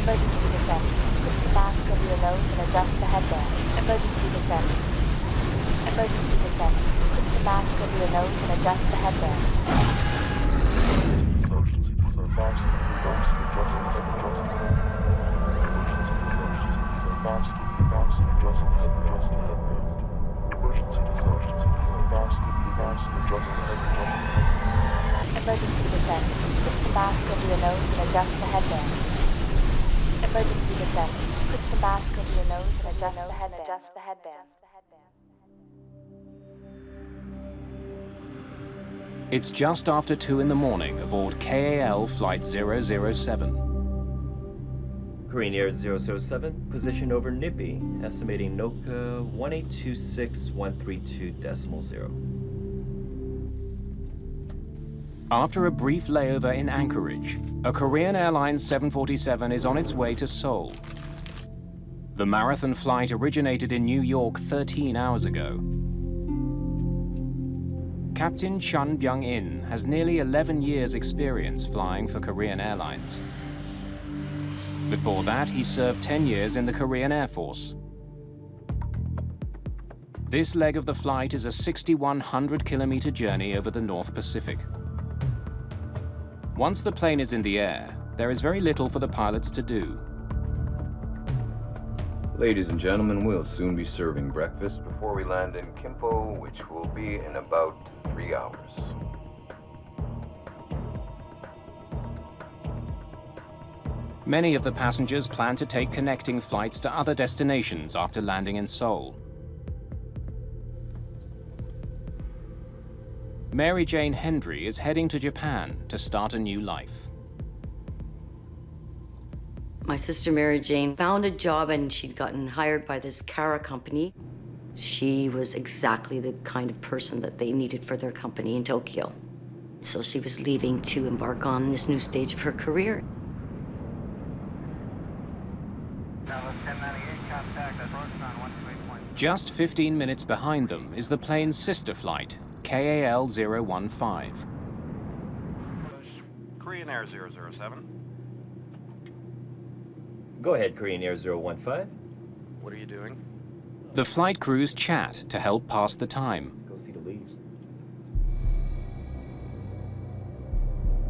Emergency descent. Put the mask over your nose and adjust the headband. Emergency descent. Emergency descent. Put the mask over your nose and adjust the headband. Emergency descent. Put the mask over your nose and adjust the headband. Emergency descent. Put the mask over your nose and adjust the headband. It's just after 2 in the morning aboard KAL Flight 007. Korean Air 007, position over Nippy, estimating NOCA 1826132.0. After a brief layover in Anchorage, a Korean Airlines 747 is on its way to Seoul. The marathon flight originated in New York 13 hours ago. Captain Chun Byung-in has nearly 11 years' experience flying for Korean Airlines. Before that, he served 10 years in the Korean Air Force. This leg of the flight is a 6,100-kilometer journey over the North Pacific. Once the plane is in the air, there is very little for the pilots to do. Ladies and gentlemen, we'll soon be serving breakfast before we land in Kimpo, which will be in about 3 hours. Many of the passengers plan to take connecting flights to other destinations after landing in Seoul. Mary Jane Hendry is heading to Japan to start a new life. My sister Mary Jane found a job and she'd gotten hired by this Cara company. She was exactly the kind of person that they needed for their company in Tokyo. So she was leaving to embark on this new stage of her career. Just 15 minutes behind them is the plane's sister flight, KAL 015. Korean Air 007. Go ahead, Korean Air 015. What are you doing? The flight crews chat to help pass the time. Go see the leaves.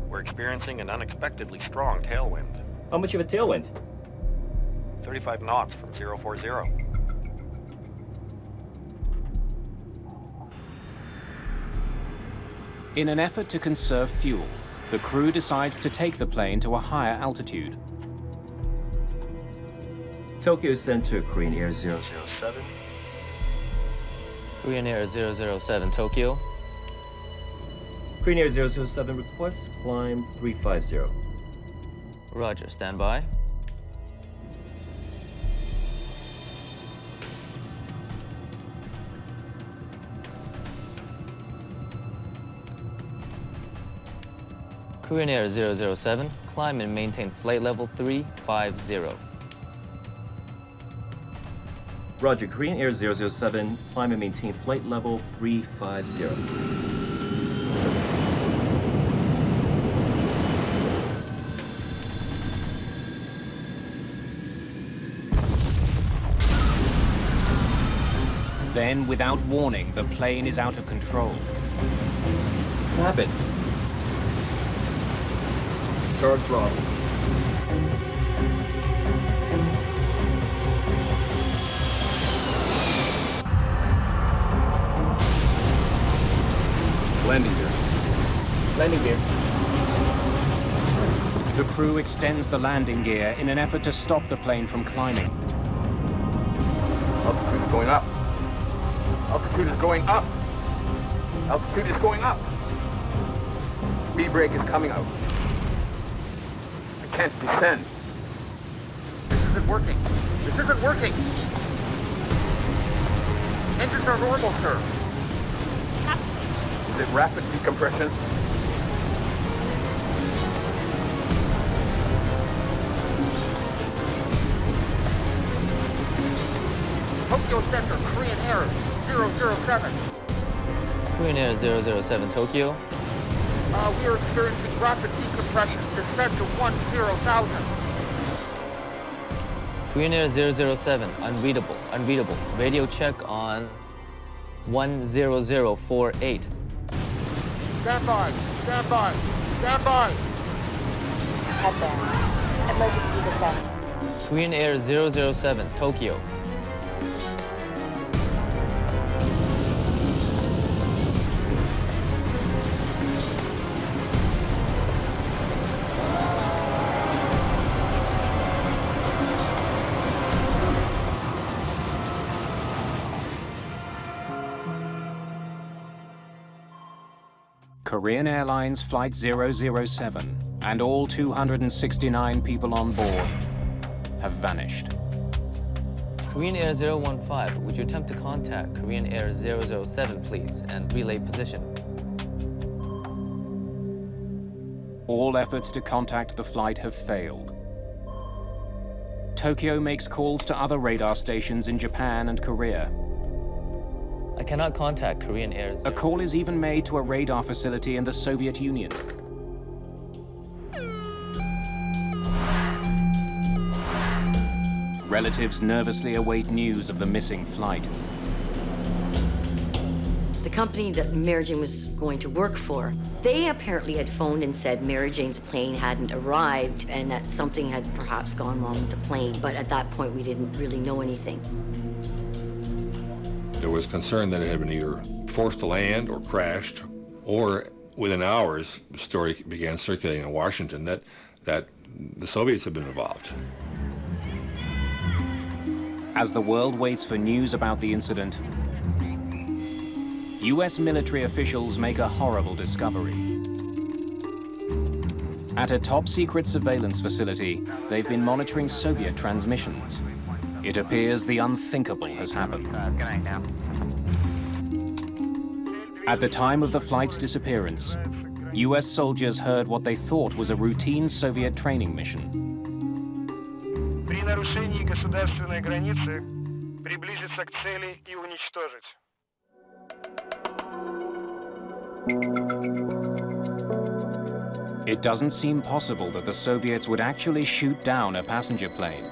We're experiencing an unexpectedly strong tailwind. How much of a tailwind? 35 knots from 040. In an effort to conserve fuel, the crew decides to take the plane to a higher altitude. Tokyo Center, Korean Air 007. Korean Air 007, Tokyo. Korean Air 007 requests climb 350. Roger, stand by. Korean Air 007, climb and maintain flight level 350. Roger, Korean Air 007, climb and maintain flight level 350. Then, without warning, the plane is out of control. What happened? Guard throttles. Landing gear. Landing gear. The crew extends the landing gear in an effort to stop the plane from climbing. Altitude is going up. Altitude is going up. Altitude is going up. Speed brake is coming out. I can't descend. This isn't working. This isn't working. Engines are normal, sir. Is it rapid decompression? Tokyo Center, Korean Air 007. Korean Air 007, Tokyo. We are experiencing rapid decompression. Descend to 10,000. Korean Air 007, unreadable, unreadable. Radio check on 10048. Stand by, stand by, stand by. Headband. Emergency descent. Korean Air 007, Tokyo. Korean Airlines Flight 007 and all 269 people on board have vanished. Korean Air 015, would you attempt to contact Korean Air 007, please, and relay position? All efforts to contact the flight have failed. Tokyo makes calls to other radar stations in Japan and Korea. I cannot contact Korean Air 007. A call is even made to a radar facility in the Soviet Union. Relatives nervously await news of the missing flight. The company that Mary Jane was going to work for, they apparently had phoned and said Mary Jane's plane hadn't arrived and that something had perhaps gone wrong with the plane. But at that point, we didn't really know anything. There was concern that it had been either forced to land or crashed, or within hours, the story began circulating in Washington that the Soviets had been involved. As the world waits for news about the incident, US military officials make a horrible discovery. At a top-secret surveillance facility, they've been monitoring Soviet transmissions. It appears the unthinkable has happened. At the time of the flight's disappearance, US soldiers heard what they thought was a routine Soviet training mission. При нарушении государственной границы приблизиться к цели и уничтожить. It doesn't seem possible that the Soviets would actually shoot down a passenger plane.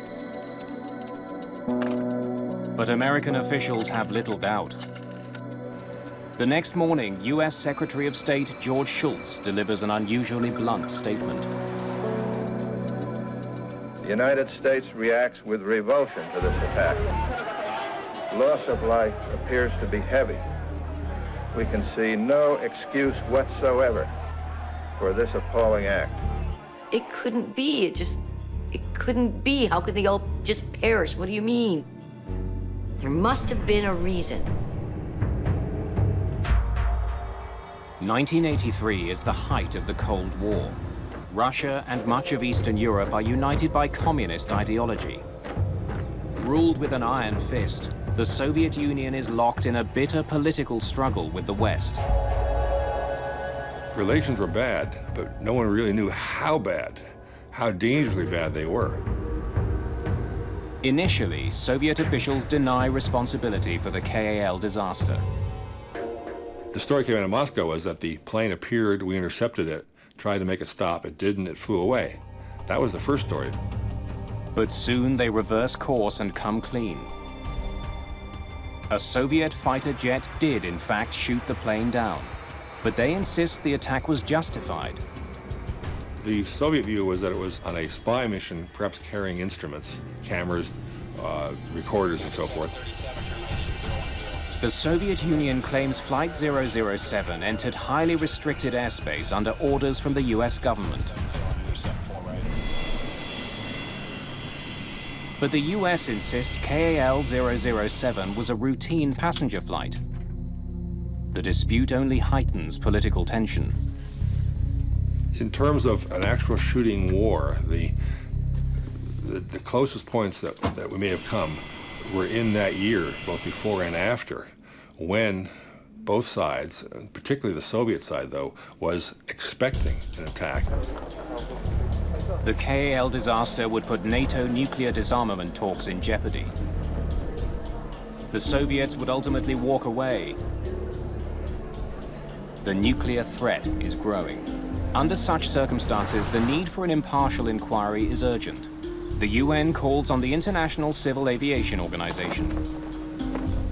But American officials have little doubt. The next morning, US Secretary of State George Shultz delivers an unusually blunt statement. The United States reacts with revulsion to this attack. Loss of life appears to be heavy. We can see no excuse whatsoever for this appalling act. It couldn't be. It couldn't be. How could they all just perish? What do you mean? There must have been a reason. 1983 is the height of the Cold War. Russia and much of Eastern Europe are united by communist ideology. Ruled with an iron fist, the Soviet Union is locked in a bitter political struggle with the West. Relations were bad, but no one really knew how bad, how dangerously bad they were. Initially, Soviet officials deny responsibility for the KAL disaster. The story came out of Moscow was that the plane appeared, we intercepted it, tried to make it stop, it didn't, it flew away. That was the first story. But soon they reverse course and come clean. A Soviet fighter jet did in fact shoot the plane down, but they insist the attack was justified. The Soviet view was that it was on a spy mission, perhaps carrying instruments, cameras, recorders, and so forth. The Soviet Union claims Flight 007 entered highly restricted airspace under orders from the US government. But the US insists KAL 007 was a routine passenger flight. The dispute only heightens political tension. In terms of an actual shooting war, the closest points that we may have come were in that year, both before and after, when both sides, particularly the Soviet side, though, was expecting an attack. The KAL disaster would put NATO nuclear disarmament talks in jeopardy. The Soviets would ultimately walk away. The nuclear threat is growing. Under such circumstances, the need for an impartial inquiry is urgent. The UN calls on the International Civil Aviation Organization.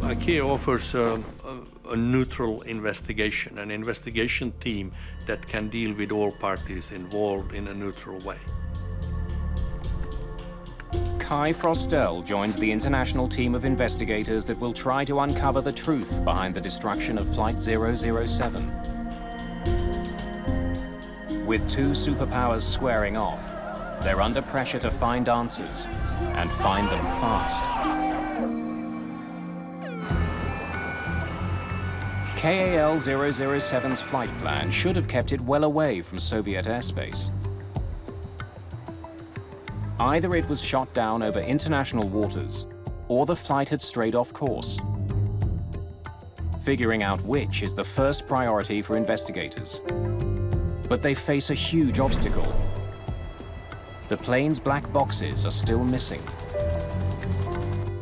ICAO offers a neutral investigation, an investigation team that can deal with all parties involved in a neutral way. Kai Frostel joins the international team of investigators that will try to uncover the truth behind the destruction of Flight 007. With two superpowers squaring off, they're under pressure to find answers and find them fast. KAL 007's flight plan should have kept it well away from Soviet airspace. Either it was shot down over international waters, or the flight had strayed off course. Figuring out which is the first priority for investigators. But they face a huge obstacle. The plane's black boxes are still missing.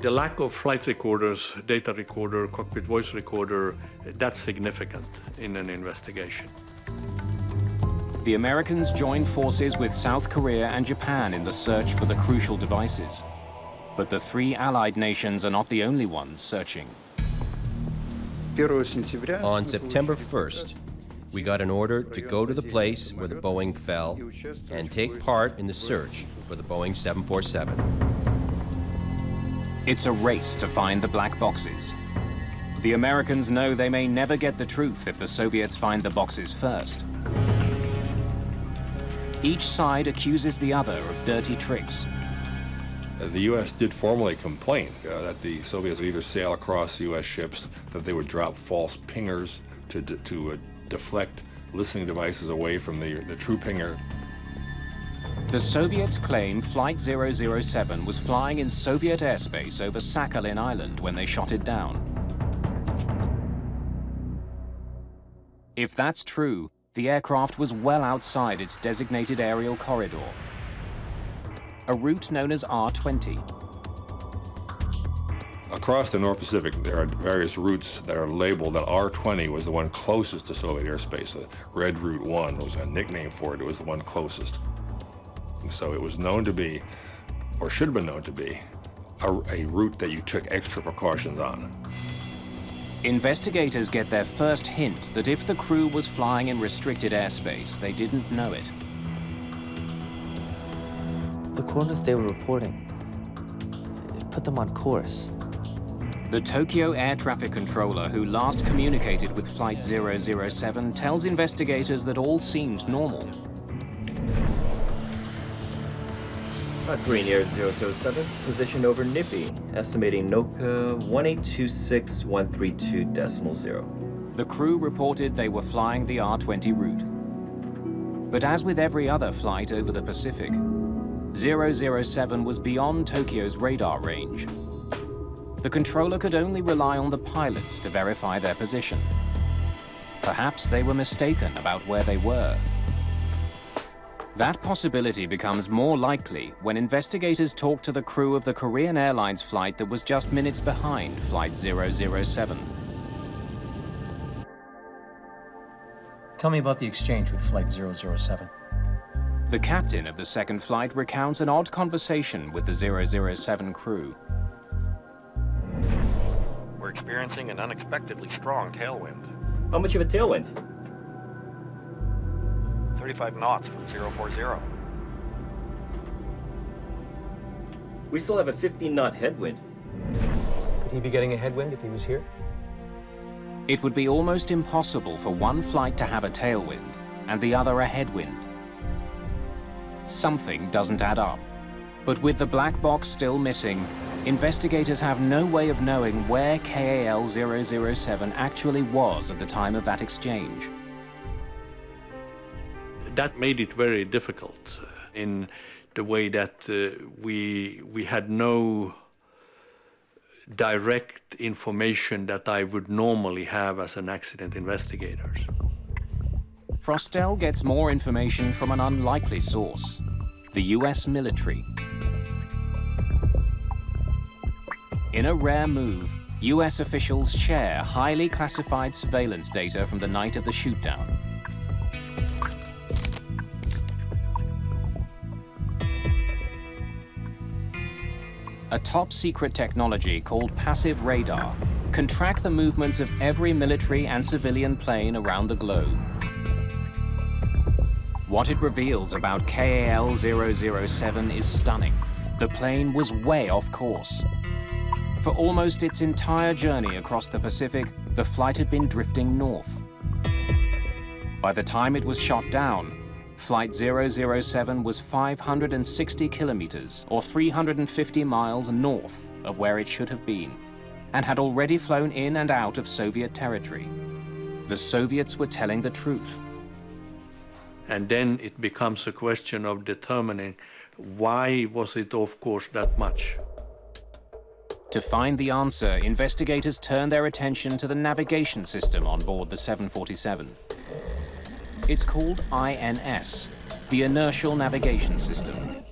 The lack of flight recorders, data recorder, cockpit voice recorder, that's significant in an investigation. The Americans joined forces with South Korea and Japan in the search for the crucial devices. But the three allied nations are not the only ones searching. On September 1st, we got an order to go to the place where the Boeing fell and take part in the search for the Boeing 747. It's a race to find the black boxes. The Americans know they may never get the truth if the Soviets find the boxes first. Each side accuses the other of dirty tricks. The U.S. did formally complain that the Soviets would either sail across U.S. ships, that they would drop false pingers to deflect listening devices away from the true pinger. The Soviets claim Flight 007 was flying in Soviet airspace over Sakhalin Island when they shot it down. If that's true, the aircraft was well outside its designated aerial corridor, a route known as R20. Across the North Pacific, there are various routes that are labeled, and R20 was the one closest to Soviet airspace. The Red Route 1 was a nickname for it. It was the one closest. So it was known to be, or should have been known to be, a route that you took extra precautions on. Investigators get their first hint that if the crew was flying in restricted airspace, they didn't know it. The coordinates they were reporting, it put them on course. The Tokyo air traffic controller who last communicated with Flight 007 tells investigators that all seemed normal. Green Air 007, position over Nippy, estimating NOCA 1826132.0. The crew reported they were flying the R20 route. But as with every other flight over the Pacific, 007 was beyond Tokyo's radar range. The controller could only rely on the pilots to verify their position. Perhaps they were mistaken about where they were. That possibility becomes more likely when investigators talk to the crew of the Korean Airlines flight that was just minutes behind Flight 007. Tell me about the exchange with Flight 007. The captain of the second flight recounts an odd conversation with the 007 crew. We're experiencing an unexpectedly strong tailwind. How much of a tailwind? 35 knots from 040. We still have a 15-knot headwind. Could he be getting a headwind if he was here? It would be almost impossible for one flight to have a tailwind and the other a headwind. Something doesn't add up. But with the black box still missing, investigators have no way of knowing where KAL 007 actually was at the time of that exchange. That made it very difficult in the way that we had no direct information that I would normally have as an accident investigator. Frostel gets more information from an unlikely source, the US military. In a rare move, US officials share highly classified surveillance data from the night of the shootdown. A top-secret technology called passive radar can track the movements of every military and civilian plane around the globe. What it reveals about KAL 007 is stunning. The plane was way off course. For almost its entire journey across the Pacific, the flight had been drifting north. By the time it was shot down, Flight 007 was 560 kilometers, or 350 miles north of where it should have been, and had already flown in and out of Soviet territory. The Soviets were telling the truth. And then it becomes a question of determining why was it off course that much. To find the answer, investigators turned their attention to the navigation system on board the 747. It's called INS, the Inertial Navigation System.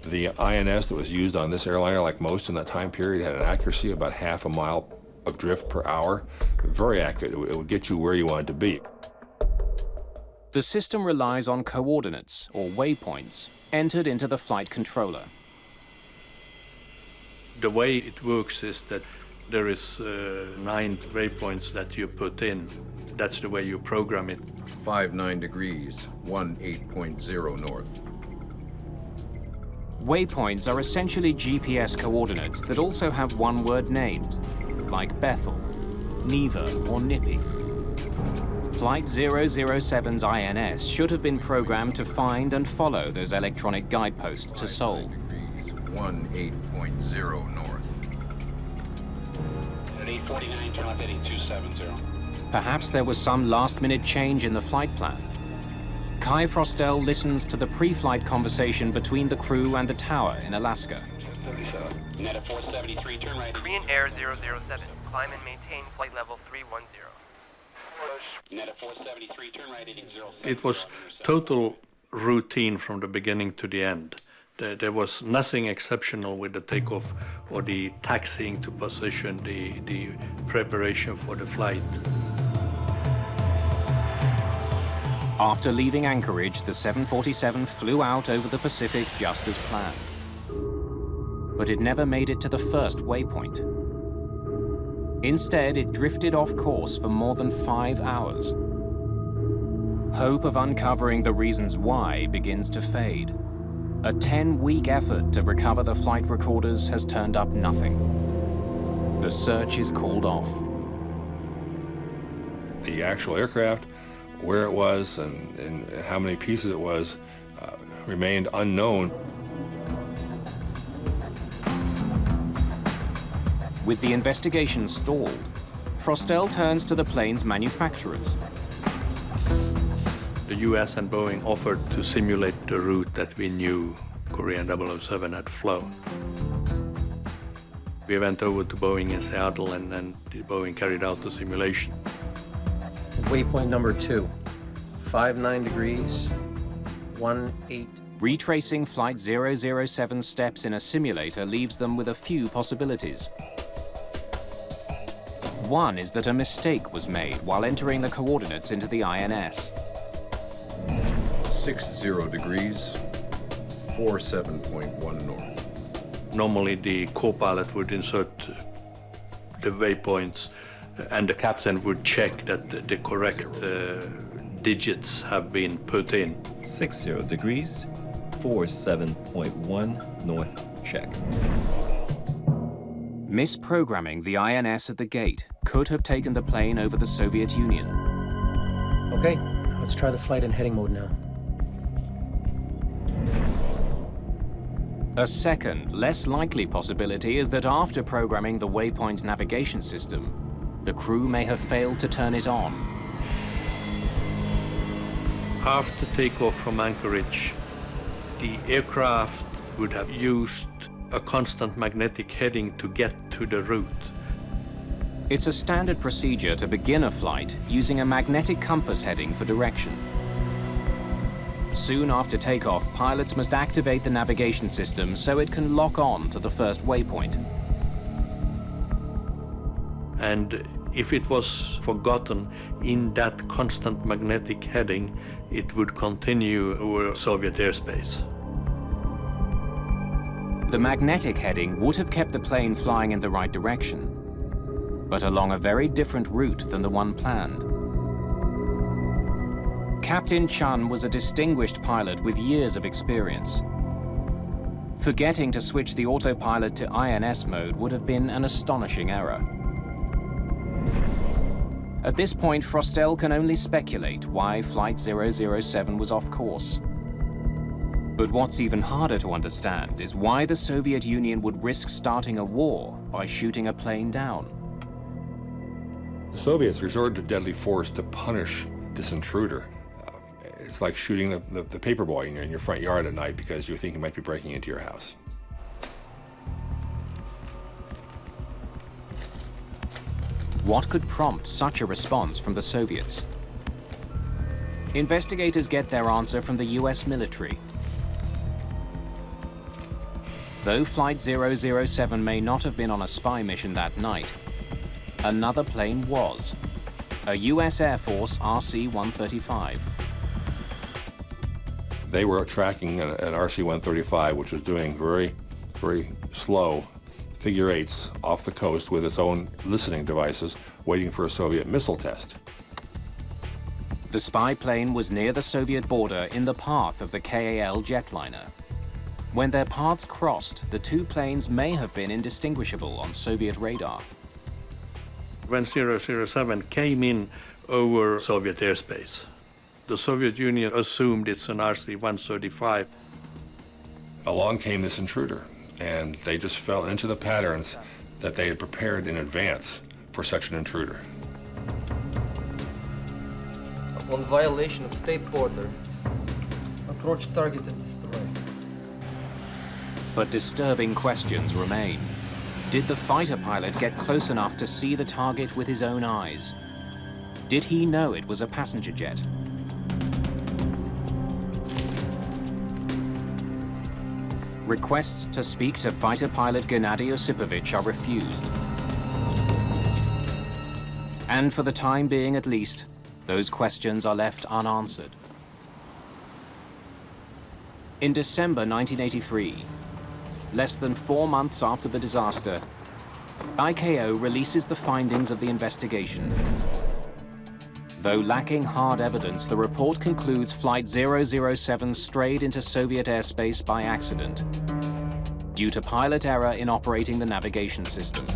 The INS that was used on this airliner, like most in that time period, had an accuracy about half a mile of drift per hour. Very accurate. It would get you where you wanted to be. The system relies on coordinates, or waypoints, entered into the flight controller. The way it works is that there is 9 waypoints that you put in. That's the way you program it. 59 degrees, 18.0 north. Waypoints are essentially GPS coordinates that also have one-word names, like Bethel, Neva, or Nippy. Flight 007's INS should have been programmed to find and follow those electronic guideposts to Seoul. 18.0 north. At 8:49, turn left heading 270. Perhaps there was some last-minute change in the flight plan. Kai Frostel listens to the pre-flight conversation between the crew and the tower in Alaska. Net at 473, turn right. Korean Air 007, climb and maintain flight level 310. Net at 473, turn right heading 07. It was total routine from the beginning to the end. There was nothing exceptional with the takeoff or the taxiing to position, the preparation for the flight. After leaving Anchorage, the 747 flew out over the Pacific just as planned. But it never made it to the first waypoint. Instead, it drifted off course for more than 5 hours. Hope of uncovering the reasons why begins to fade. A 10-week effort to recover the flight recorders has turned up nothing. The search is called off. The actual aircraft, where it was and how many pieces it was, remained unknown. With the investigation stalled, Frostel turns to the plane's manufacturers. The US and Boeing offered to simulate the route that we knew Korean 007 had flown. We went over to Boeing in Seattle and Boeing carried out the simulation. Waypoint number 2. 59 degrees, 18. Retracing Flight 007's steps in a simulator leaves them with a few possibilities. One is that a mistake was made while entering the coordinates into the INS. 60 degrees, 47.1 north. Normally the co-pilot would insert the waypoints and the captain would check that the correct digits have been put in. 60 degrees, 47.1 north, check. Misprogramming the INS at the gate could have taken the plane over the Soviet Union. Okay, let's try the flight in heading mode now. A second, less likely possibility is that after programming the waypoint navigation system, the crew may have failed to turn it on. After takeoff from Anchorage, the aircraft would have used a constant magnetic heading to get to the route. It's a standard procedure to begin a flight using a magnetic compass heading for direction. Soon after takeoff, pilots must activate the navigation system so it can lock on to the first waypoint. And if it was forgotten in that constant magnetic heading, it would continue over Soviet airspace. The magnetic heading would have kept the plane flying in the right direction, but along a very different route than the one planned. Captain Chun was a distinguished pilot with years of experience. Forgetting to switch the autopilot to INS mode would have been an astonishing error. At this point, Frostel can only speculate why Flight 007 was off course. But what's even harder to understand is why the Soviet Union would risk starting a war by shooting a plane down. The Soviets resorted to deadly force to punish this intruder. It's like shooting the paperboy in your front yard at night because you think he might be breaking into your house. What could prompt such a response from the Soviets? Investigators get their answer from the US military. Though Flight 007 may not have been on a spy mission that night, another plane was, a US Air Force RC-135. They were tracking an RC-135, which was doing very, very slow figure eights off the coast with its own listening devices, waiting for a Soviet missile test. The spy plane was near the Soviet border in the path of the KAL jetliner. When their paths crossed, the two planes may have been indistinguishable on Soviet radar. When 007 came in over Soviet airspace, the Soviet Union assumed it's an RC-135. Along came this intruder, and they just fell into the patterns that they had prepared in advance for such an intruder. On violation of state border, approach target and destroy. But disturbing questions remain. Did the fighter pilot get close enough to see the target with his own eyes? Did he know it was a passenger jet? Requests to speak to fighter pilot Gennady Osipovich are refused. And for the time being at least, those questions are left unanswered. In December 1983, less than 4 months after the disaster, ICAO releases the findings of the investigation. Though lacking hard evidence, the report concludes Flight 007 strayed into Soviet airspace by accident, due to pilot error in operating the navigation system.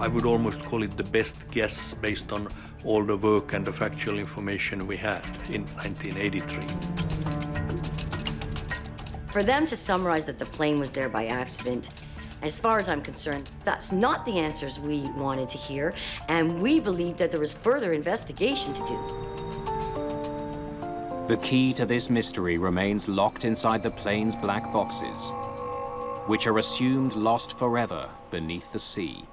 I would almost call it the best guess based on all the work and the factual information we had in 1983. For them to summarize that the plane was there by accident, as far as I'm concerned, that's not the answers we wanted to hear, and we believe that there was further investigation to do. The key to this mystery remains locked inside the plane's black boxes, which are assumed lost forever beneath the sea.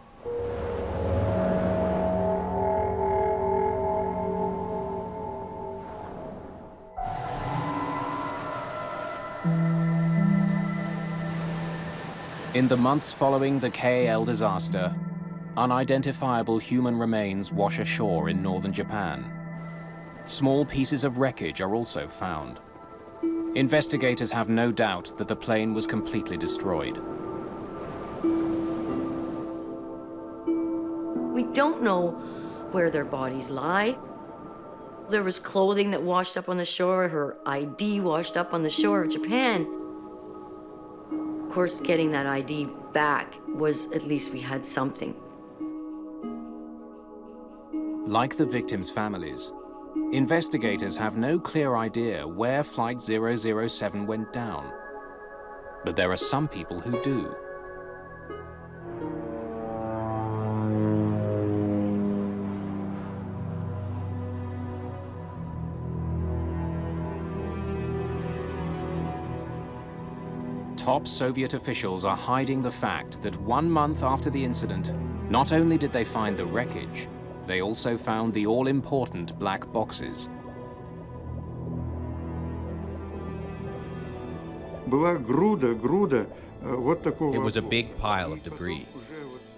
In the months following the KAL disaster, unidentifiable human remains wash ashore in northern Japan. Small pieces of wreckage are also found. Investigators have no doubt that the plane was completely destroyed. We don't know where their bodies lie. There was clothing that washed up on the shore, her ID washed up on the shore of Japan. Of course, getting that ID back was, at least we had something. Like the victims' families, investigators have no clear idea where Flight 007 went down. But there are some people who do. Top Soviet officials are hiding the fact that 1 month after the incident, not only did they find the wreckage, they also found the all-important black boxes. It was a big pile of debris.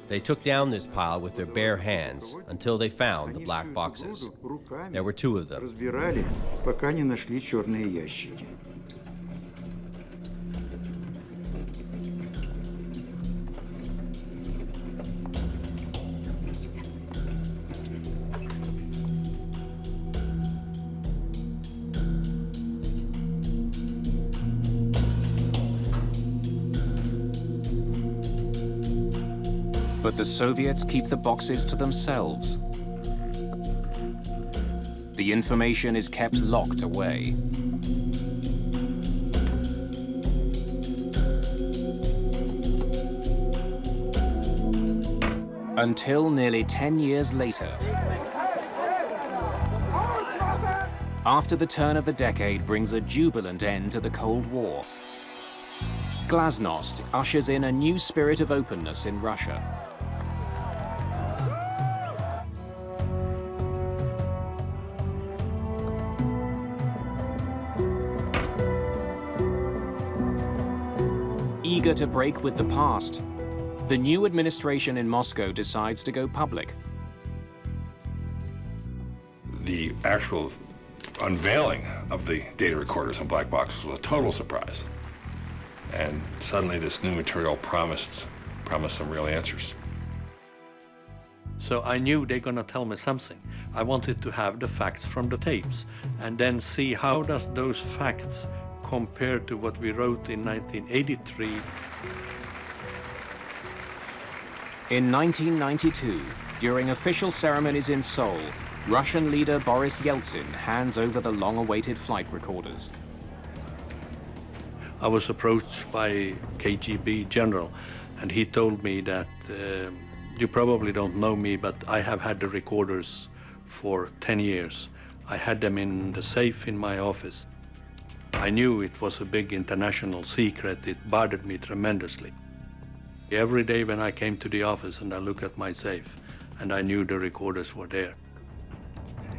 They took down this pile with their bare hands until they found the black boxes. There were 2 of them. But the Soviets keep the boxes to themselves. The information is kept locked away. Until nearly 10 years later, after the turn of the decade brings a jubilant end to the Cold War, Glasnost ushers in a new spirit of openness in Russia. Eager to break with the past, the new administration in Moscow decides to go public. The actual unveiling of the data recorders and black boxes was a total surprise. And suddenly this new material promised some real answers. So I knew they're gonna tell me something. I wanted to have the facts from the tapes and then see how does those facts compare to what we wrote in 1983. In 1992, during official ceremonies in Seoul, Russian leader Boris Yeltsin hands over the long-awaited flight recorders. I was approached by KGB general, and he told me that you probably don't know me, but I have had the recorders for 10 years. I had them in the safe in my office. I knew it was a big international secret. It bothered me tremendously. Every day when I came to the office and I looked at my safe, and I knew the recorders were there.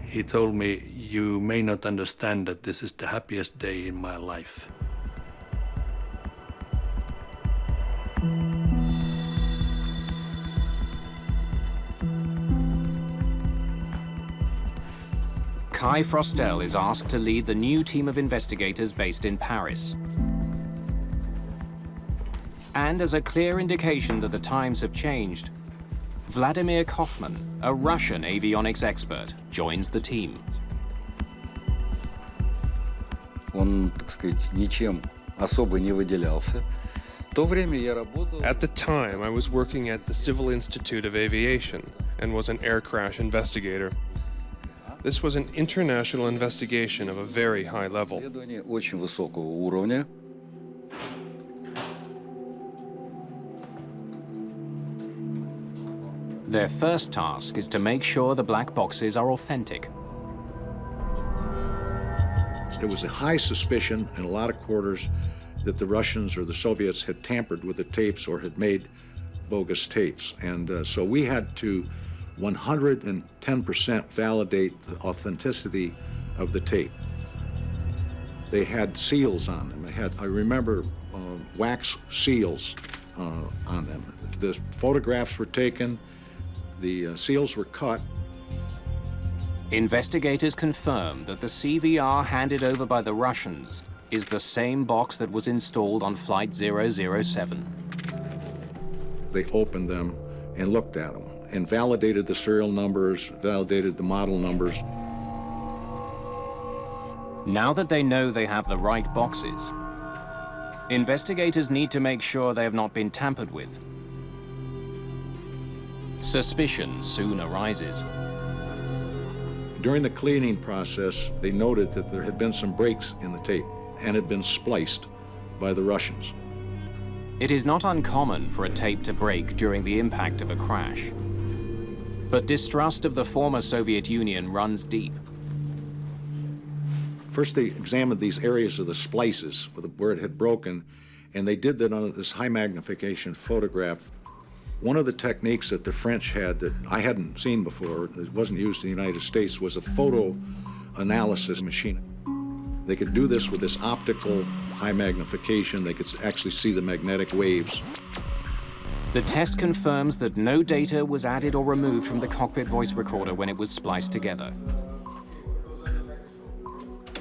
He told me, you may not understand that this is the happiest day in my life. Kai Frostel is asked to lead the new team of investigators based in Paris. And as a clear indication that the times have changed, Vladimir Kaufman, a Russian avionics expert, joins the team. Он, так сказать, ничем особо не выделялся. At the time, I was working at the Civil Institute of Aviation and was an air crash investigator. This was an international investigation of a very high level. Очень высокого уровня. Their first task is to make sure the black boxes are authentic. There was a high suspicion in a lot of quarters that the Russians or the Soviets had tampered with the tapes or had made bogus tapes. And so we had to 110% validate the authenticity of the tape. They had seals on them. I remember wax seals on them. The photographs were taken, the seals were cut. Investigators confirm that the CVR handed over by the Russians is the same box that was installed on Flight 007. They opened them and looked at them and validated the serial numbers, validated the model numbers. Now that they know they have the right boxes, investigators need to make sure they have not been tampered with. Suspicion soon arises. During the cleaning process, they noted that there had been some breaks in the tape and had been spliced by the Russians. It is not uncommon for a tape to break during the impact of a crash. But distrust of the former Soviet Union runs deep. First, they examined these areas of the splices where it had broken, and they did that on this high magnification photograph. One of the techniques that the French had that I hadn't seen before, that wasn't used in the United States, was a photo analysis machine. They could do this with this optical high magnification. They could actually see the magnetic waves. The test confirms that no data was added or removed from the cockpit voice recorder when it was spliced together.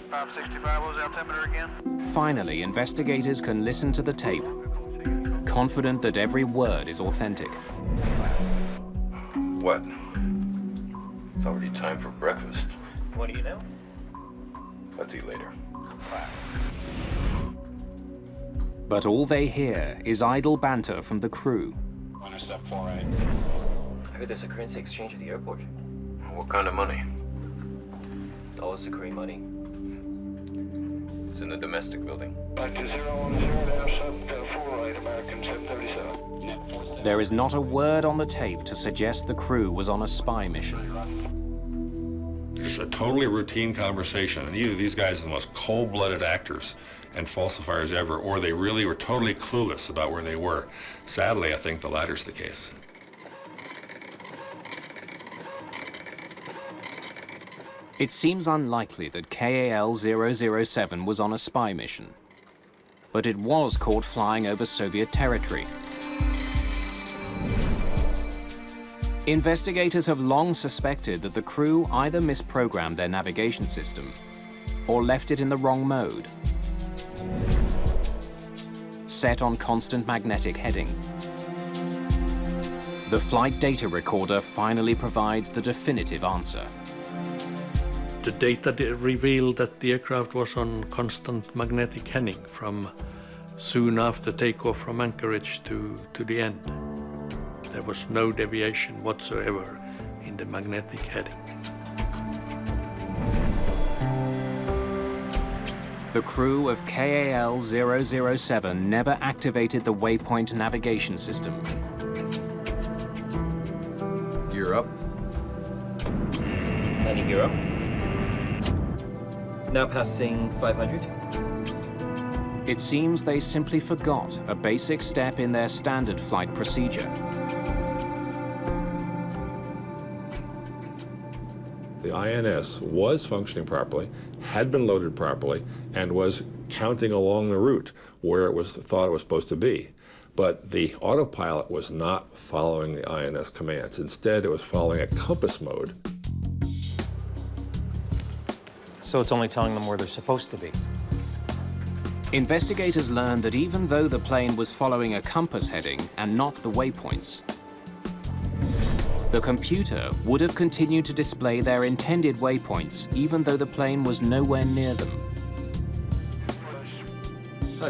565, what was the altimeter again? Finally, investigators can listen to the tape, confident that every word is authentic. What? It's already time for breakfast. What do you know? Let's eat later. But all they hear is idle banter from the crew. I heard there's a currency exchange at the airport. What kind of money? Dollars to Korean money. It's in the domestic building. There is not a word on the tape to suggest the crew was on a spy mission. Just a totally routine conversation, and either these guys are the most cold-blooded actors and falsifiers ever, or they really were totally clueless about where they were. Sadly, I think the latter's the case. It seems unlikely that KAL 007 was on a spy mission, but it was caught flying over Soviet territory. Investigators have long suspected that the crew either misprogrammed their navigation system or left it in the wrong mode, set on constant magnetic heading. The flight data recorder finally provides the definitive answer. The data revealed that the aircraft was on constant magnetic heading from soon after takeoff from Anchorage to the end. There was no deviation whatsoever in the magnetic heading. The crew of KAL 007 never activated the waypoint navigation system. Gear up. Landing gear up. Now passing 500. It seems they simply forgot a basic step in their standard flight procedure. The INS was functioning properly, had been loaded properly, and was counting along the route where it was thought it was supposed to be. But the autopilot was not following the INS commands. Instead, it was following a compass mode. So it's only telling them where they're supposed to be. Investigators learned that even though the plane was following a compass heading and not the waypoints, the computer would have continued to display their intended waypoints even though the plane was nowhere near them.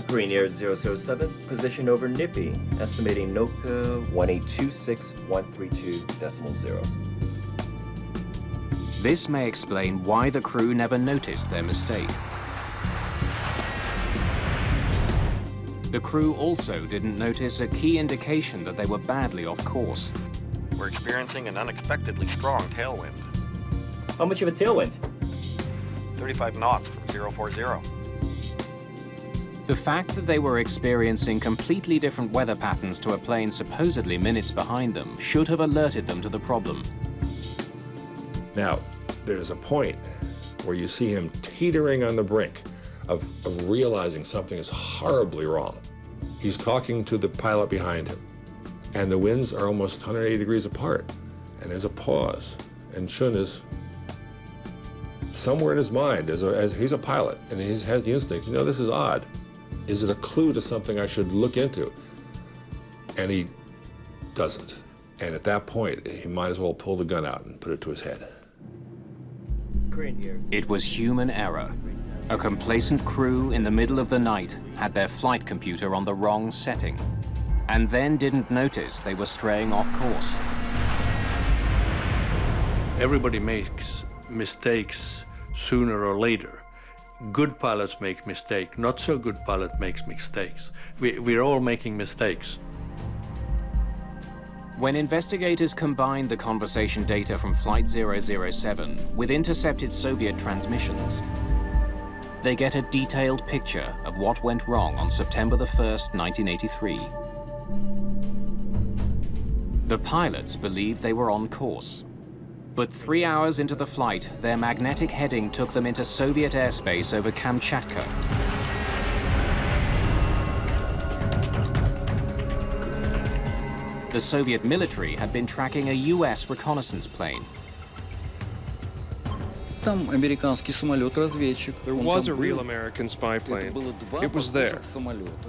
Korean Air 007, position over Nippy, estimating NOCA 1826132.0. This may explain why the crew never noticed their mistake. The crew also didn't notice a key indication that they were badly off course. We're experiencing an unexpectedly strong tailwind. How much of a tailwind? 35 knots from 040. The fact that they were experiencing completely different weather patterns to a plane supposedly minutes behind them should have alerted them to the problem. Now, there's a point where you see him teetering on the brink of realizing something is horribly wrong. He's talking to the pilot behind him, and the winds are almost 180 degrees apart, and there's a pause, and Shun is somewhere in his mind, as he's a pilot, and he has the instinct, you know, this is odd. Is it a clue to something I should look into? And he doesn't. And at that point, he might as well pull the gun out and put it to his head. It was human error. A complacent crew in the middle of the night had their flight computer on the wrong setting, and then didn't notice they were straying off course. Everybody makes mistakes sooner or later. Good pilots make mistakes. Not so good pilot makes mistakes. We're all making mistakes. When investigators combined the conversation data from Flight 007 with intercepted Soviet transmissions, they get a detailed picture of what went wrong on September the 1st, 1983. The pilots believed they were on course, but 3 hours into the flight, their magnetic heading took them into Soviet airspace over Kamchatka. The Soviet military had been tracking a US reconnaissance plane. Там американский самолет-разведчик. There was a real American spy plane. It was there.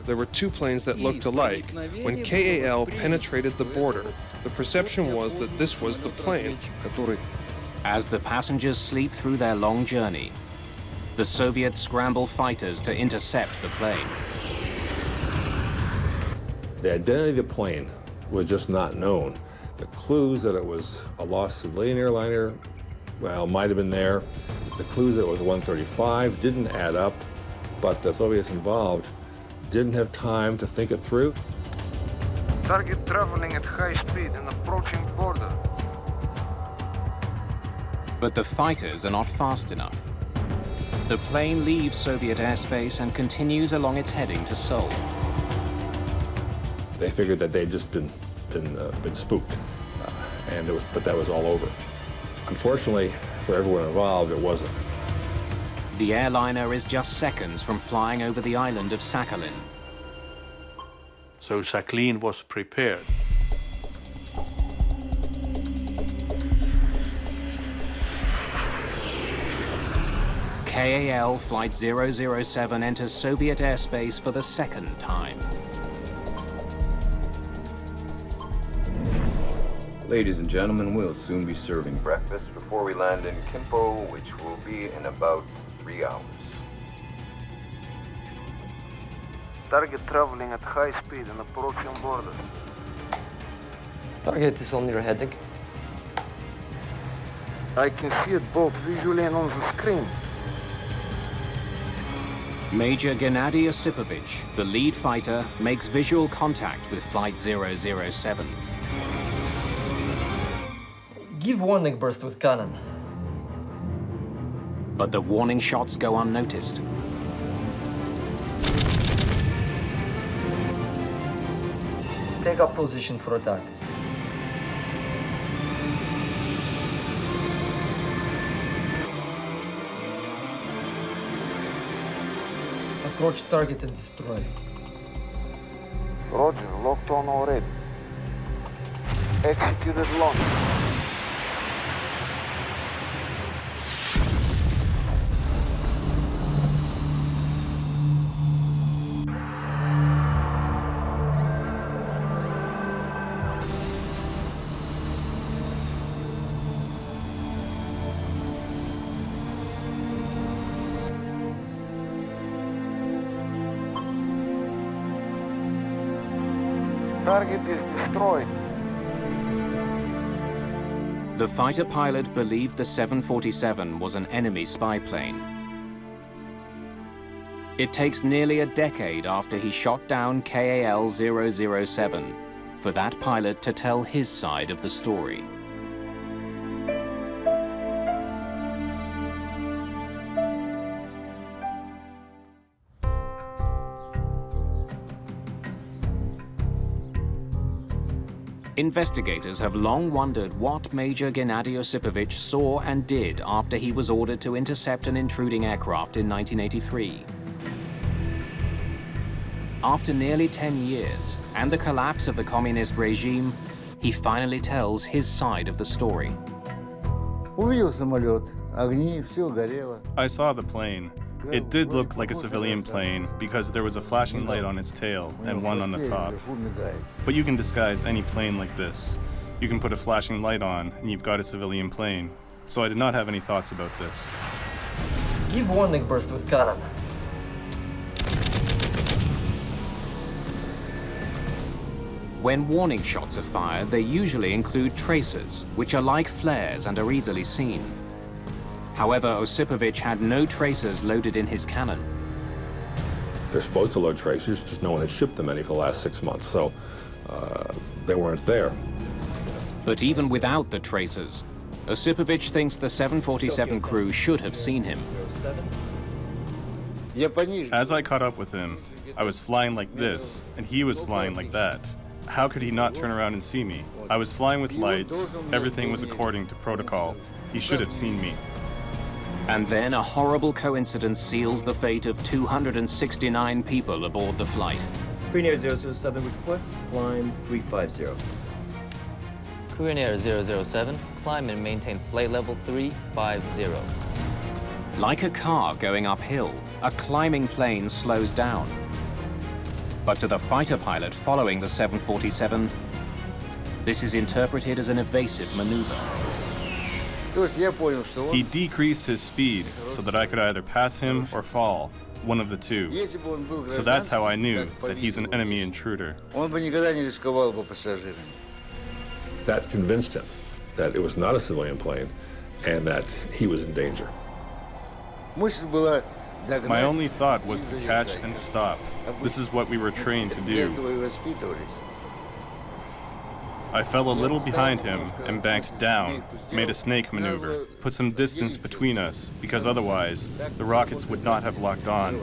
There were two planes that looked alike. When KAL penetrated the border, the perception was that this was the plane. As the passengers sleep through their long journey, the Soviets scramble fighters to intercept the plane. The identity of the plane was just not known. The clues that it was a lost civilian airliner, well, might have been there. The clues that it was a 135 didn't add up, but the Soviets involved didn't have time to think it through. Target traveling at high speed and approaching border. But the fighters are not fast enough. The plane leaves Soviet airspace and continues along its heading to Seoul. They figured that they'd just been spooked, but that was all over. Unfortunately, for everyone involved, it wasn't. The airliner is just seconds from flying over the island of Sakhalin. So Sakhalin was prepared. KAL Flight 007 enters Soviet airspace for the second time. Ladies and gentlemen, we'll soon be serving breakfast before we land in Kimpo, which will be in about 3 hours. Target traveling at high speed and approaching border. Target is on your heading. I can see it both visually and on the screen. Major Gennady Osipovich, the lead fighter, makes visual contact with Flight 007. Give warning burst with cannon. But the warning shots go unnoticed. Take up position for attack. Approach target and destroy. Roger, locked on already. Executed launch. Target is destroyed. The fighter pilot believed the 747 was an enemy spy plane. It takes nearly a decade after he shot down KAL 007 for that pilot to tell his side of the story. Investigators have long wondered what Major Gennady Osipovich saw and did after he was ordered to intercept an intruding aircraft in 1983. After nearly 10 years and the collapse of the communist regime, he finally tells his side of the story. I saw the plane. It did look like a civilian plane because there was a flashing light on its tail and one on the top. But you can disguise any plane like this. You can put a flashing light on and you've got a civilian plane. So I did not have any thoughts about this. Give warning burst with cannon. When warning shots are fired, they usually include tracers, which are like flares and are easily seen. However, Osipovich had no tracers loaded in his cannon. They're supposed to load tracers, just no one had shipped them any for the last 6 months, so they weren't there. But even without the tracers, Osipovich thinks the 747 crew should have seen him. As I caught up with him, I was flying like this, and he was flying like that. How could he not turn around and see me? I was flying with lights, everything was according to protocol. He should have seen me. And then a horrible coincidence seals the fate of 269 people aboard the flight. Korean Air 007 requests climb 350. Korean Air 007, climb and maintain flight level 350. Like a car going uphill, a climbing plane slows down. But to the fighter pilot following the 747, this is interpreted as an evasive maneuver. He decreased his speed so that I could either pass him or fall, one of the two. So that's how I knew that he's an enemy intruder. That convinced him that it was not a civilian plane and that he was in danger. My only thought was to catch and stop. This is what we were trained to do. I fell a little behind him and banked down, made a snake maneuver, put some distance between us, because otherwise the rockets would not have locked on.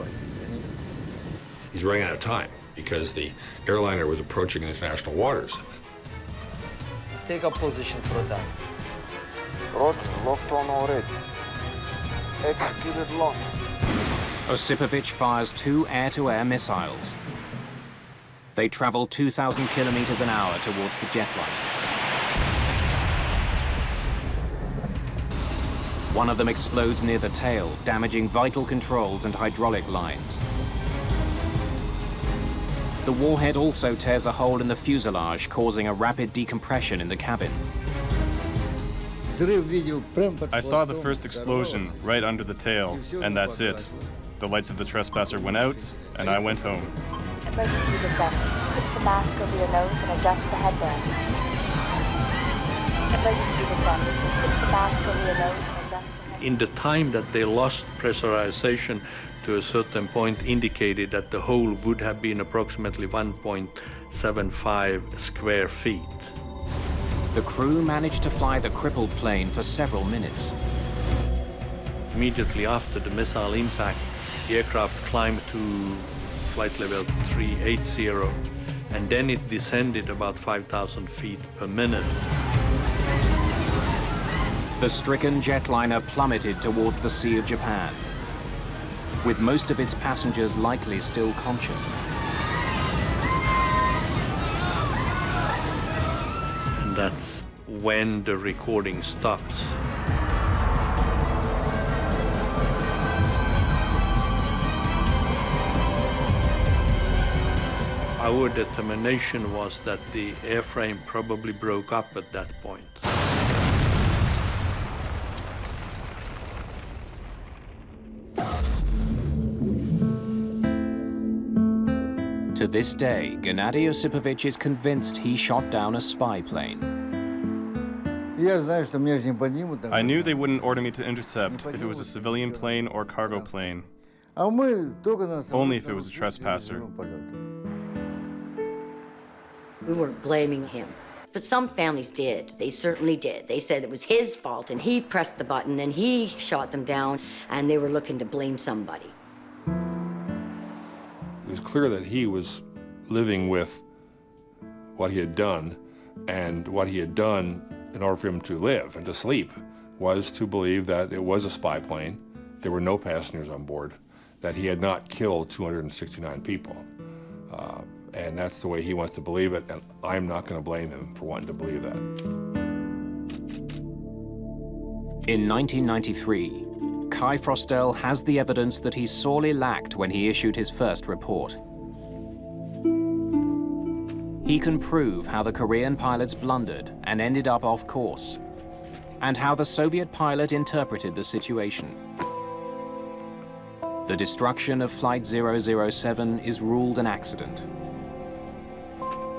He's running out of time because the airliner was approaching international waters. Take up position for attack. Roger, locked on already. Executed lock. Osipovich fires 2 air-to-air missiles. They travel 2,000 kilometers an hour towards the jetliner. One of them explodes near the tail, damaging vital controls and hydraulic lines. The warhead also tears a hole in the fuselage, causing a rapid decompression in the cabin. I saw the first explosion right under the tail, and that's it. The lights of the trespasser went out, and I went home. Emergency descent. Put the mask over your nose and adjust the headband. Emergency descent. Put the mask over your nose and adjust the headband. In the time that they lost pressurization to a certain point indicated that the hole would have been approximately 1.75 square feet. The crew managed to fly the crippled plane for several minutes. Immediately after the missile impact, the aircraft climbed to flight level 380, and then it descended about 5,000 feet per minute. The stricken jetliner plummeted towards the Sea of Japan, with most of its passengers likely still conscious. And that's when the recording stops. Our determination was that the airframe probably broke up at that point. To this day, Gennady Osipovich is convinced he shot down a spy plane. I knew they wouldn't order me to intercept if it was a civilian plane or cargo plane. Only if it was a trespasser. We weren't blaming him, but some families did. They certainly did. They said it was his fault and he pressed the button and he shot them down and they were looking to blame somebody. It was clear that he was living with what he had done, and what he had done in order for him to live and to sleep was to believe that it was a spy plane, there were no passengers on board, that he had not killed 269 people. And that's the way he wants to believe it, and I'm not going to blame him for wanting to believe that. In 1993, Kai Frostel has the evidence that he sorely lacked when he issued his first report. He can prove how the Korean pilots blundered and ended up off course, and how the Soviet pilot interpreted the situation. The destruction of Flight 007 is ruled an accident.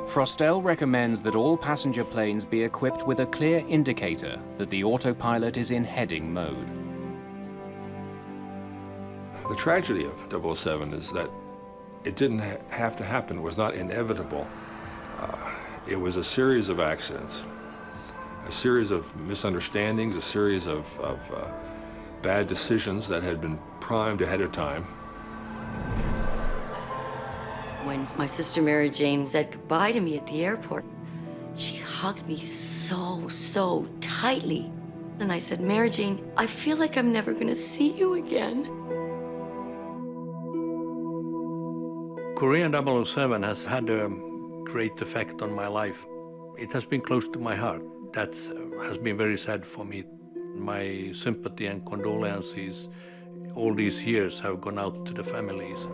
Frostel recommends that all passenger planes be equipped with a clear indicator that the autopilot is in heading mode. The tragedy of 007 is that it didn't have to happen. It was not inevitable. It was a series of accidents, a series of misunderstandings, a series of bad decisions that had been primed ahead of time. When my sister Mary Jane said goodbye to me at the airport, she hugged me so tightly. And I said, Mary Jane, I feel like I'm never gonna see you again. Korean 007 has had a great effect on my life. It has been close to my heart. That has been very sad for me. My sympathy and condolences all these years have gone out to the families.